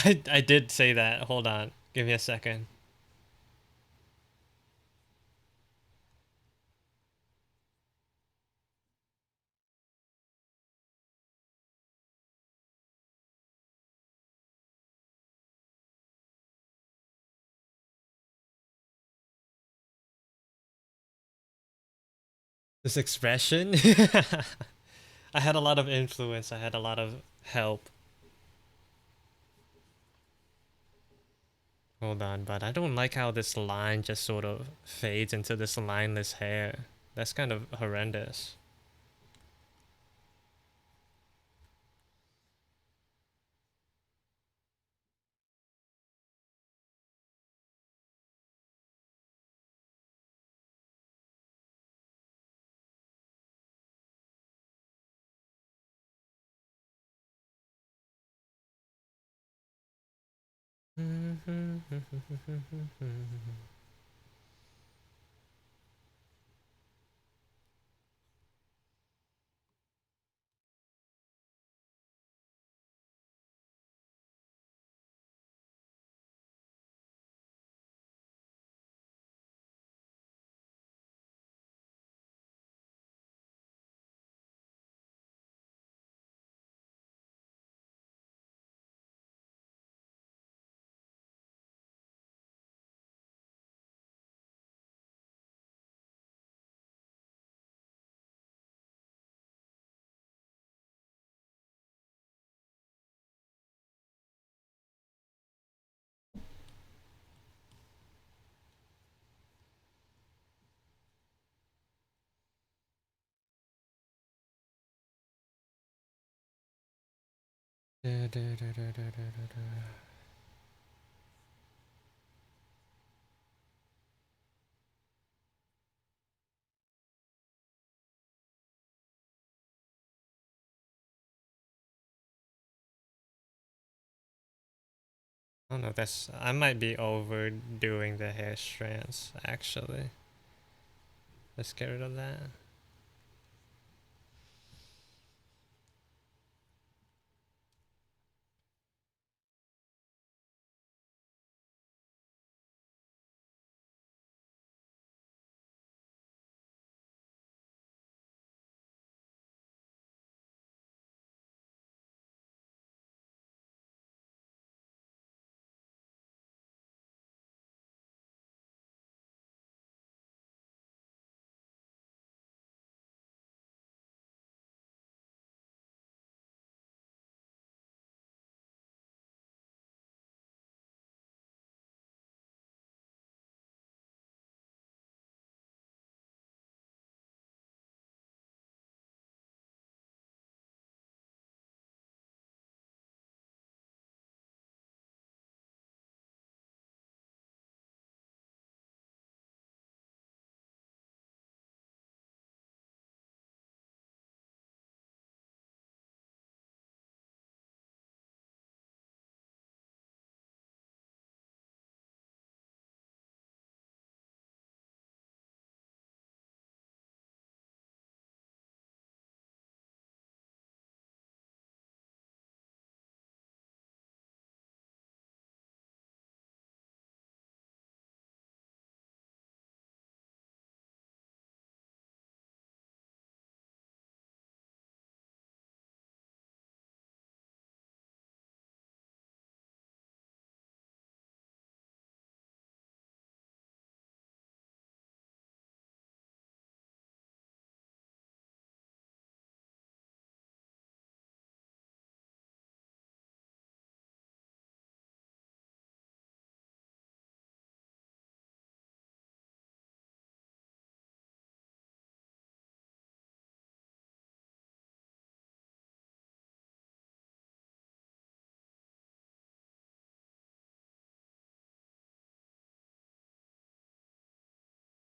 I did say that. Hold on. Give me a second. This expression? I had a lot of influence. I had a lot of help. Hold on, but I don't like how this line just sort of fades into this lineless hair. That's kind of horrendous. I don't know, I might be overdoing the hair strands, actually. Let's get rid of that.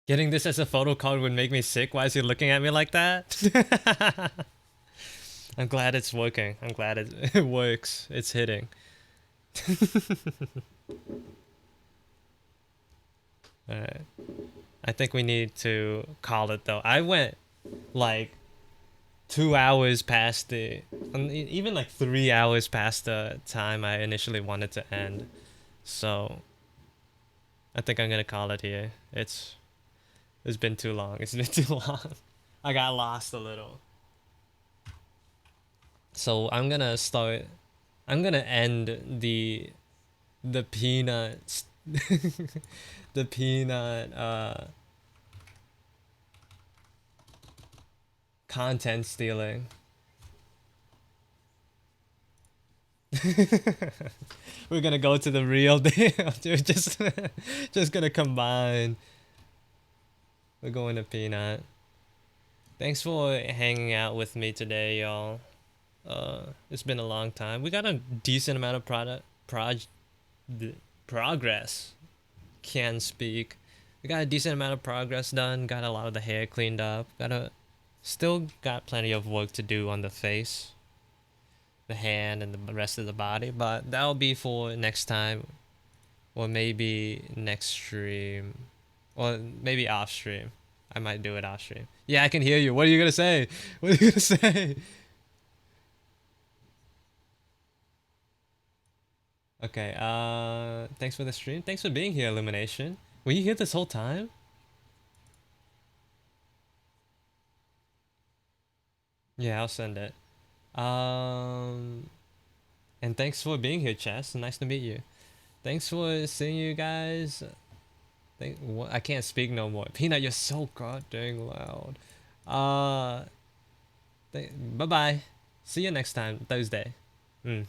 Getting this as a photo card would make me sick. Why is he looking at me like that? I'm glad it's working. I'm glad it works. It's hitting. Alright. I think we need to call it though. I went like 2 hours past even like 3 hours past the time I initially wanted to end. So I think I'm gonna call it here. It's been too long. It's been too long. I got lost a little. So I'm gonna end the peanut the peanut content stealing. We're gonna go to the real deal. We're just gonna combine. We're going to peanut. Thanks for hanging out with me today, y'all. It's been a long time. We got a decent amount of progress. Can speak. We got a decent amount of progress done. Got a lot of the hair cleaned up. Still got plenty of work to do on the face, the hand, and the rest of the body. But that'll be for next time, or maybe next stream, or maybe off stream. I might do it off stream. Yeah, I can hear you. What are you gonna say? What are you gonna say? Okay, thanks for the stream. Thanks for being here, Illumination. Were you here this whole time? Yeah, I'll send it. Um, and thanks for being here, Chess. Nice to meet you. Thanks for seeing you guys. I can't speak no more. Peanut, you're so goddamn loud. Uh, bye bye. See you next time, Thursday. Mm.